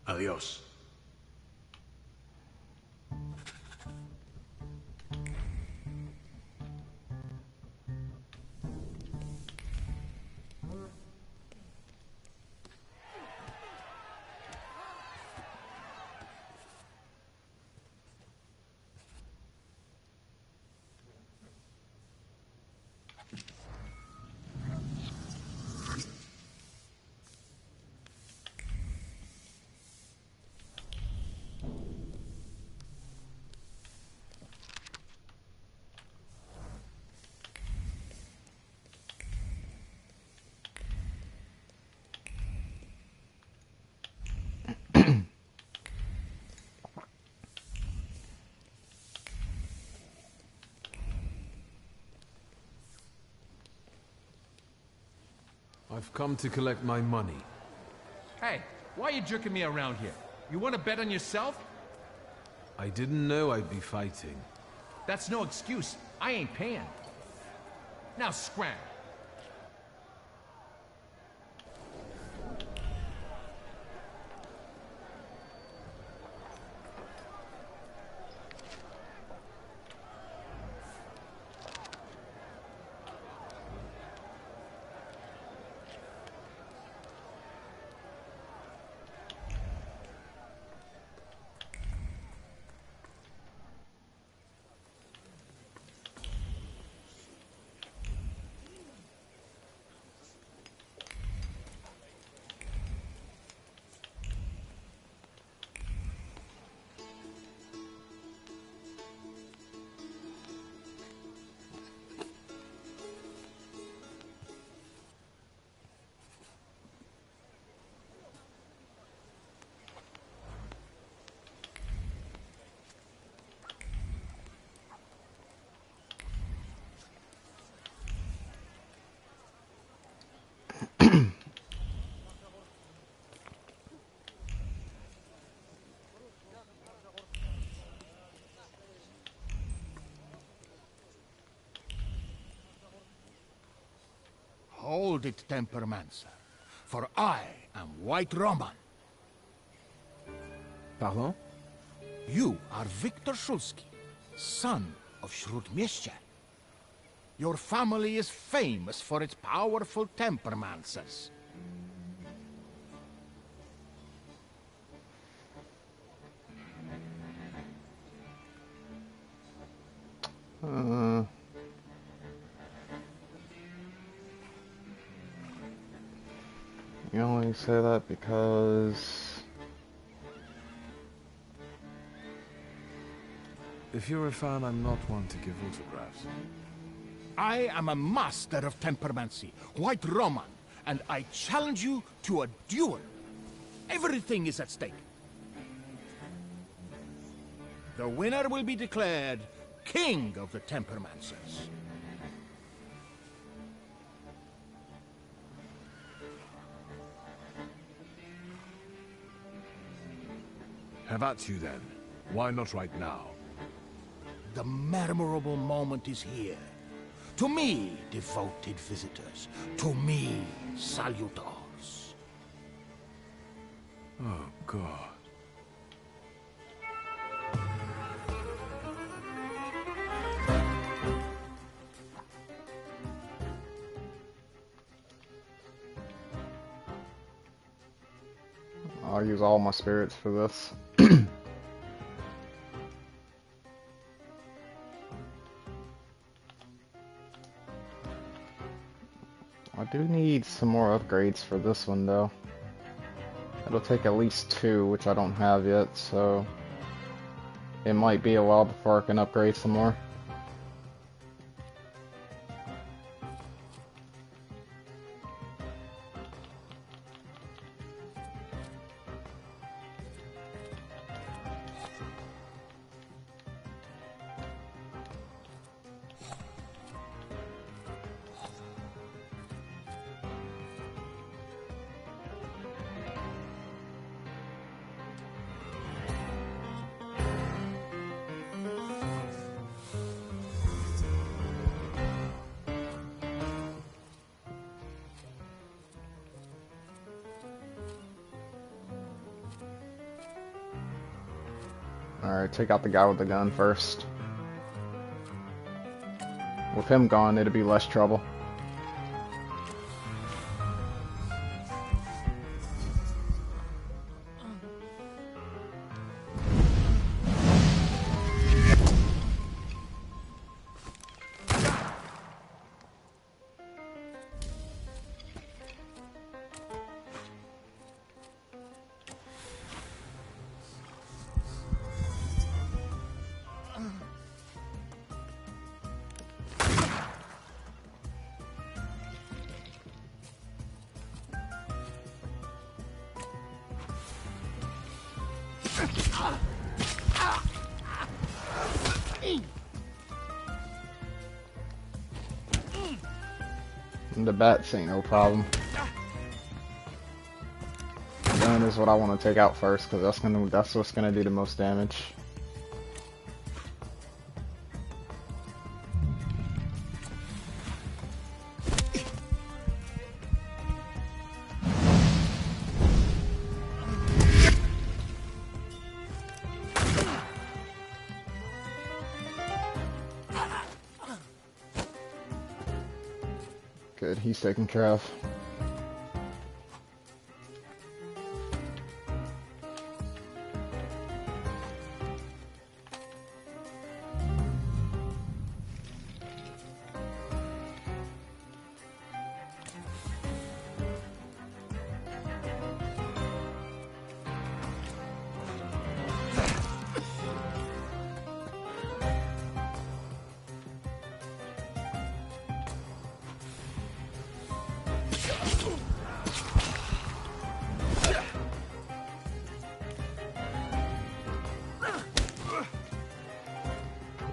Adios. I've come to collect my money. Hey, why are you jerking me around here? You want to bet on yourself? I didn't know I'd be fighting. That's no excuse. I ain't paying. Now scram. Hold it, Tempermancer, for I am White Roman. Pardon? You are Victor Szulski, son of Śródmieście. Your family is famous for its powerful Tempermancers. You only say that because... If you're a fan, I'm not one to give autographs. I am a master of Tempermancy, White Roman, and I challenge you to a duel. Everything is at stake. The winner will be declared King of the Tempermancers. Have at you then. Why not right now? The memorable moment is here. To me, devoted visitors. To me, salutors. Oh, God. I'll use all my spirits for this. I do need some more upgrades for this one though. It'll take at least 2, which I don't have yet, so it might be a while before I can upgrade some more. Alright, take out the guy with the gun first. With him gone, it'd be less trouble. The bats ain't no problem. The gun is what I want to take out first, because that's what's gonna do the most damage. Good, he's taken care of.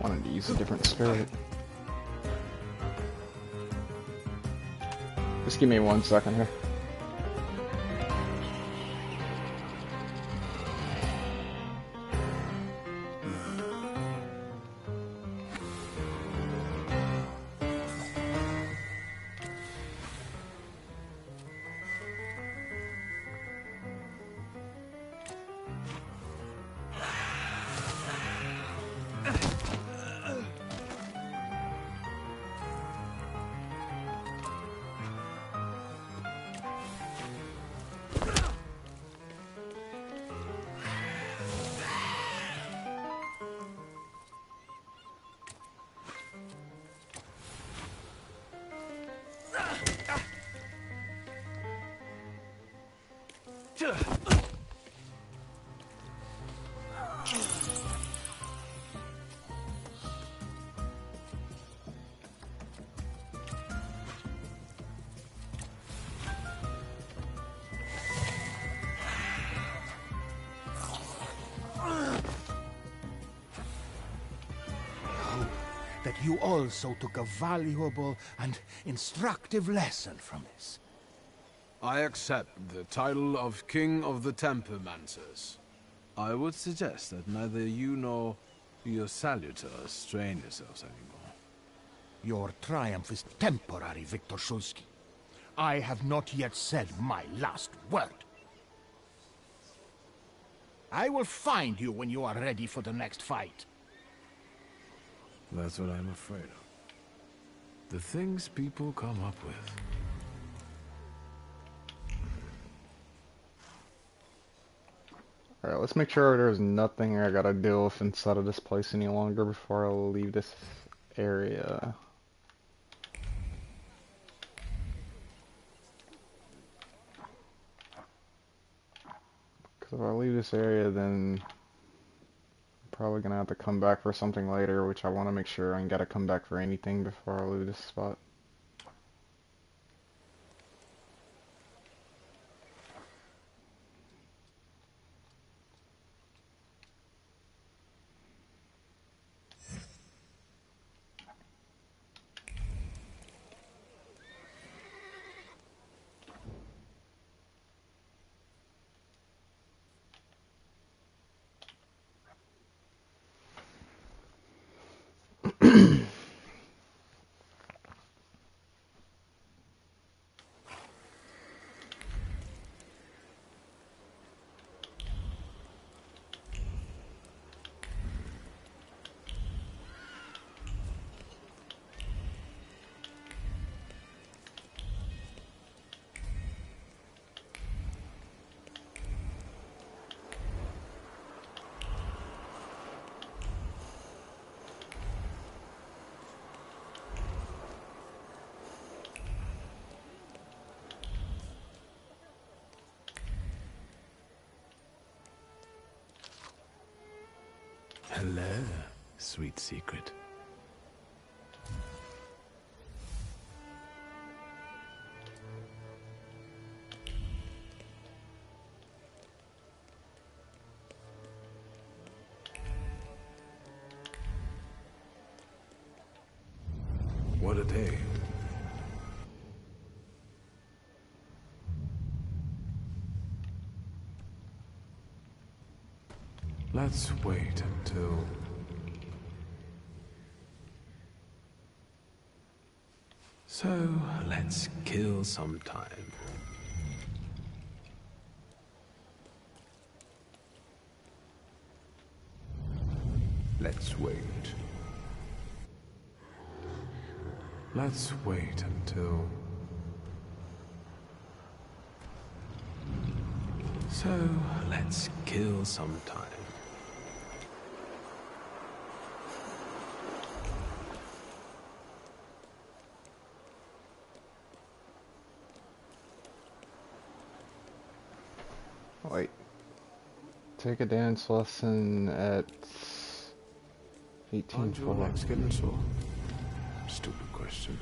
Wanted to use a different spirit. Just give me 1 second here. That you also took a valuable and instructive lesson from this. I accept the title of King of the Tempermancers. I would suggest that neither you nor your salutors strain yourselves anymore. Your triumph is temporary, Victor Shulsky. I have not yet said my last word. I will find you when you are ready for the next fight. That's what I'm afraid of. The things people come up with. Alright, let's make sure there's nothing I gotta deal with inside of this place any longer before I leave this area. Because if I leave this area, then I'm probably gonna have to come back for something later, which I want to make sure I ain't gotta come back for anything before I leave this spot. Hello, sweet secret. What a day. Let's wait until... So, let's kill some time. Let's wait. Let's wait until... So, let's kill some time. Wait. Take a dance lesson at 18. Aren't your legs getting sore? Stupid question.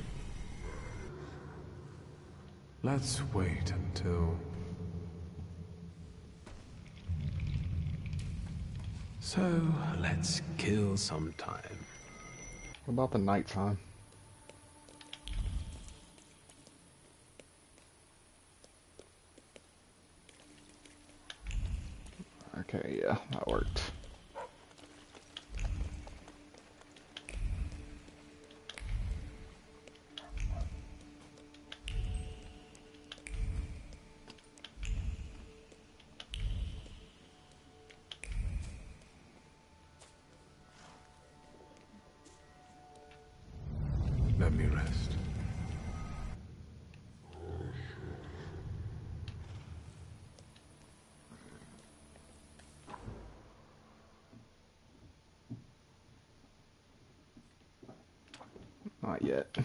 Let's wait until... So, let's kill some time. What about the nighttime? Okay, yeah, that worked. Let me rest. Not yet.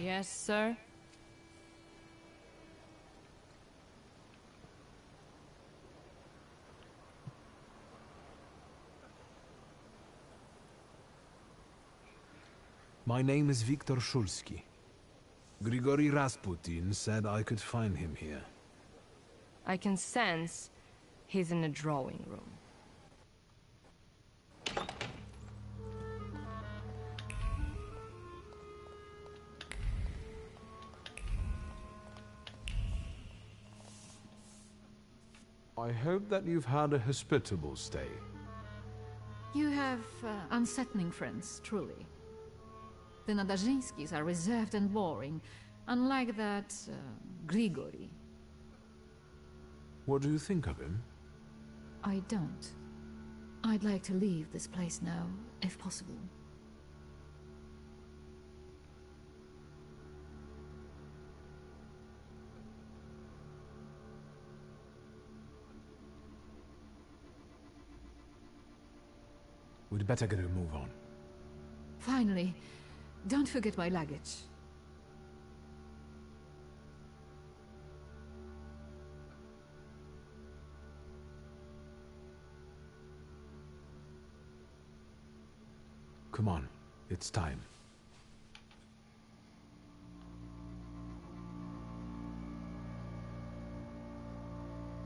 Yes, sir? My name is Viktor Shulsky. Grigory Rasputin said I could find him here. I can sense he's in the drawing room. I hope that you've had a hospitable stay. You have unsettling friends, truly. The Nadazhinskis are reserved and boring, unlike that Grigory. What do you think of him? I don't. I'd like to leave this place now, if possible. Better get a move on. Finally. Don't forget my luggage. Come on, it's time.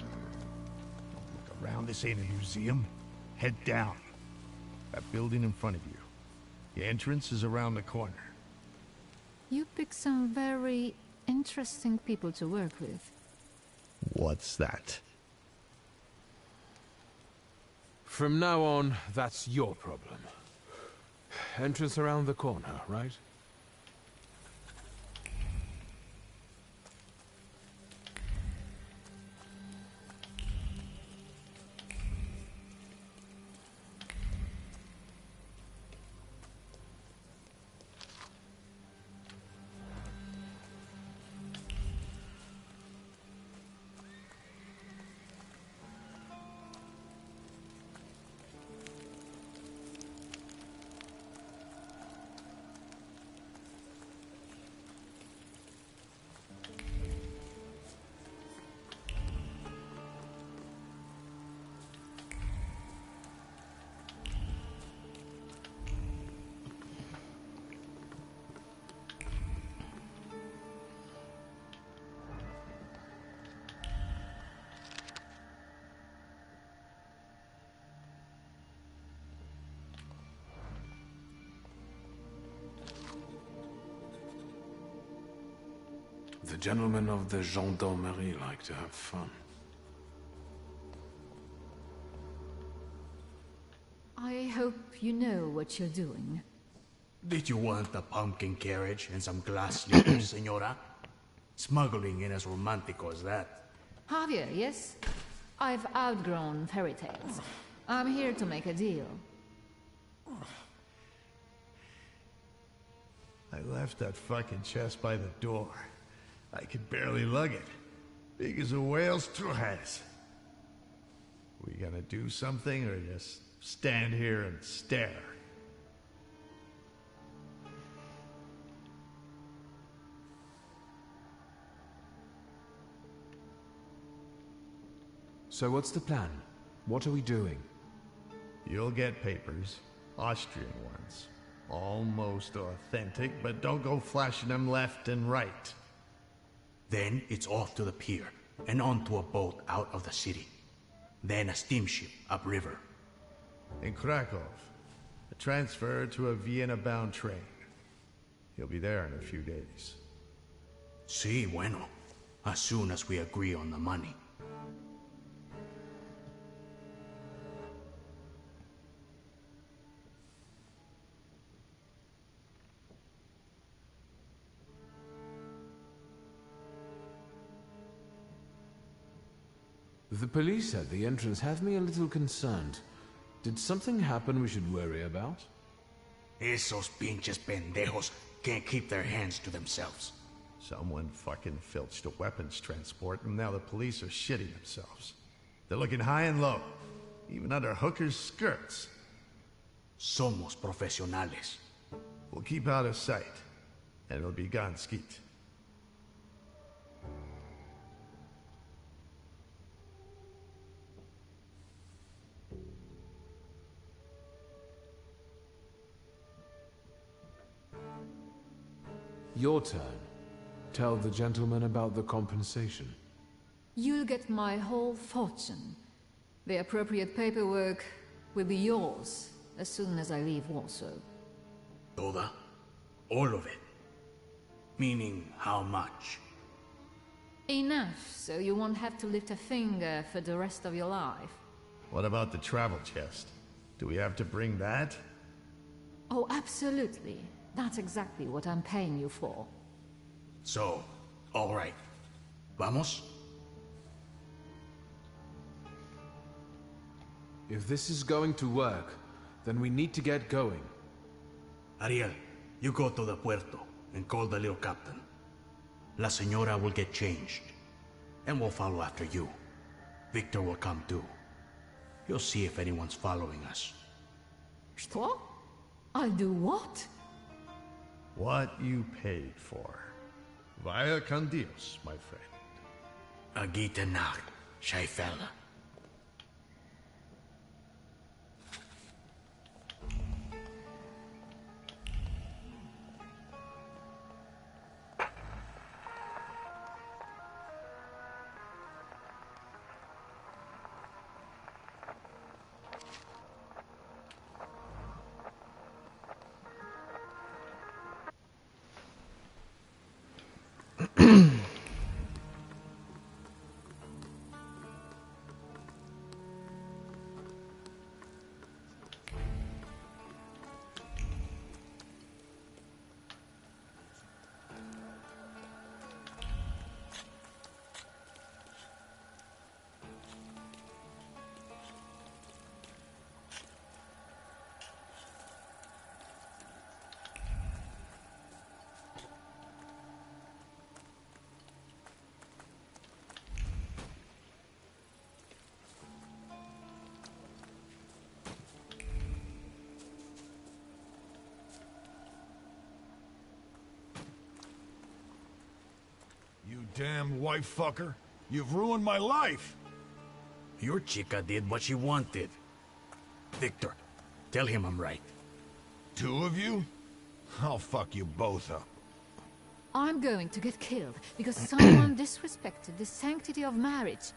Look around, this ain't a museum. Head down. That building in front of you. The entrance is around the corner. You pick some very interesting people to work with. What's that? From now on, that's your problem. Entrance around the corner, right? The gentlemen of the Gendarmerie like to have fun. I hope you know what you're doing. Did you want a pumpkin carriage and some glass liquor, senora? Smuggling ain't as romantic as that. Javier, yes? I've outgrown fairy tales. I'm here to make a deal. I left that fucking chest by the door. I could barely lug it. Big as a whale's has. We gonna do something or just stand here and stare? So what's the plan? What are we doing? You'll get papers. Austrian ones. Almost authentic, but don't go flashing them left and right. Then it's off to the pier, and onto a boat out of the city. Then a steamship upriver. In Krakow, a transfer to a Vienna-bound train. He'll be there in a few days. Sí, bueno. As soon as we agree on the money. The police at the entrance have me a little concerned. Did something happen we should worry about? Esos pinches pendejos can't keep their hands to themselves. Someone fucking filched a weapons transport, and now the police are shitting themselves. They're looking high and low, even under hookers' skirts. Somos profesionales. We'll keep out of sight, and it'll be gone skeet. Your turn. Tell the gentleman about the compensation. You'll get my whole fortune. The appropriate paperwork will be yours as soon as I leave Warsaw. Toda? All of it? Meaning how much? Enough, so you won't have to lift a finger for the rest of your life. What about the travel chest? Do we have to bring that? Oh, absolutely. That's exactly what I'm paying you for. So, all right. Vamos? If this is going to work, then we need to get going. Ariel, you go to the puerto and call the little captain. La Señora will get changed, and we'll follow after you. Victor will come too. You'll see if anyone's following us. Что? I'll do what? What you paid for. Vaya con Dios, my friend. Agita Nacht, Scheifella. You damn wife fucker. You've ruined my life. Your chica did what she wanted. Victor, tell him I'm right. Two of you? I'll fuck you both up. I'm going to get killed because someone disrespected the sanctity of marriage.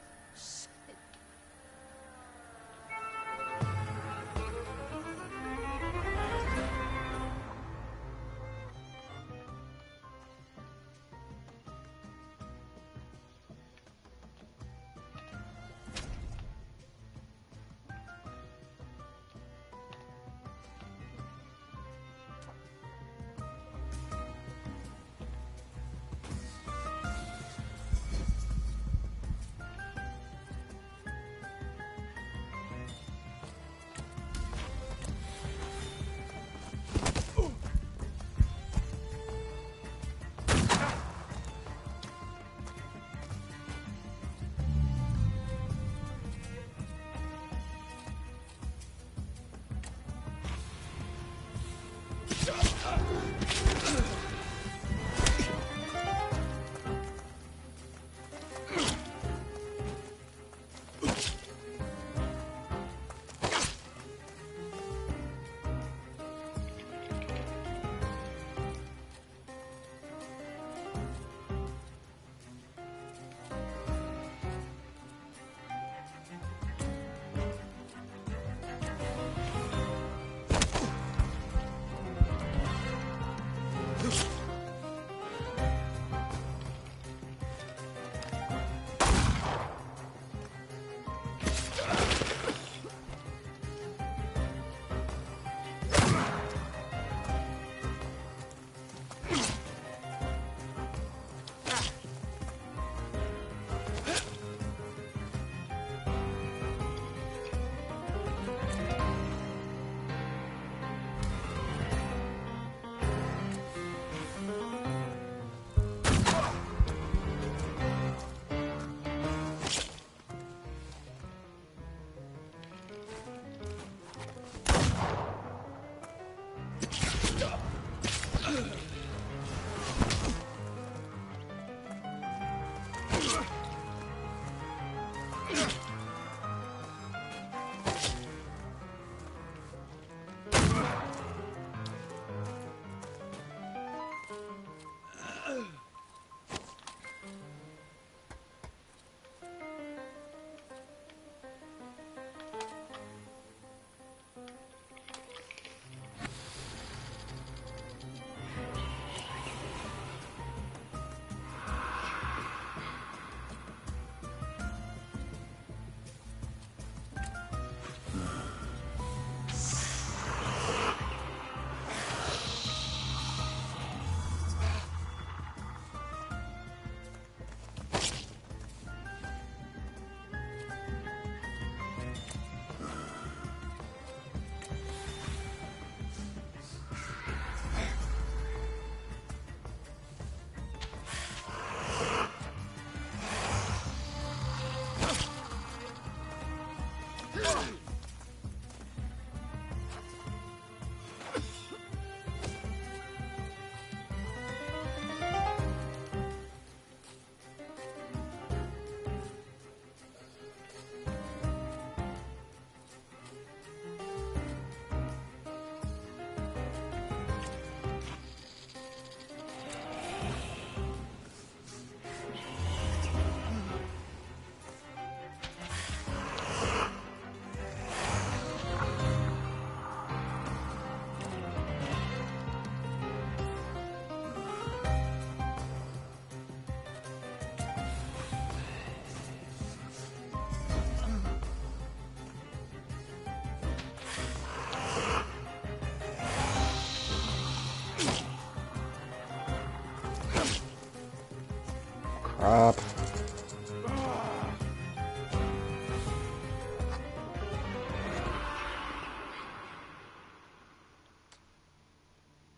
Crap.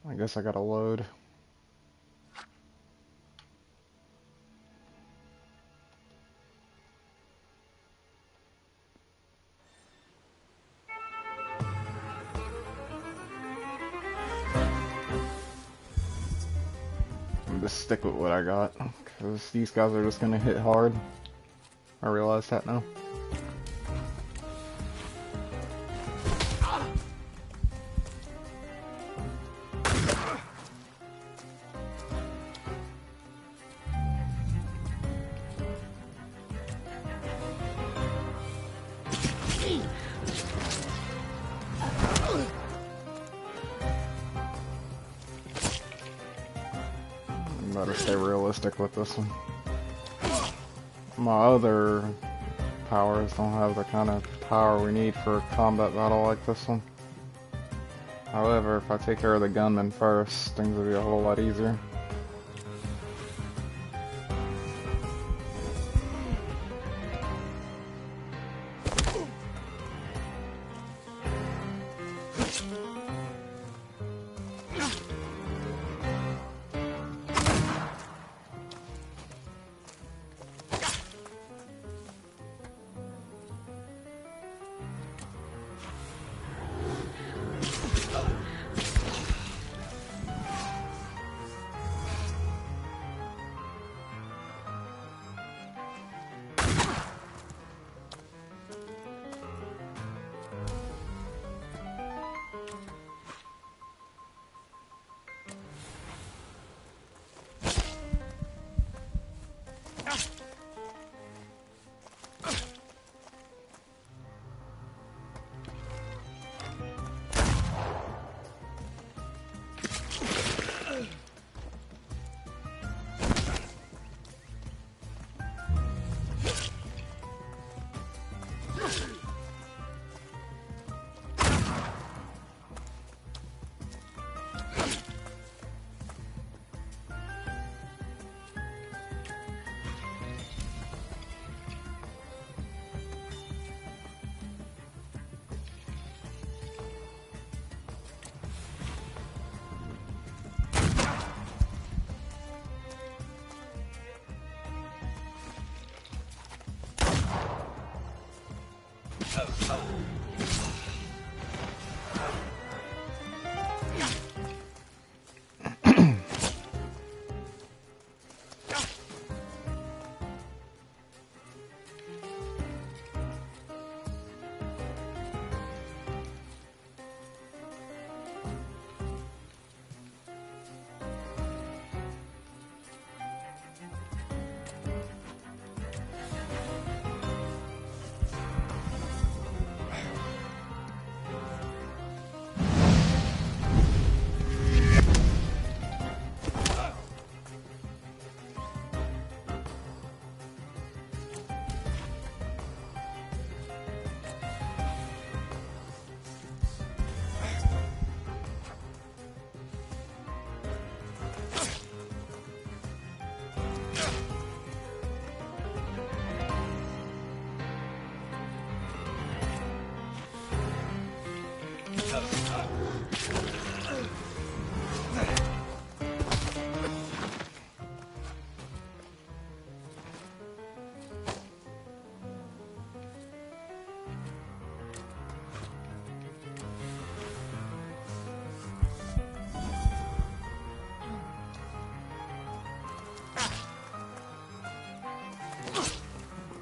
I guess I gotta load. I'm just stick with what I got, because these guys are just gonna hit hard. I realize that now. Better stay realistic with this one. My other powers don't have the kind of power we need for a combat battle like this one. However, if I take care of the gunman first, things will be a whole lot easier.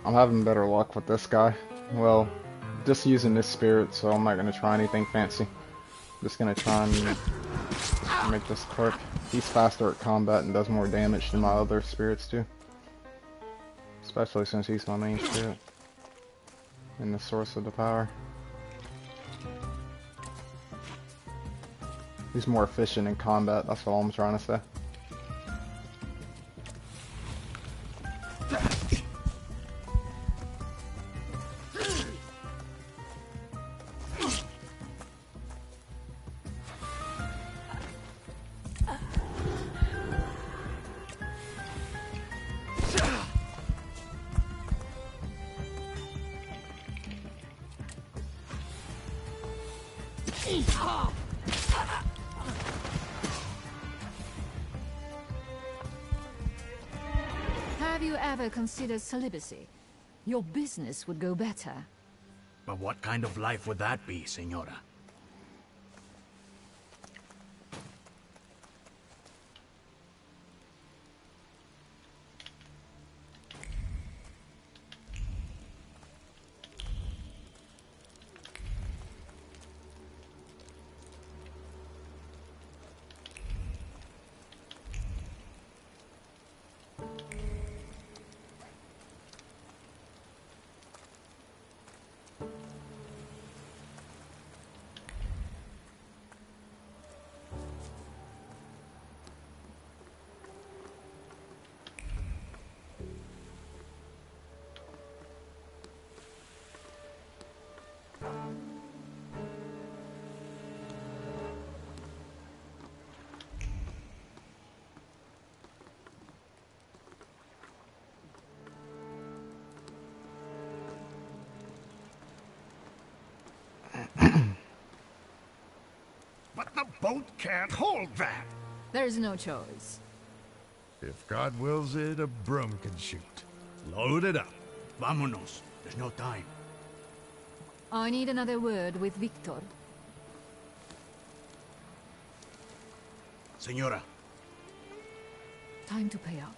I'm having better luck with this guy. Well, just using this spirit, so I'm not going to try anything fancy. Just going to try and make this quick. He's faster at combat and does more damage than my other spirits do. Especially since he's my main spirit. And the source of the power. He's more efficient in combat, that's all I'm trying to say. Have you ever considered celibacy? Your business would go better. But what kind of life would that be, Senora? But the boat can't hold that. There's no choice. If God wills it, a broom can shoot. Load it up. Vámonos. There's no time. I need another word with Victor. Senora. Time to pay up.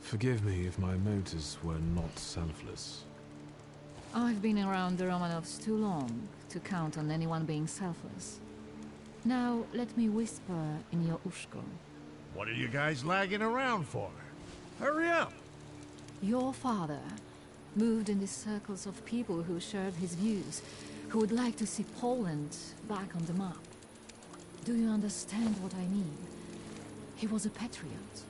Forgive me if my motives were not selfless. I've been around the Romanovs too long to count on anyone being selfless. Now, let me whisper in your uszko. What are you guys lagging around for? Hurry up! Your father moved in the circles of people who shared his views, who would like to see Poland back on the map. Do you understand what I mean? He was a patriot.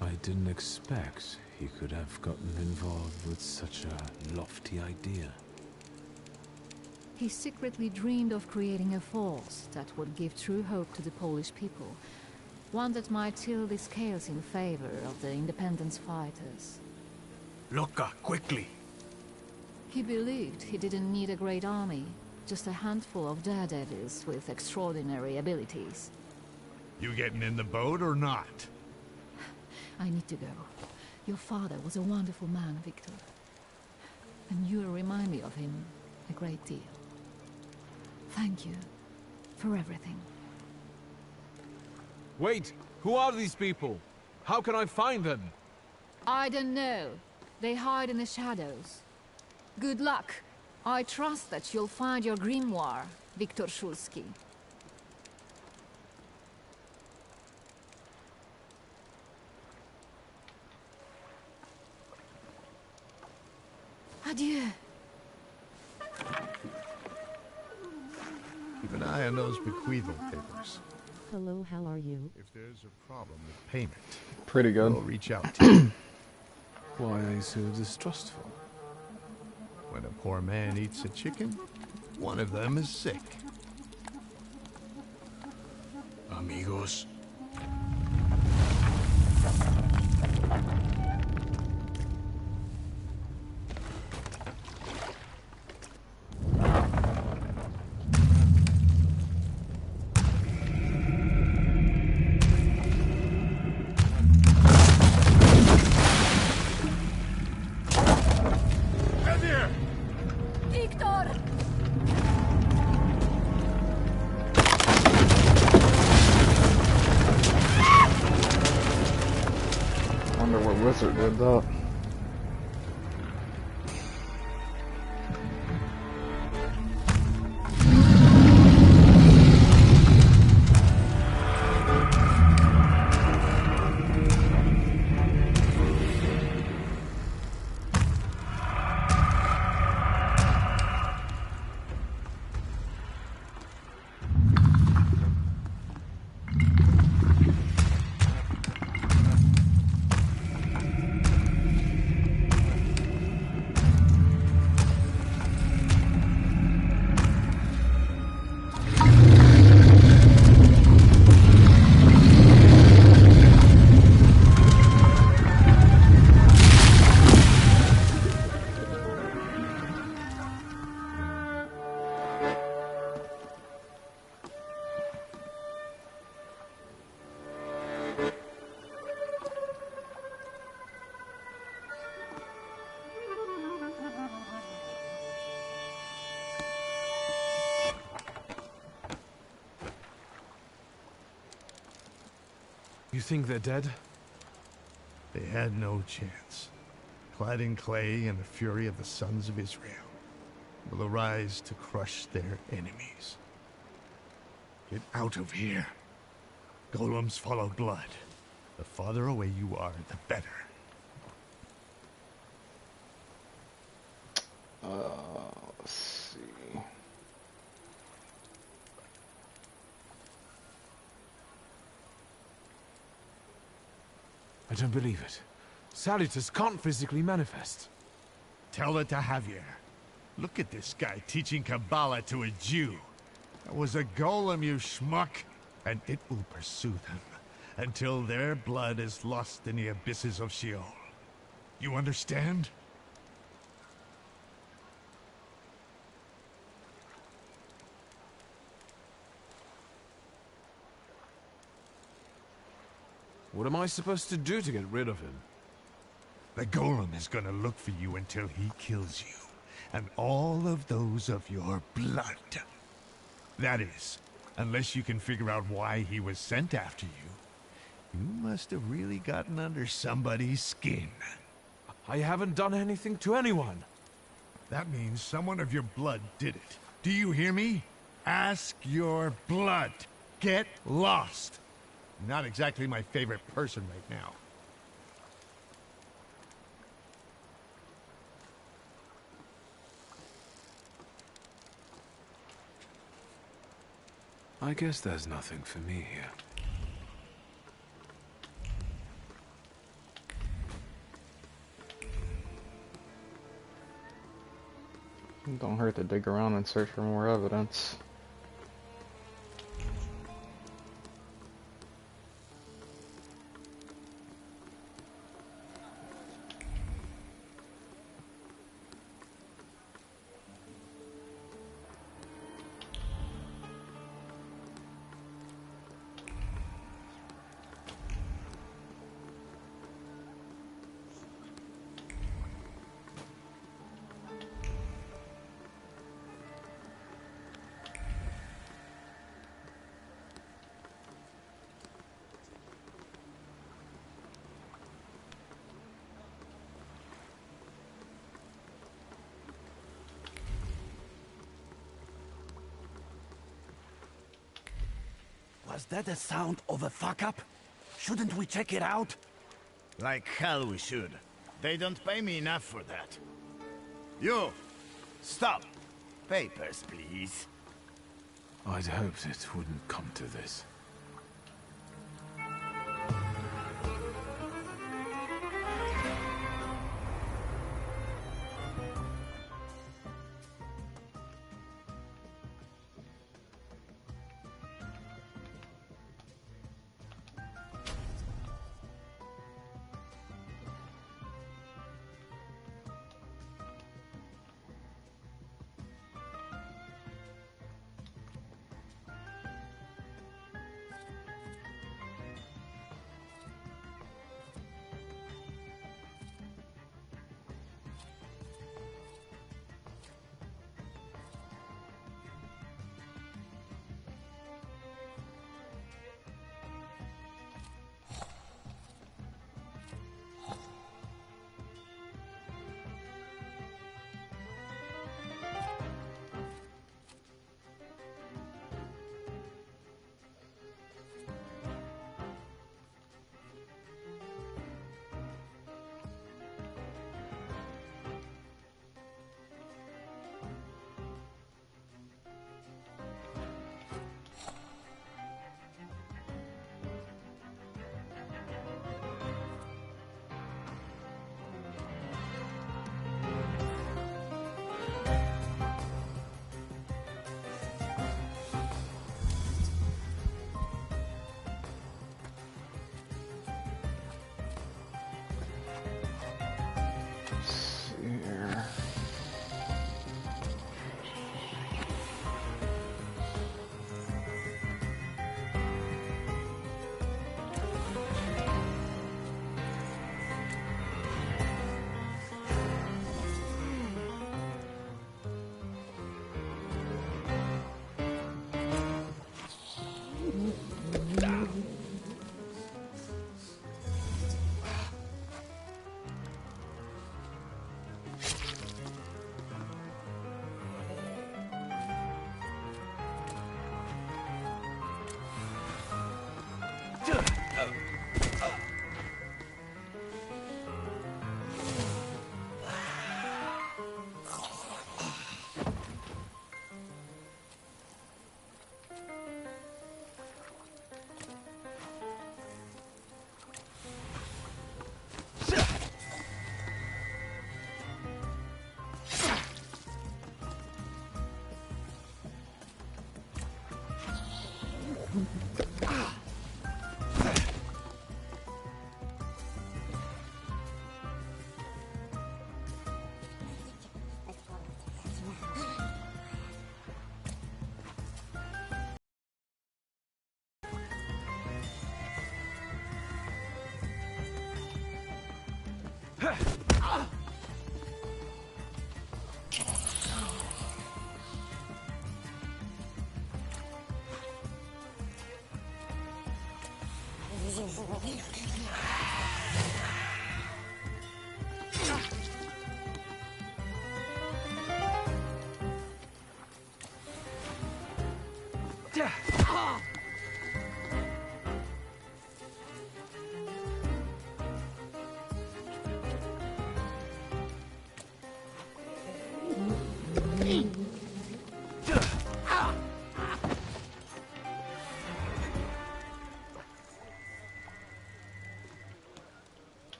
I didn't expect he could have gotten involved with such a lofty idea. He secretly dreamed of creating a force that would give true hope to the Polish people. One that might tilt the scales in favor of the independence fighters. Loca, quickly! He believed he didn't need a great army, just a handful of daredevils with extraordinary abilities. You getting in the boat or not? I need to go. Your father was a wonderful man, Victor. And you remind me of him a great deal. Thank you for everything. Wait! Who are these people? How can I find them? I don't know. They hide in the shadows. Good luck. I trust that you'll find your grimoire, Viktor Szulski. Adieu. Keep an eye on those bequeathal papers. Hello, how are you? If there's a problem with payment, pretty good. we'll reach out to you. Why are you so distrustful? When a poor man eats a chicken, one of them is sick. Amigos. Wizard did that. think they're dead? They had no chance. Clad in clay and the fury of the sons of Israel will arise to crush their enemies. Get out of here. Golems follow blood. The farther away you are, the better. Let's see. I don't believe it. Salutors can't physically manifest. Tell it to Javier. Look at this guy teaching Kabbalah to a Jew. That was a golem, you schmuck. And it will pursue them until their blood is lost in the abysses of Sheol. You understand? What am I supposed to do to get rid of him? The golem is gonna look for you until he kills you, and all of those of your blood. That is, unless you can figure out why he was sent after you. You must have really gotten under somebody's skin. I haven't done anything to anyone. That means someone of your blood did it. Do you hear me? Ask your blood. Get lost. Not exactly my favorite person right now. I guess there's nothing for me here. Don't hurt to dig around and search for more evidence. Was that the sound of a fuck-up? Shouldn't we check it out? Like hell we should. They don't pay me enough for that. You! Stop! Papers, please. I'd hoped it wouldn't come to this.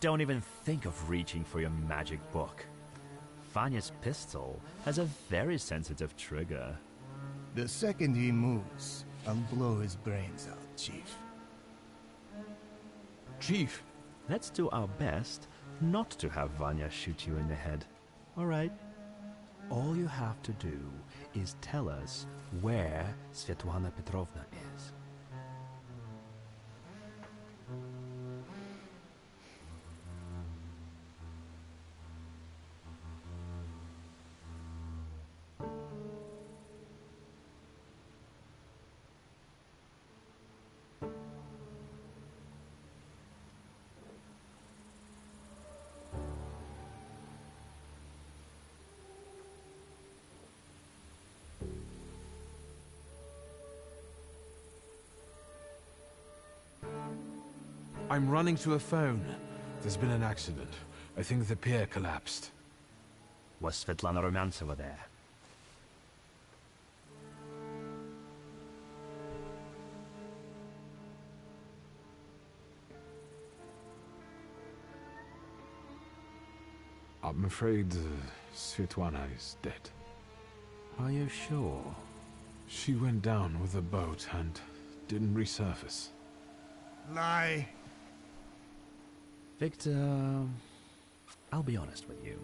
Don't even think of reaching for your magic book. Vanya's pistol has a very sensitive trigger. The second he moves, I'll blow his brains out, Chief. Chief, let's do our best not to have Vanya shoot you in the head. All right? All you have to do is tell us where Svetlana Petrovna is. I'm running to a phone. There's been an accident. I think the pier collapsed. Was Svetlana Romantsova there? I'm afraid Svetlana is dead. Are you sure? She went down with the boat and didn't resurface. Lie. Victor, I'll be honest with you.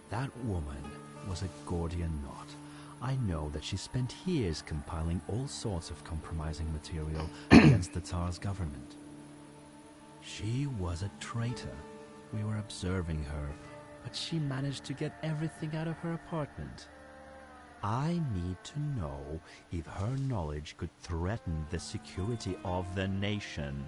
That woman was a Gordian knot. I know that she spent years compiling all sorts of compromising material against the Tsar's government. She was a traitor. We were observing her, but she managed to get everything out of her apartment. I need to know if her knowledge could threaten the security of the nation.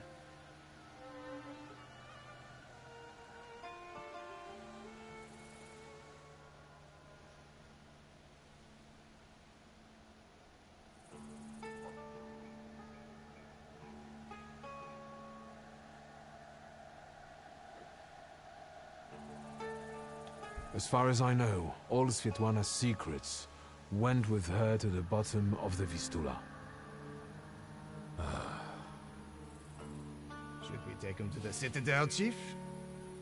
As far as I know, all Svetlana's secrets went with her to the bottom of the Vistula. Should we take him to the Citadel, Chief?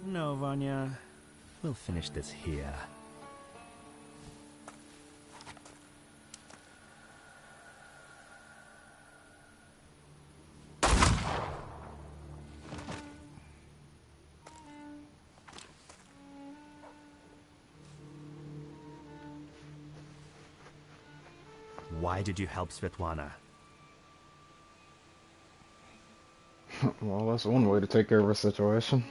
No, Vanya. We'll finish this here. Why did you help Svetlana? Well, that's one way to take care of a situation.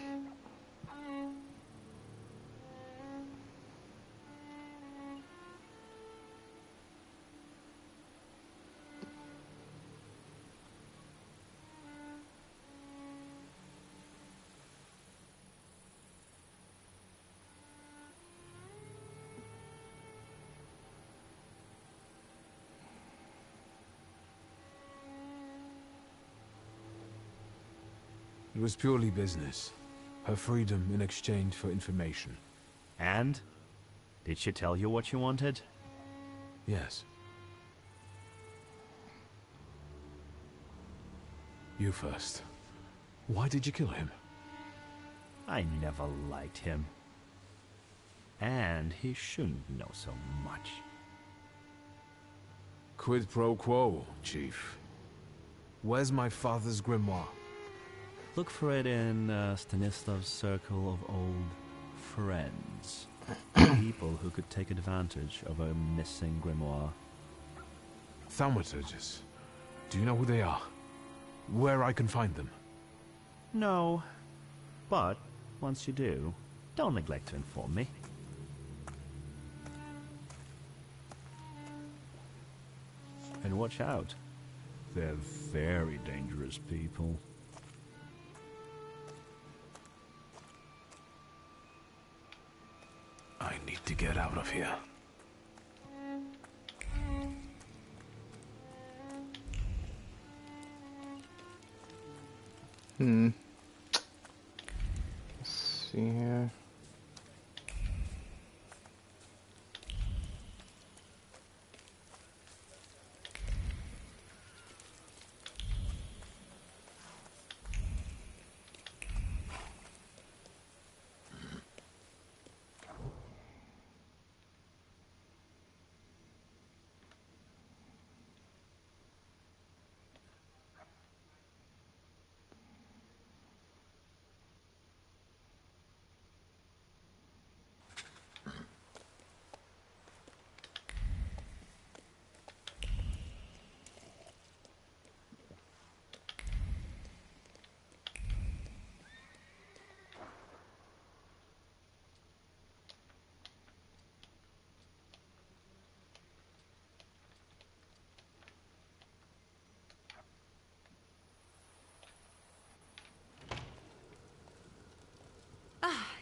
It was purely business. Her freedom in exchange for information. And? Did she tell you what you wanted? Yes. You first. Why did you kill him? I never liked him. And he shouldn't know so much. Quid pro quo, Chief. Where's my father's grimoire? Look for it in Stanislav's circle of old friends. People who could take advantage of a missing grimoire. Thaumaturges. Do you know who they are? Where I can find them? No. But, once you do, don't neglect to inform me. And watch out. They're very dangerous people. I need to get out of here. Let's see here.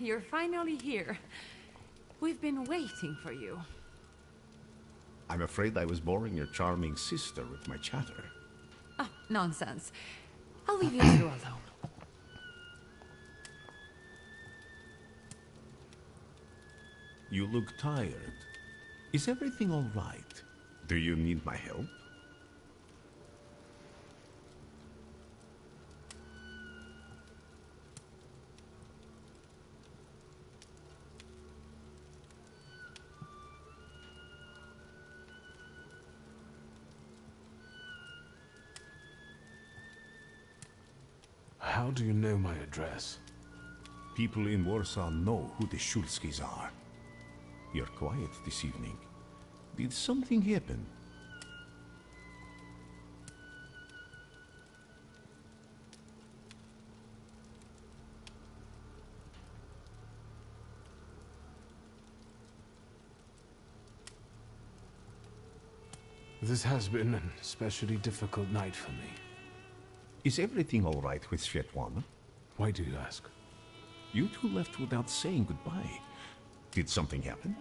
You're finally here. We've been waiting for you. I'm afraid I was boring your charming sister with my chatter. Oh, nonsense. I'll leave you two alone. You look tired. Is everything all right? Do you need my help? How do you know my address? People in Warsaw know who the Shulskis are. You're quiet this evening. Did something happen? This has been an especially difficult night for me. Is everything all right with Svetlana? Why do you ask? You two left without saying goodbye. Did something happen?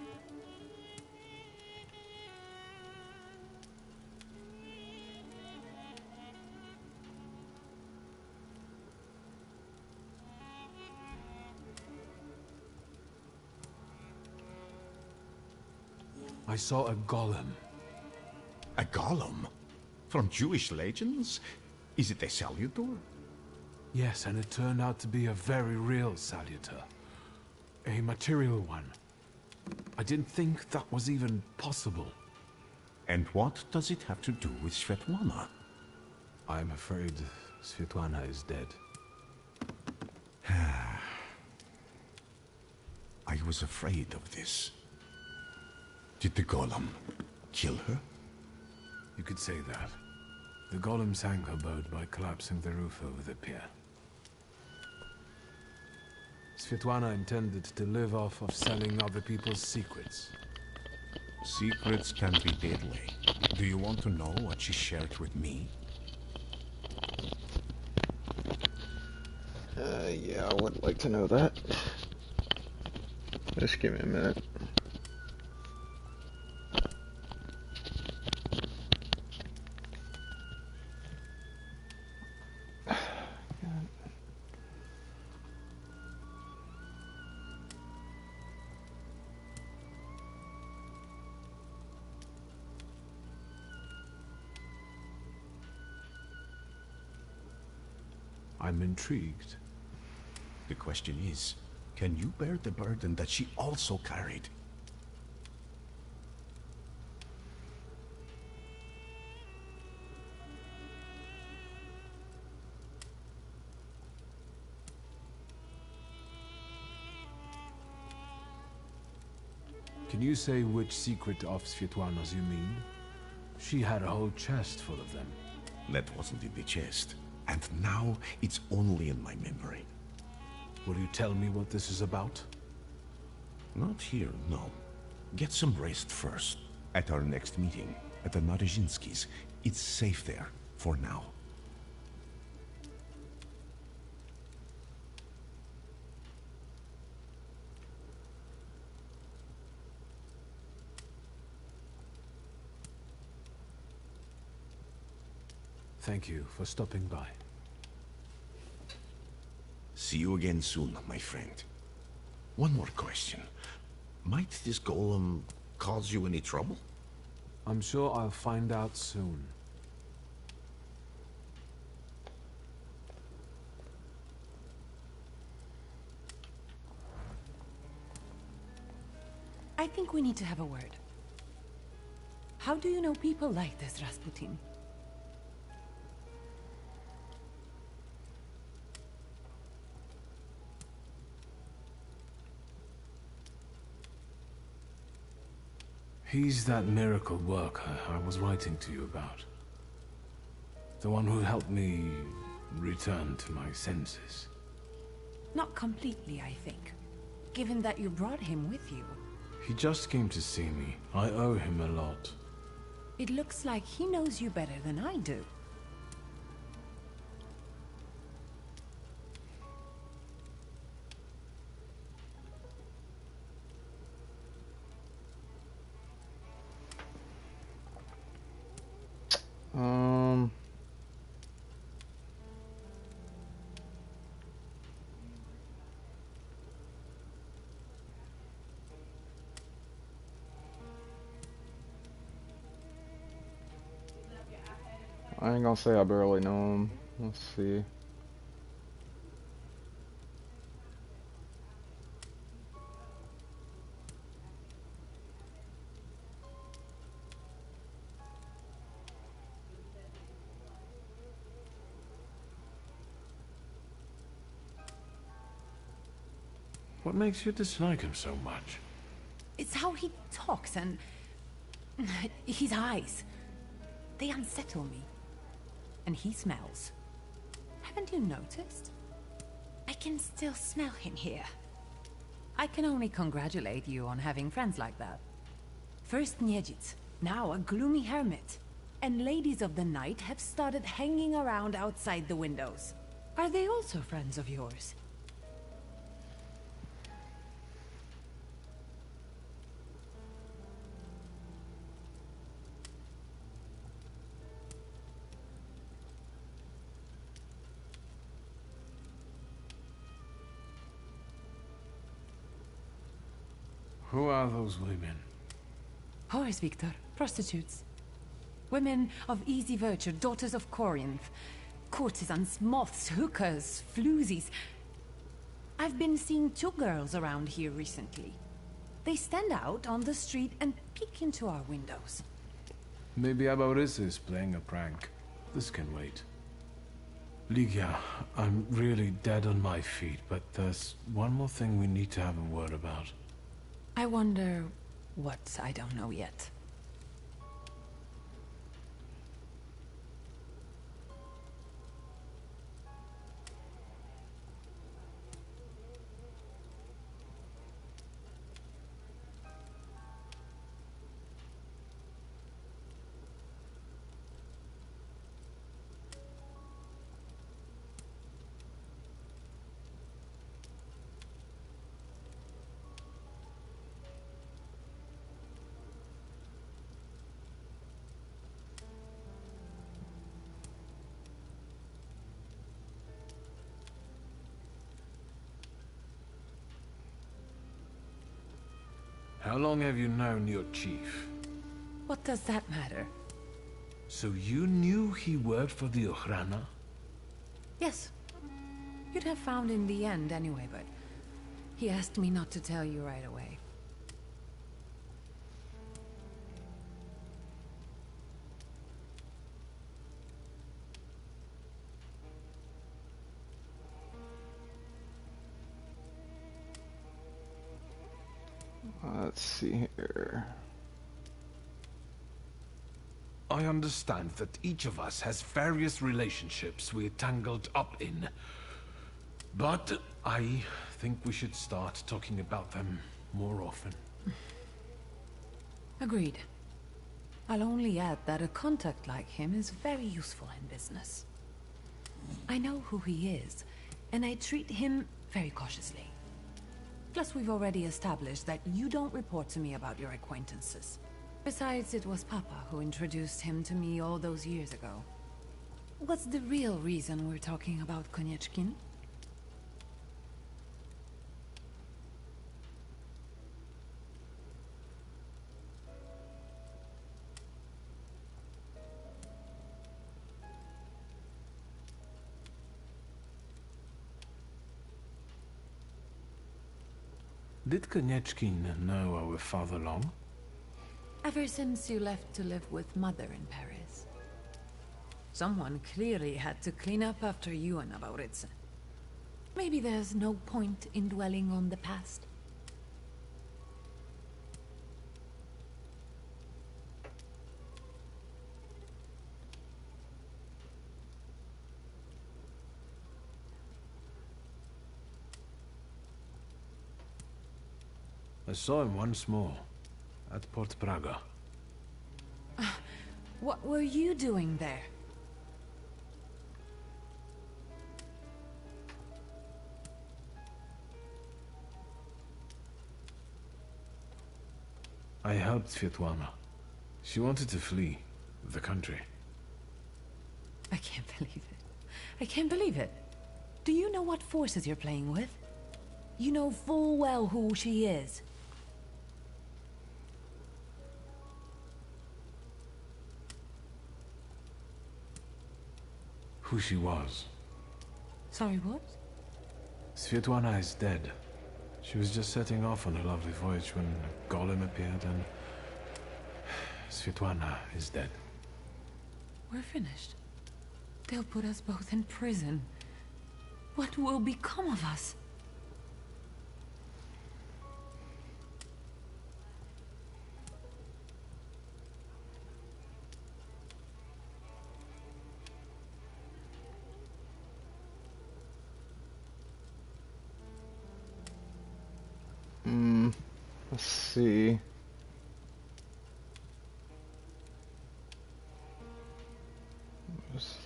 I saw a golem. A golem? From Jewish legends? Is it a salutor? Yes, and it turned out to be a very real salutor. A material one. I didn't think that was even possible. And what does it have to do with Svetlana? I'm afraid Svetlana is dead. I was afraid of this. Did the golem kill her? You could say that. The golem sank her boat by collapsing the roof over the pier. Svetlana intended to live off of selling other people's secrets. Secrets can be deadly. Do you want to know what she shared with me? Yeah, I would like to know that. Just give me a minute. I'm intrigued. The question is, can you bear the burden that she also carried? Can you say which secret of Svetlana's you mean? She had a whole chest full of them. That wasn't in the chest. And now it's only in my memory. Will you tell me what this is about? Not here, no. Get some rest first. At our next meeting, at the Narizhinskis. It's safe there, for now. Thank you for stopping by. See you again soon, my friend. One more question. Might this golem cause you any trouble? I'm sure I'll find out soon. I think we need to have a word. How do you know people like this, Rasputin? He's that miracle worker I was writing to you about. The one who helped me return to my senses. Not completely, I think. Given that you brought him with you. He just came to see me. I owe him a lot. It looks like he knows you better than I do. I ain't gonna say I barely know him. Let's see. What makes you dislike him so much? It's how he talks and his eyes. They unsettle me. And he smells. Haven't you noticed? I can still smell him here. I can only congratulate you on having friends like that. First Niedzic, now a gloomy hermit. And ladies of the night have started hanging around outside the windows. Are they also friends of yours? Who are those women? Whores, Victor. Prostitutes. Women of easy virtue, daughters of Corinth. Courtesans, moths, hookers, floozies. I've been seeing 2 girls around here recently. They stand out on the street and peek into our windows. Maybe Abaurisa is playing a prank. This can wait. Ligia, I'm really dead on my feet, but there's one more thing we need to have a word about. I wonder what I don't know yet. How long have you known your chief? What does that matter? So you knew he worked for the Ochrana? Yes. You'd have found in the end anyway, but he asked me not to tell you right away. Let's see here. I understand that each of us has various relationships we're tangled up in. But I think we should start talking about them more often. Agreed. I'll only add that a contact like him is very useful in business. I know who he is, and I treat him very cautiously. Plus, we've already established that you don't report to me about your acquaintances. Besides, it was Papa who introduced him to me all those years ago. What's the real reason we're talking about Konieczkin? Did Konieczkin know our father long? Ever since you left to live with Mother in Paris. Someone clearly had to clean up after you and Abaurisa. Maybe there's no point in dwelling on the past. I saw him once more, at Port Praga. What were you doing there? I helped Svetlana. She wanted to flee the country. I can't believe it. I can't believe it. Do you know what forces you're playing with? You know full well who she is. who she was. Sorry, what? Svetlana is dead. She was just setting off on a lovely voyage when a golem appeared and... Svetlana is dead. We're finished. They'll put us both in prison. What will become of us? Let's see.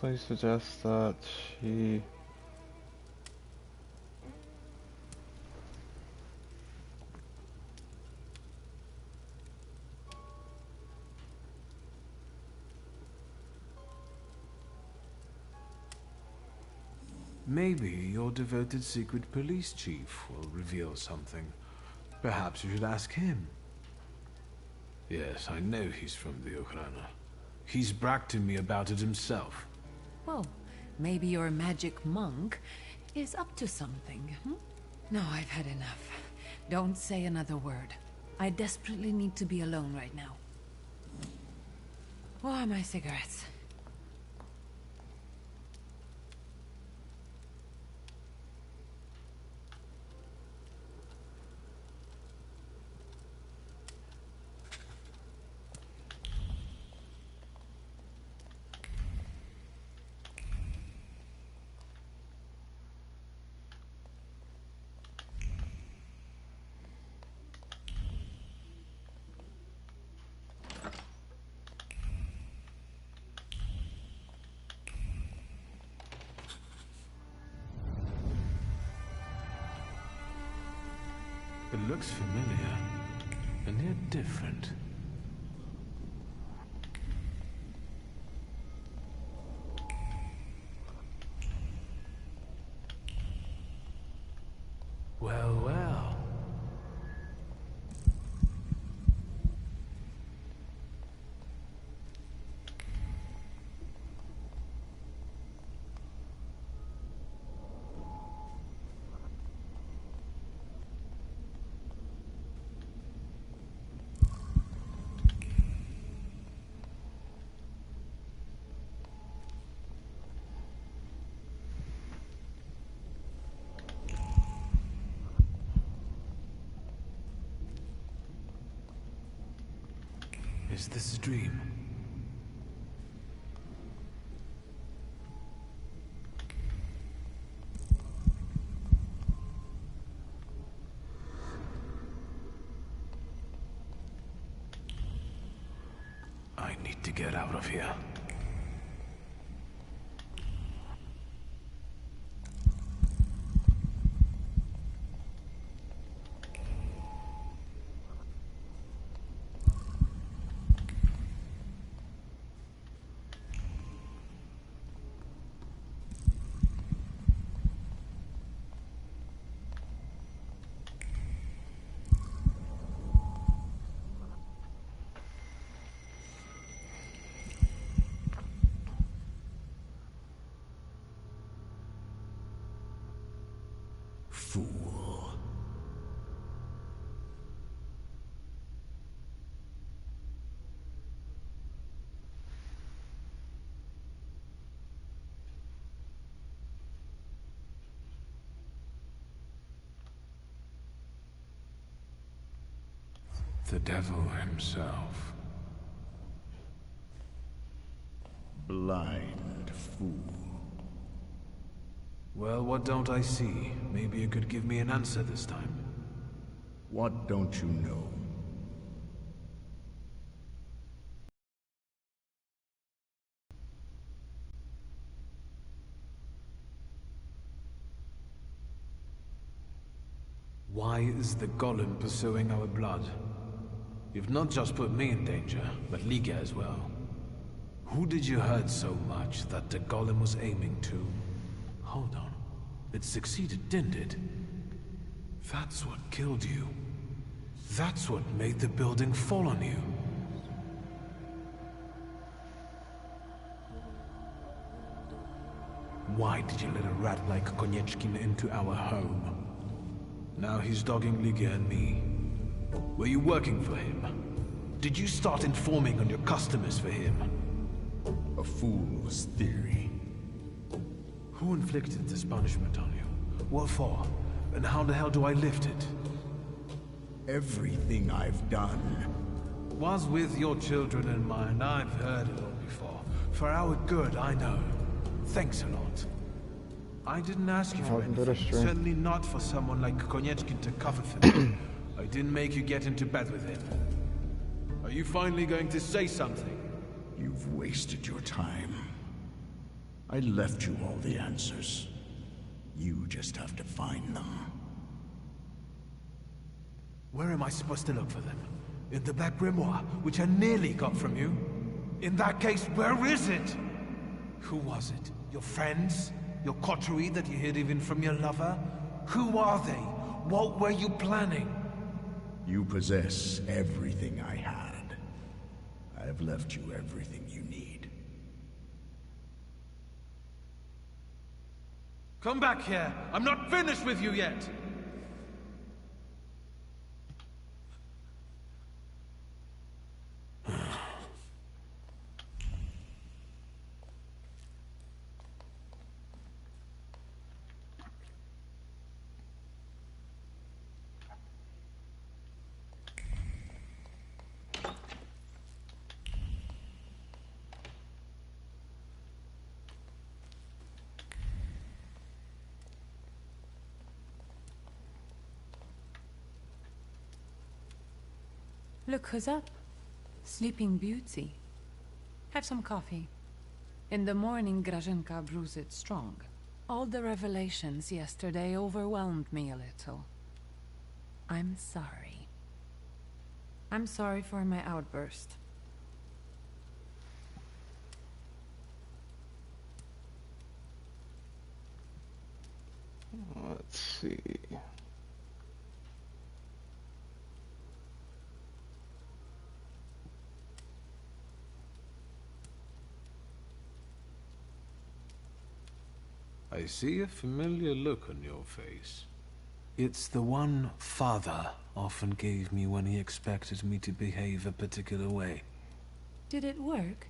They suggest that she... Maybe your devoted secret police chief will reveal something. Perhaps you should ask him. Yes, I know he's from the Ukraina. He's bragged to me about it himself. Well, maybe your magic monk is up to something, hmm? No, I've had enough. Don't say another word. I desperately need to be alone right now. Where are my cigarettes? It looks familiar, and yet different. Well, well. Is this a dream? I need to get out of here. Fool. The devil himself. Blind fool. Well, what don't I see? Maybe you could give me an answer this time. What don't you know? Why is the golem pursuing our blood? You've not just put me in danger, but Liga as well. Who did you hurt so much that the golem was aiming to? Hold on. It succeeded, didn't it? That's what killed you. That's what made the building fall on you. Why did you let a rat like Konieczkin into our home? Now he's dogging Ligia and me. Were you working for him? Did you start informing on your customers for him? A fool's theory. Who inflicted this punishment on you? What for? And how the hell do I lift it? Everything I've done was with your children in mind. I've heard it all before. For our good, I know. Thanks a lot. I didn't ask you for anything. Certainly not for someone like Konieczkin to cover for me. I didn't make you get into bed with him. Are you finally going to say something? You've wasted your time. I left you all the answers. You just have to find them. Where am I supposed to look for them? In the Black Grimoire, which I nearly got from you? In that case, where is it? Who was it? Your friends? Your coterie that you hid even from your lover? Who are they? What were you planning? You possess everything I had. I have left you everything you need. Come back here! I'm not finished with you yet! Look who's up. Sleeping Beauty. Have some coffee. In the morning, Grażynka brews it strong. All the revelations yesterday overwhelmed me a little. I'm sorry. I'm sorry for my outburst. Let's see. I see a familiar look on your face. It's the one Father often gave me when he expected me to behave a particular way. Did it work?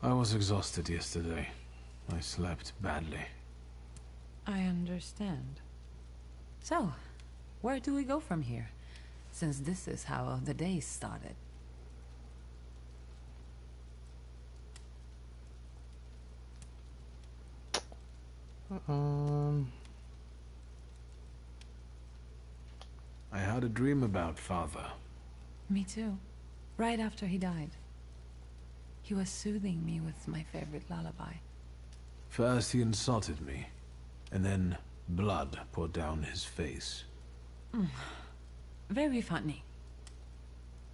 I was exhausted yesterday. I slept badly. I understand. So, where do we go from here? Since this is how the day started. I had a dream about Father. Me too. Right after he died. He was soothing me with my favorite lullaby. First he insulted me, and then blood poured down his face. Very funny.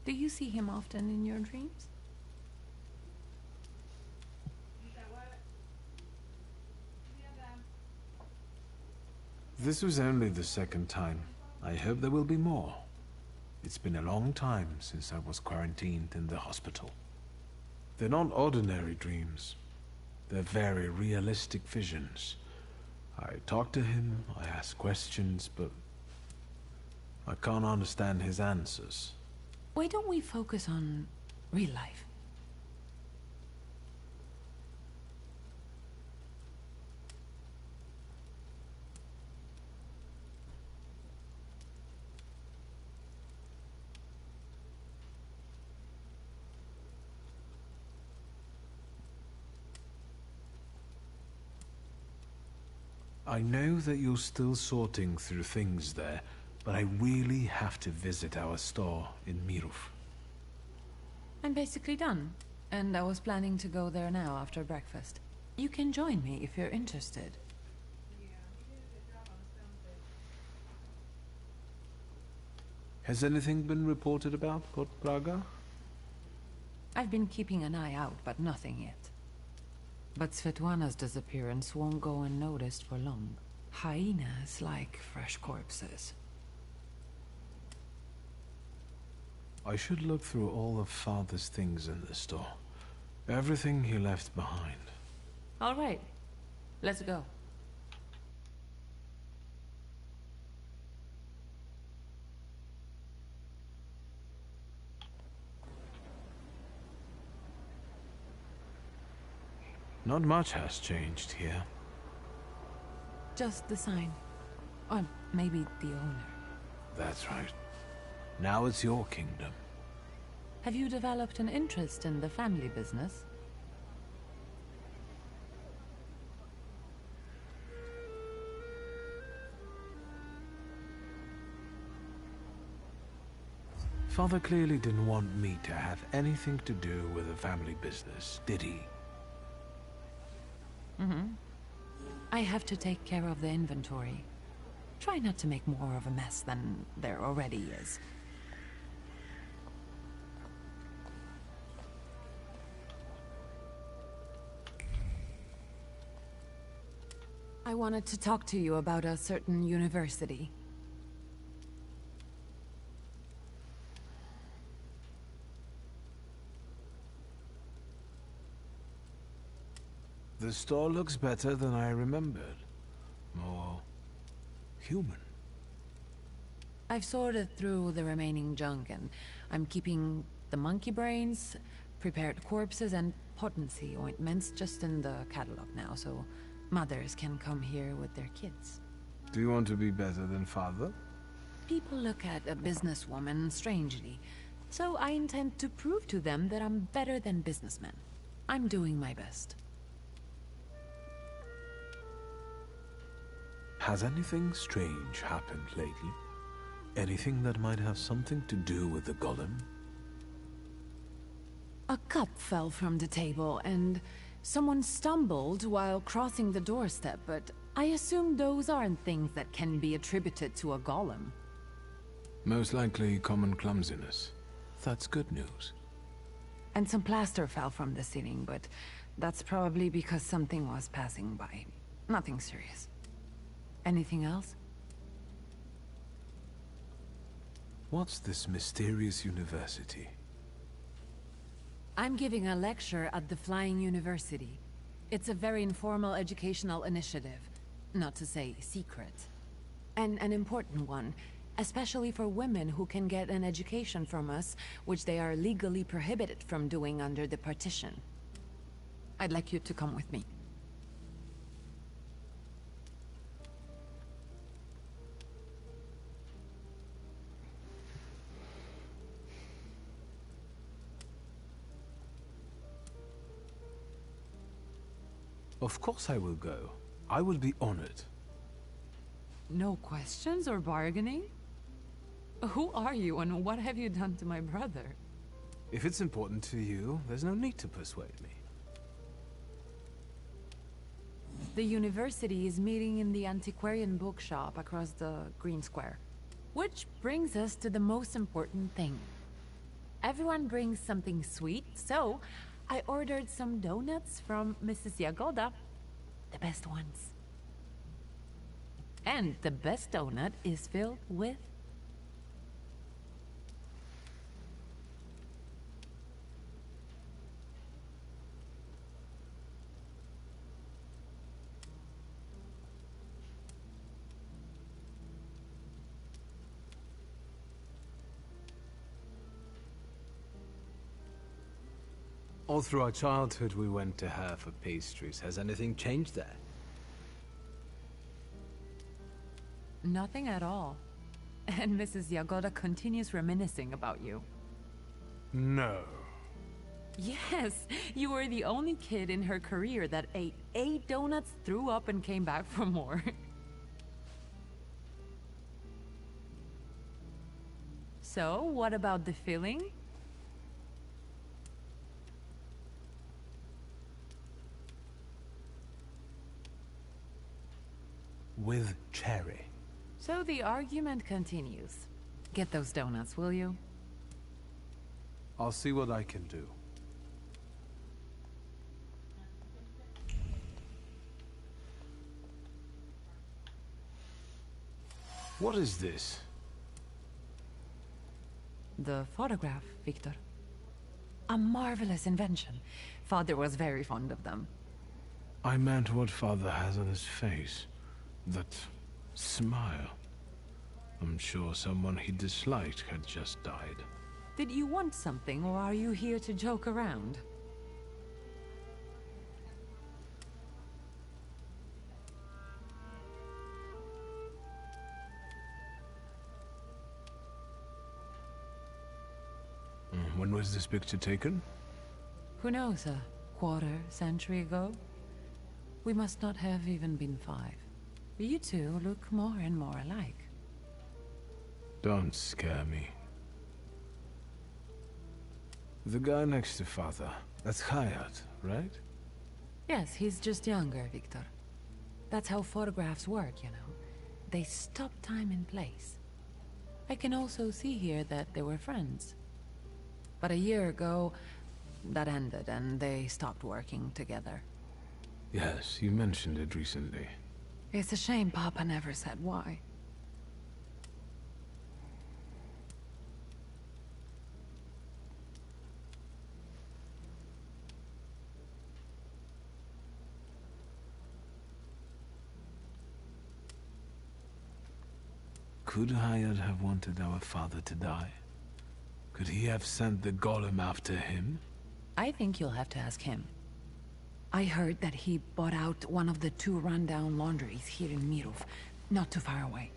Do you see him often in your dreams? This was only the second time. I hope there will be more. It's been a long time since I was quarantined in the hospital. They're not ordinary dreams. They're very realistic visions. I talk to him, I ask questions, but I can't understand his answers. Why don't we focus on real life? I know that you're still sorting through things there, but I really have to visit our store in Mirów. I'm basically done, and I was planning to go there now after breakfast. You can join me if you're interested. Has anything been reported about Port Praga? I've been keeping an eye out, but nothing yet. But Svetlana's disappearance won't go unnoticed for long. Hyenas like fresh corpses. I should look through all of Father's things in the store. Everything he left behind. All right. Let's go. Not much has changed here. Just the sign. Or maybe the owner. That's right. Now it's your kingdom. Have you developed an interest in the family business? Father clearly didn't want me to have anything to do with the family business, did he? Mm-hmm. I have to take care of the inventory. Try not to make more of a mess than there already is. I wanted to talk to you about a certain university. The store looks better than I remembered. More human. I've sorted through the remaining junk and I'm keeping the monkey brains, prepared corpses, and potency ointments just in the catalog now, so mothers can come here with their kids. Do you want to be better than Father? People look at a businesswoman strangely, so I intend to prove to them that I'm better than businessmen. I'm doing my best. Has anything strange happened lately? Anything that might have something to do with the golem? A cup fell from the table and someone stumbled while crossing the doorstep, but I assume those aren't things that can be attributed to a golem. Most likely common clumsiness. That's good news. And some plaster fell from the ceiling, but that's probably because something was passing by. Nothing serious. Anything else? What's this mysterious university? I'm giving a lecture at the Flying University. It's a very informal educational initiative. Not to say secret. And an important one, especially for women who can get an education from us, which they are legally prohibited from doing under the partition. I'd like you to come with me. Of course I will go. I will be honored. No questions or bargaining? Who are you and what have you done to my brother? If it's important to you, there's no need to persuade me. The university is meeting in the antiquarian bookshop across the Green Square. Which brings us to the most important thing. Everyone brings something sweet, so I ordered some donuts from Mrs. Yagoda. The best ones. And the best donut is filled with... All through our childhood we went to her for pastries. Has anything changed there? Nothing at all. And Mrs. Yagoda continues reminiscing about you. No. Yes, you were the only kid in her career that ate 8 donuts, threw up, and came back for more. So, what about the filling? With cherry. So the argument continues. Get those donuts, will you? I'll see what I can do. What is this? The photograph, Victor. A marvelous invention. Father was very fond of them. I meant what Father has on his face. That smile. I'm sure someone he disliked had just died. Did you want something, or are you here to joke around? When was this picture taken? Who knows, a quarter century ago? We must not have even been 5. You two look more and more alike. Don't scare me. The guy next to Father, that's Hayat, right? Yes, he's just younger, Victor. That's how photographs work, you know. They stop time and place. I can also see here that they were friends. But a year ago, that ended and they stopped working together. Yes, you mentioned it recently. It's a shame Papa never said why. Could Hayat have wanted our father to die? Could he have sent the golem after him? I think you'll have to ask him. I heard that he bought out one of the 2 rundown laundries here in Mirov, not too far away.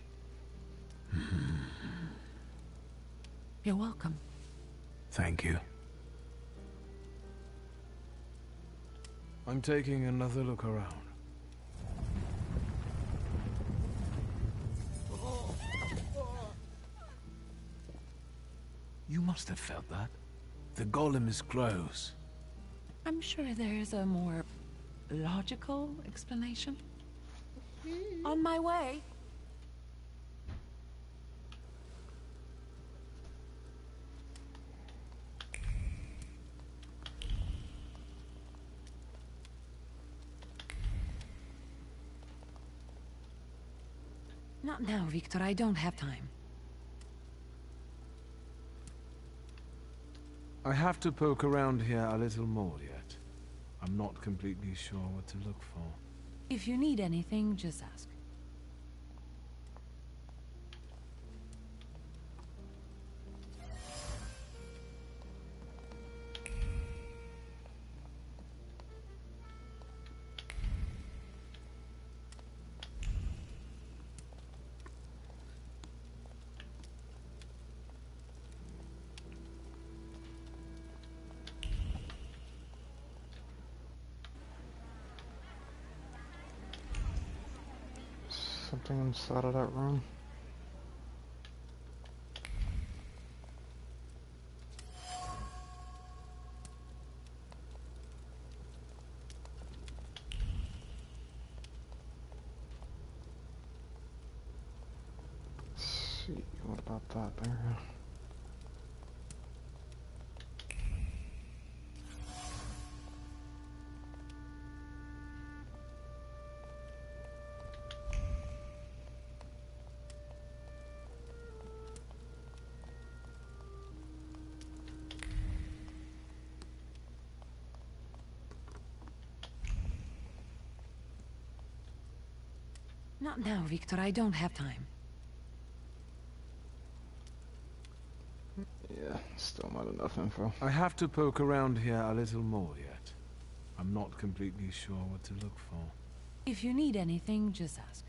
You're welcome. Thank you. I'm taking another look around. You must have felt that. The golem is close. I'm sure there's a more logical explanation. On my way. Not now, Victor. I don't have time. I have to poke around here a little more yet. I'm not completely sure what to look for. If you need anything, just ask. Something inside of that room. Let's see, what about that there? Not now, Victor. I don't have time. Yeah, still not enough info. I have to poke around here a little more yet. I'm not completely sure what to look for. If you need anything, just ask.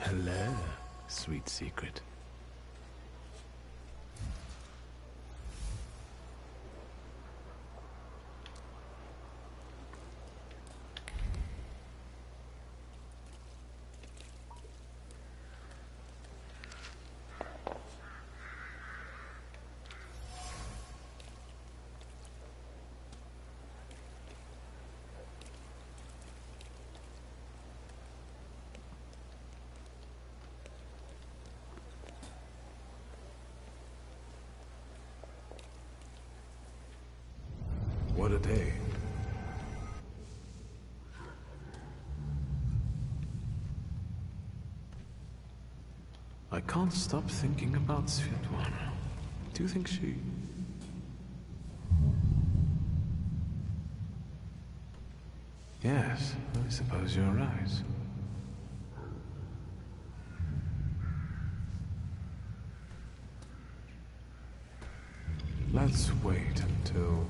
Hello, sweet secret. What a day. I can't stop thinking about Svetlana. Do you think she... Yes, I suppose you're right. Let's wait until...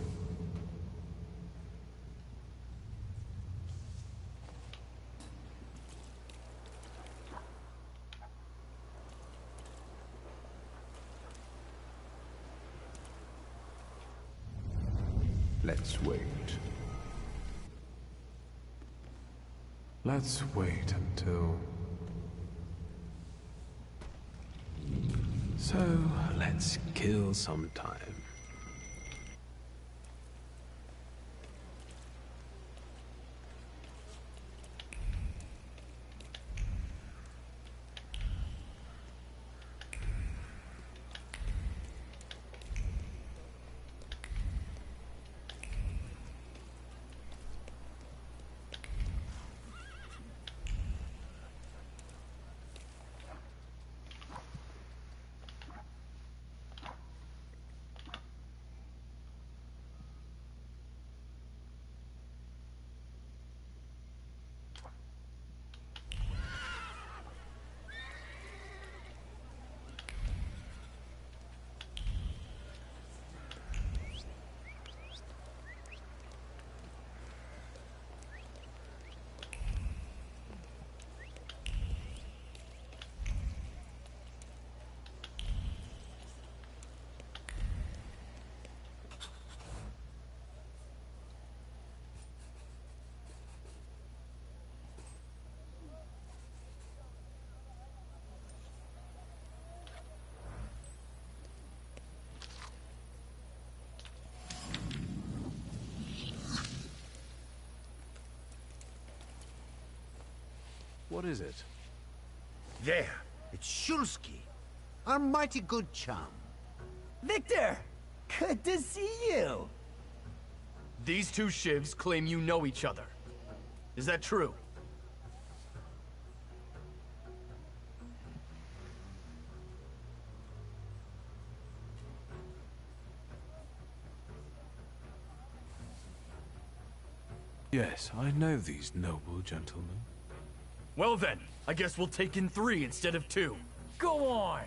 Let's wait. Let's wait until... So, let's kill some time. What is it? There, it's Shulsky, our mighty good chum. Victor! Good to see you! These two shivs claim you know each other. Is that true? Yes, I know these noble gentlemen. Well then, I guess we'll take in 3 instead of 2. Go on!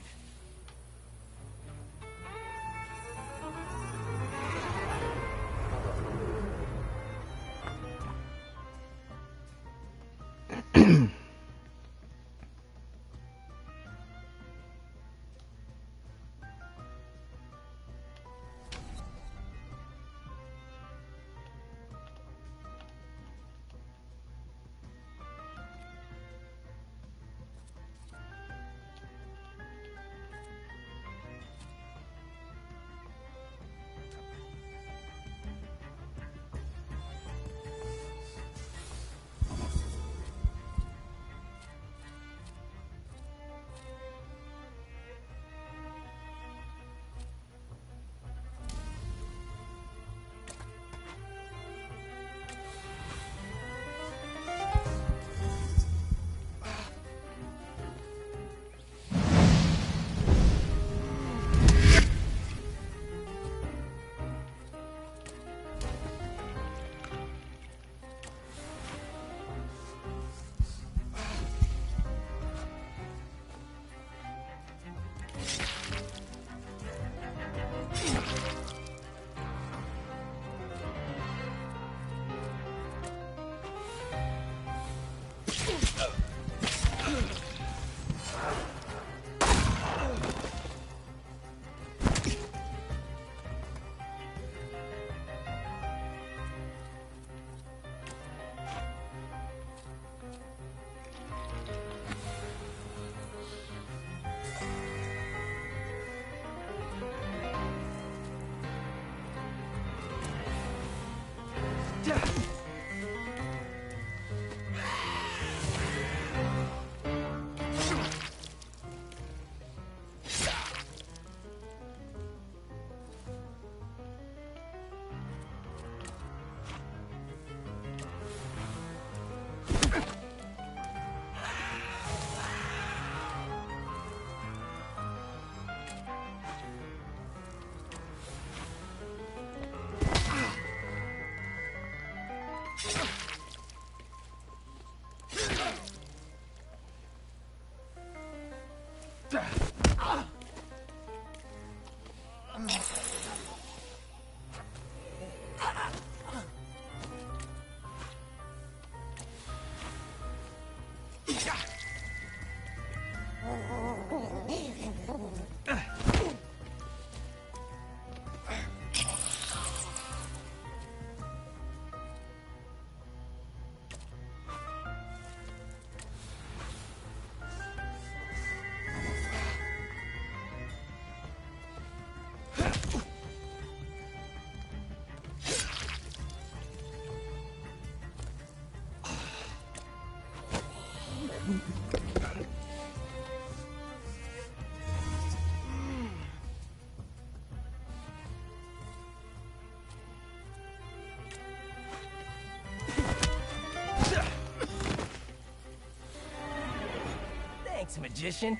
Thanks, magician.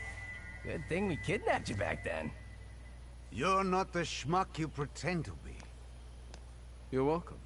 Good thing we kidnapped you back then. You're not the schmuck you pretend to be. You're welcome.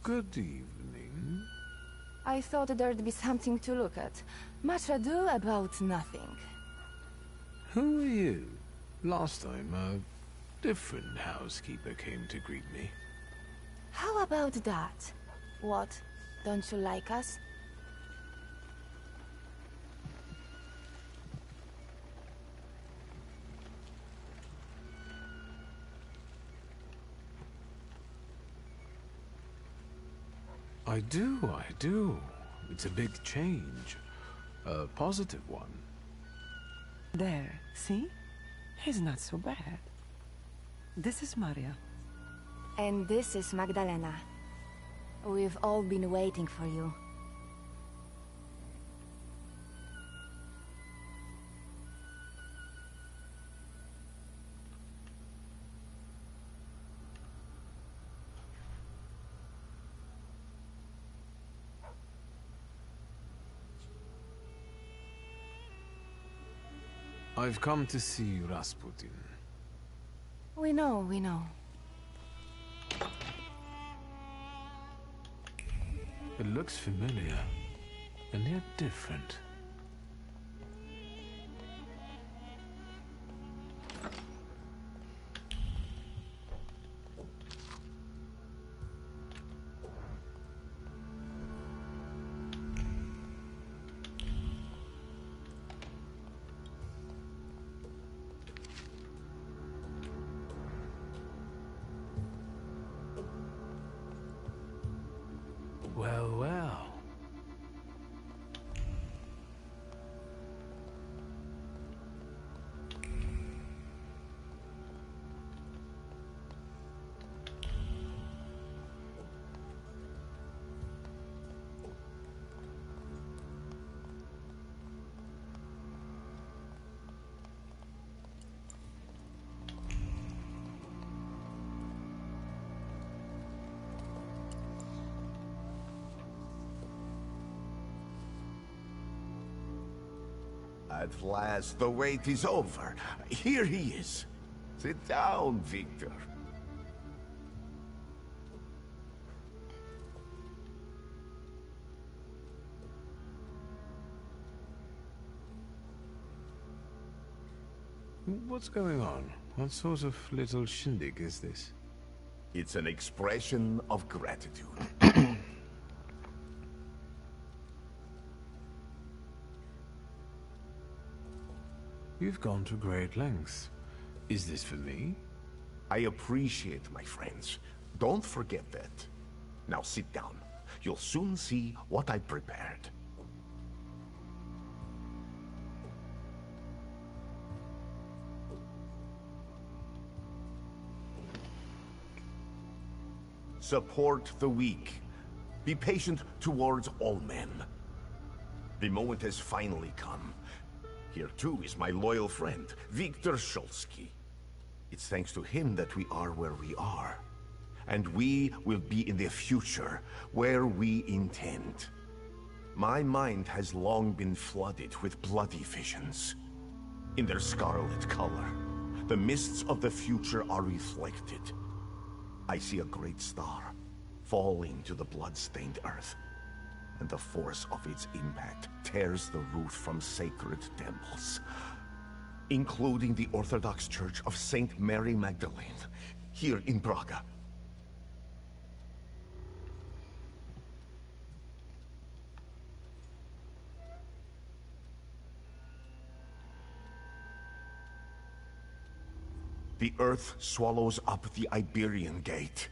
Good evening. I thought there'd be something to look at. Much ado about nothing. Who are you? Last time, a different housekeeper came to greet me. How about that? What? Don't you like us? I do. It's a big change. A positive one. There, see? He's not so bad. This is Maria. And this is Magdalena. We've all been waiting for you. I've come to see Rasputin. We know. It looks familiar, and yet different. Well. At last, the wait is over. Here he is. Sit down, Victor. What's going on? What sort of little shindig is this? It's an expression of gratitude. You've gone to great lengths. Is this for me? I appreciate my friends. Don't forget that. Now sit down. You'll soon see what I prepared. Support the weak. Be patient towards all men. The moment has finally come. Here too is my loyal friend, Victor Szulski. It's thanks to him that we are where we are. And we will be in the future, where we intend. My mind has long been flooded with bloody visions. In their scarlet color, the mists of the future are reflected. I see a great star falling to the blood-stained earth, and the force of its impact tears the roof from sacred temples, including the Orthodox Church of Saint Mary Magdalene, here in Praga. The earth swallows up the Iberian Gate.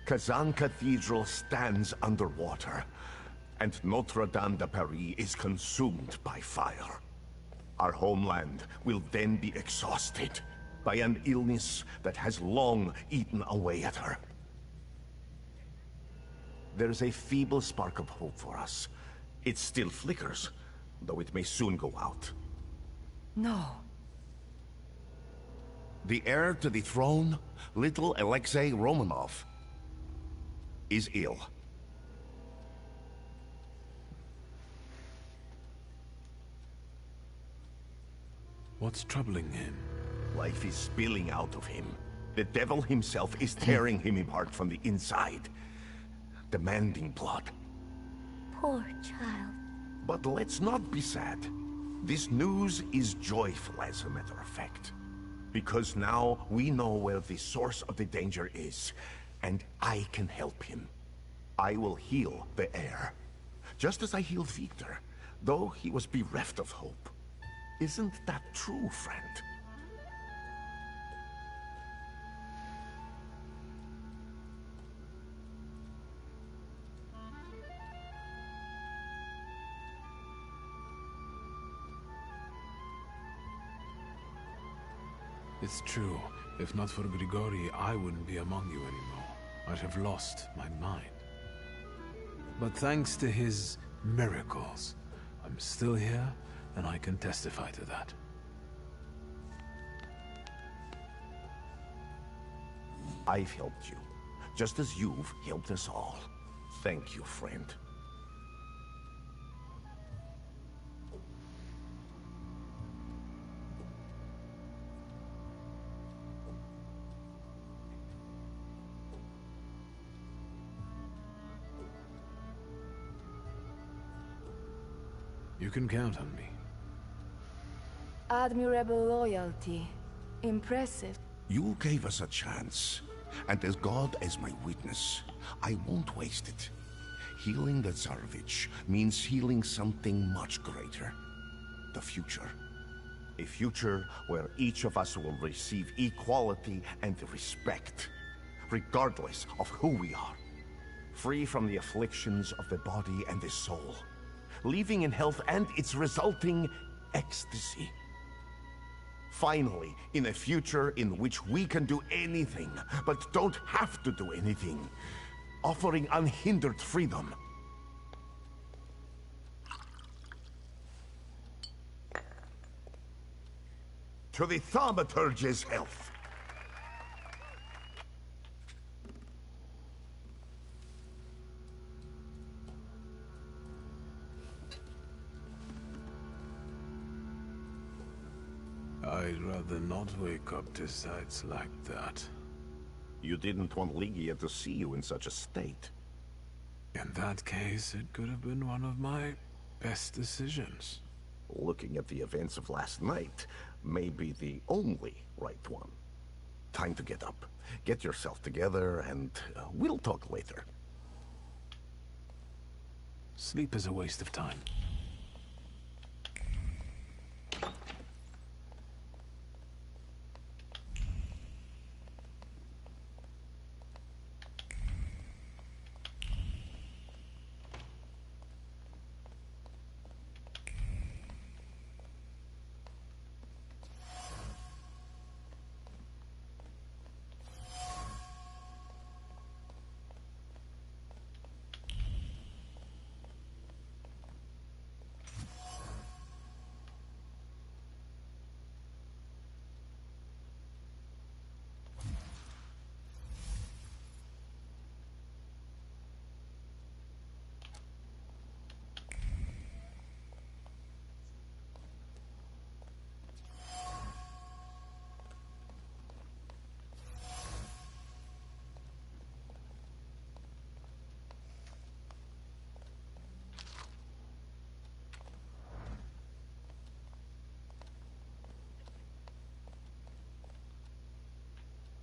Kazan Cathedral stands underwater, and Notre Dame de Paris is consumed by fire. Our homeland will then be exhausted by an illness that has long eaten away at her. There's a feeble spark of hope for us. It still flickers, though it may soon go out. No. The heir to the throne, little Alexei Romanov, is ill. What's troubling him? Life is spilling out of him. The devil himself is tearing him apart from the inside. demanding blood. Poor child. But let's not be sad. This news is joyful, as a matter of fact. Because now we know where the source of the danger is, and I can help him. I will heal the heir, just as I healed Victor, though he was bereft of hope. Isn't that true, friend? It's true. If not for Grigori, I wouldn't be among you anymore. I'd have lost my mind. But thanks to his miracles, I'm still here, and I can testify to that. I've helped you, just as you've helped us all. Thank you, friend. You can count on me. Admirable loyalty. Impressive. You gave us a chance, and as God as my witness, I won't waste it. Healing the Tsarevich means healing something much greater. The future. A future where each of us will receive equality and respect, regardless of who we are. Free from the afflictions of the body and the soul. Living in health and its resulting ecstasy. Finally, in a future in which we can do anything, but don't have to do anything. Offering unhindered freedom. To the Thaumaturge's health. I'd rather not wake up to sights like that. You didn't want Ligia to see you in such a state. In that case, it could have been one of my best decisions. Looking at the events of last night may be the only right one. Time to get up. Get yourself together, and we'll talk later. Sleep is a waste of time.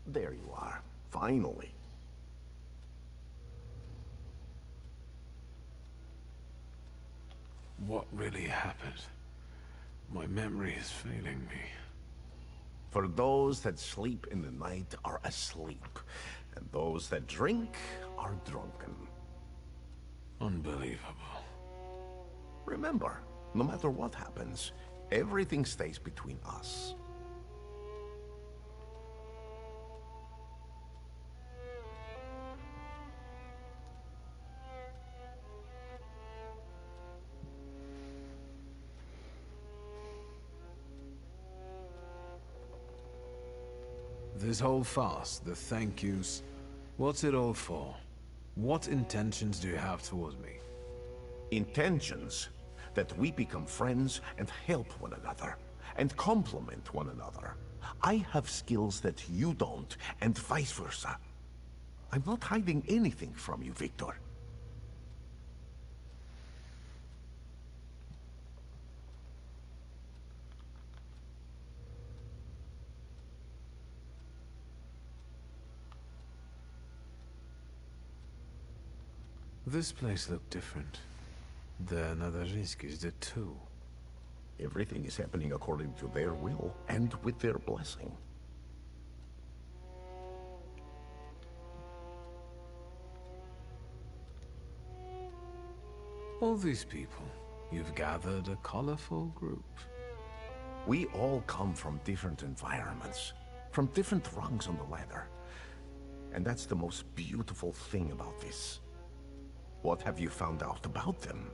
There you are, finally. What really happened? My memory is failing me. For those that sleep in the night are asleep, and those that drink are drunken. Unbelievable. Remember, no matter what happens, everything stays between us. This whole farce, the thank yous, what's it all for? What intentions do you have towards me? Intentions that we become friends and help one another, and complement one another. I have skills that you don't, and vice versa. I'm not hiding anything from you, Victor. This place looked different. The Nadariskis did too. Everything is happening according to their will and with their blessing. All these people, you've gathered a colorful group. We all come from different environments, from different rungs on the ladder. And that's the most beautiful thing about this. What have you found out about them?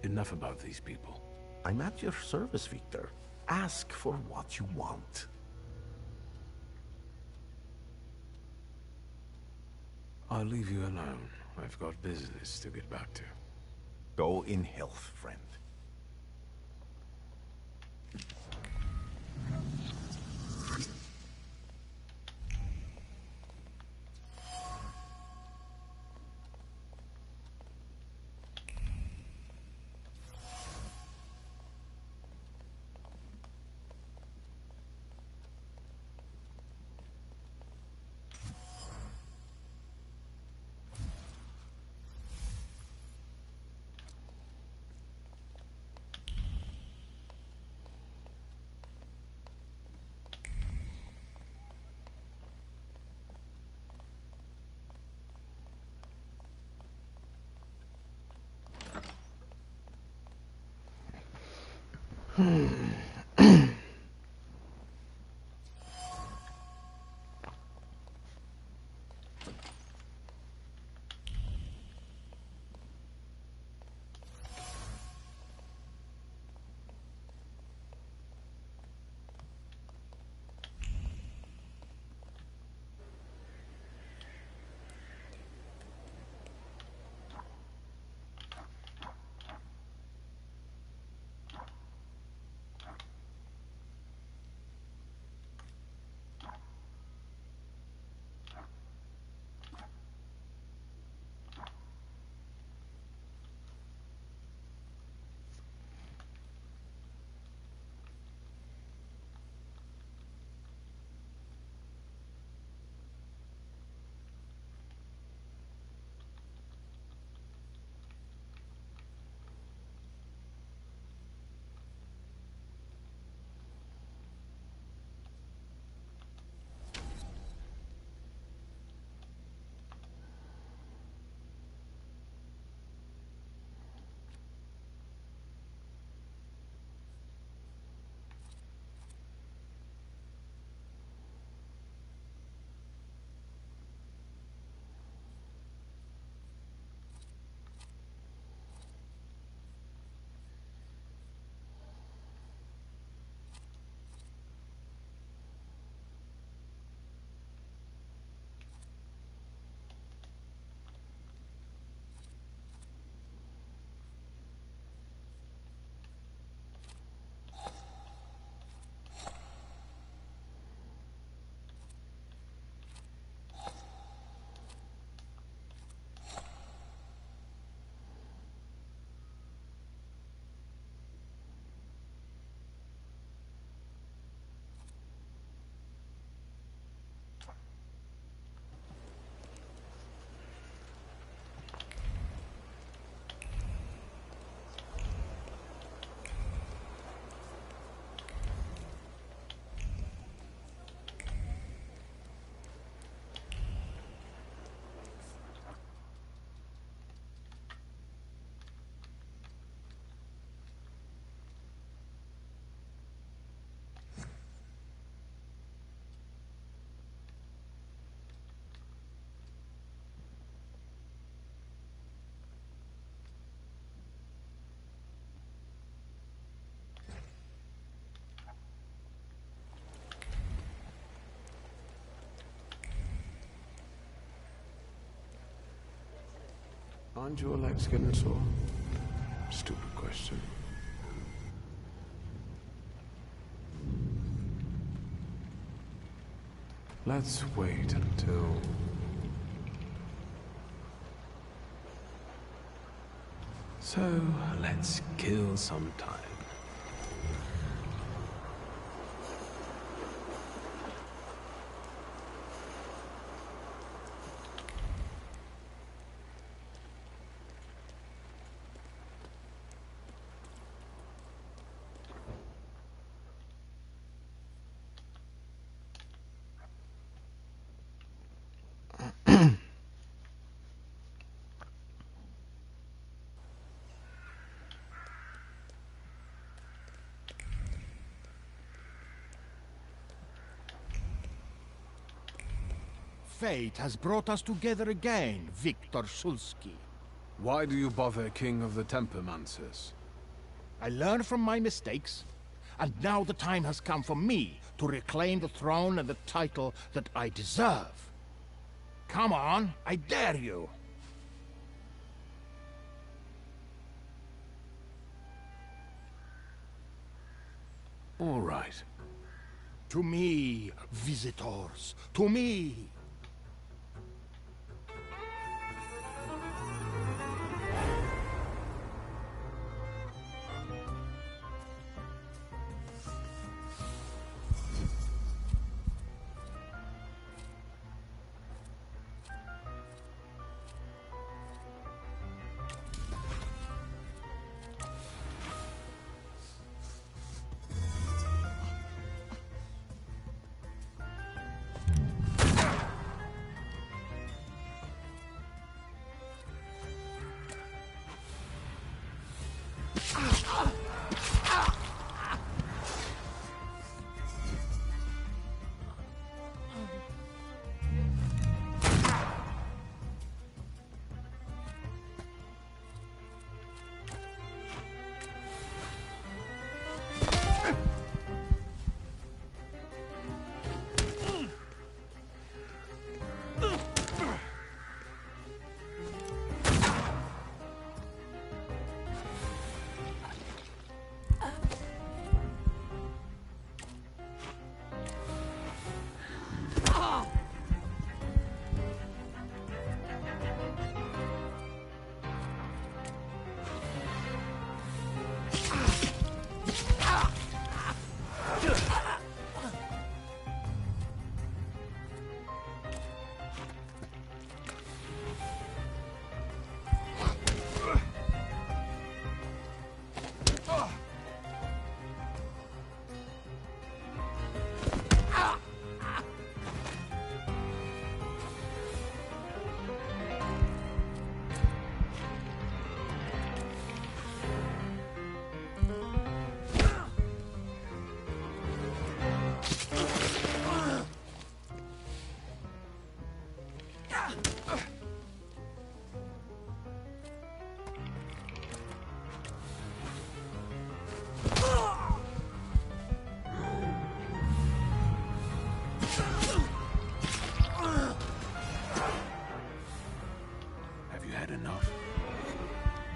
Enough about these people. I'm at your service, Victor. Ask for what you want. I'll leave you alone. I've got business to get back to. Go in health, friend. Aren't your legs getting sore? Stupid question. Let's wait until... So, let's kill some time. Fate has brought us together again, Victor Shulsky. Why do you bother, King of the Tempermancers? I learned from my mistakes, and now the time has come for me to reclaim the throne and the title that I deserve. Come on, I dare you. All right. To me, visitors, to me.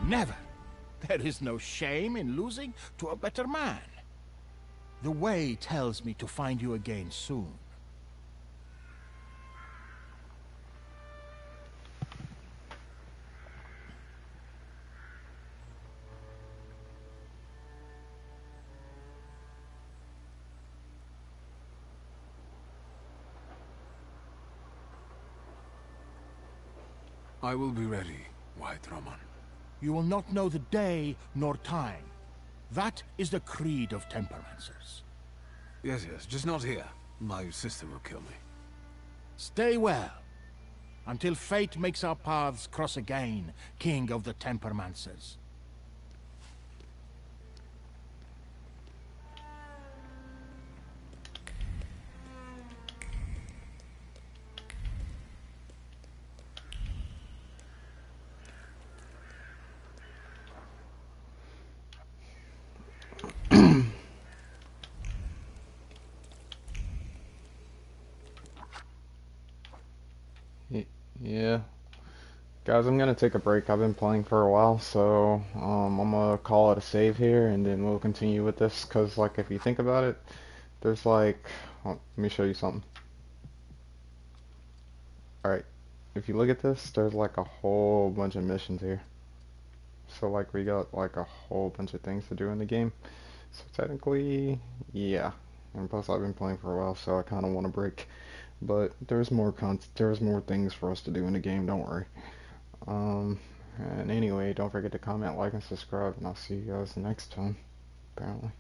Never. There is no shame in losing to a better man. The way tells me to find you again soon. I will be ready, White Roman. You will not know the day nor time. That is the creed of Tempermancers. Yes, just not here. My sister will kill me. Stay well, until fate makes our paths cross again, King of the Tempermancers. Yeah. Guys, I'm gonna take a break. I've been playing for a while, so I'm gonna call it a save here, and then we'll continue with this, because, like, if you think about it, there's, like, let me show you something. Alright, if you look at this, there's, like, a whole bunch of missions here. So, like, we got, like, a whole bunch of things to do in the game. So, technically, yeah. And plus, I've been playing for a while, so I kind of want a break. But there's more things for us to do in the game, don't worry. And anyway, don't forget to comment, like, and subscribe, and I'll see you guys next time, apparently.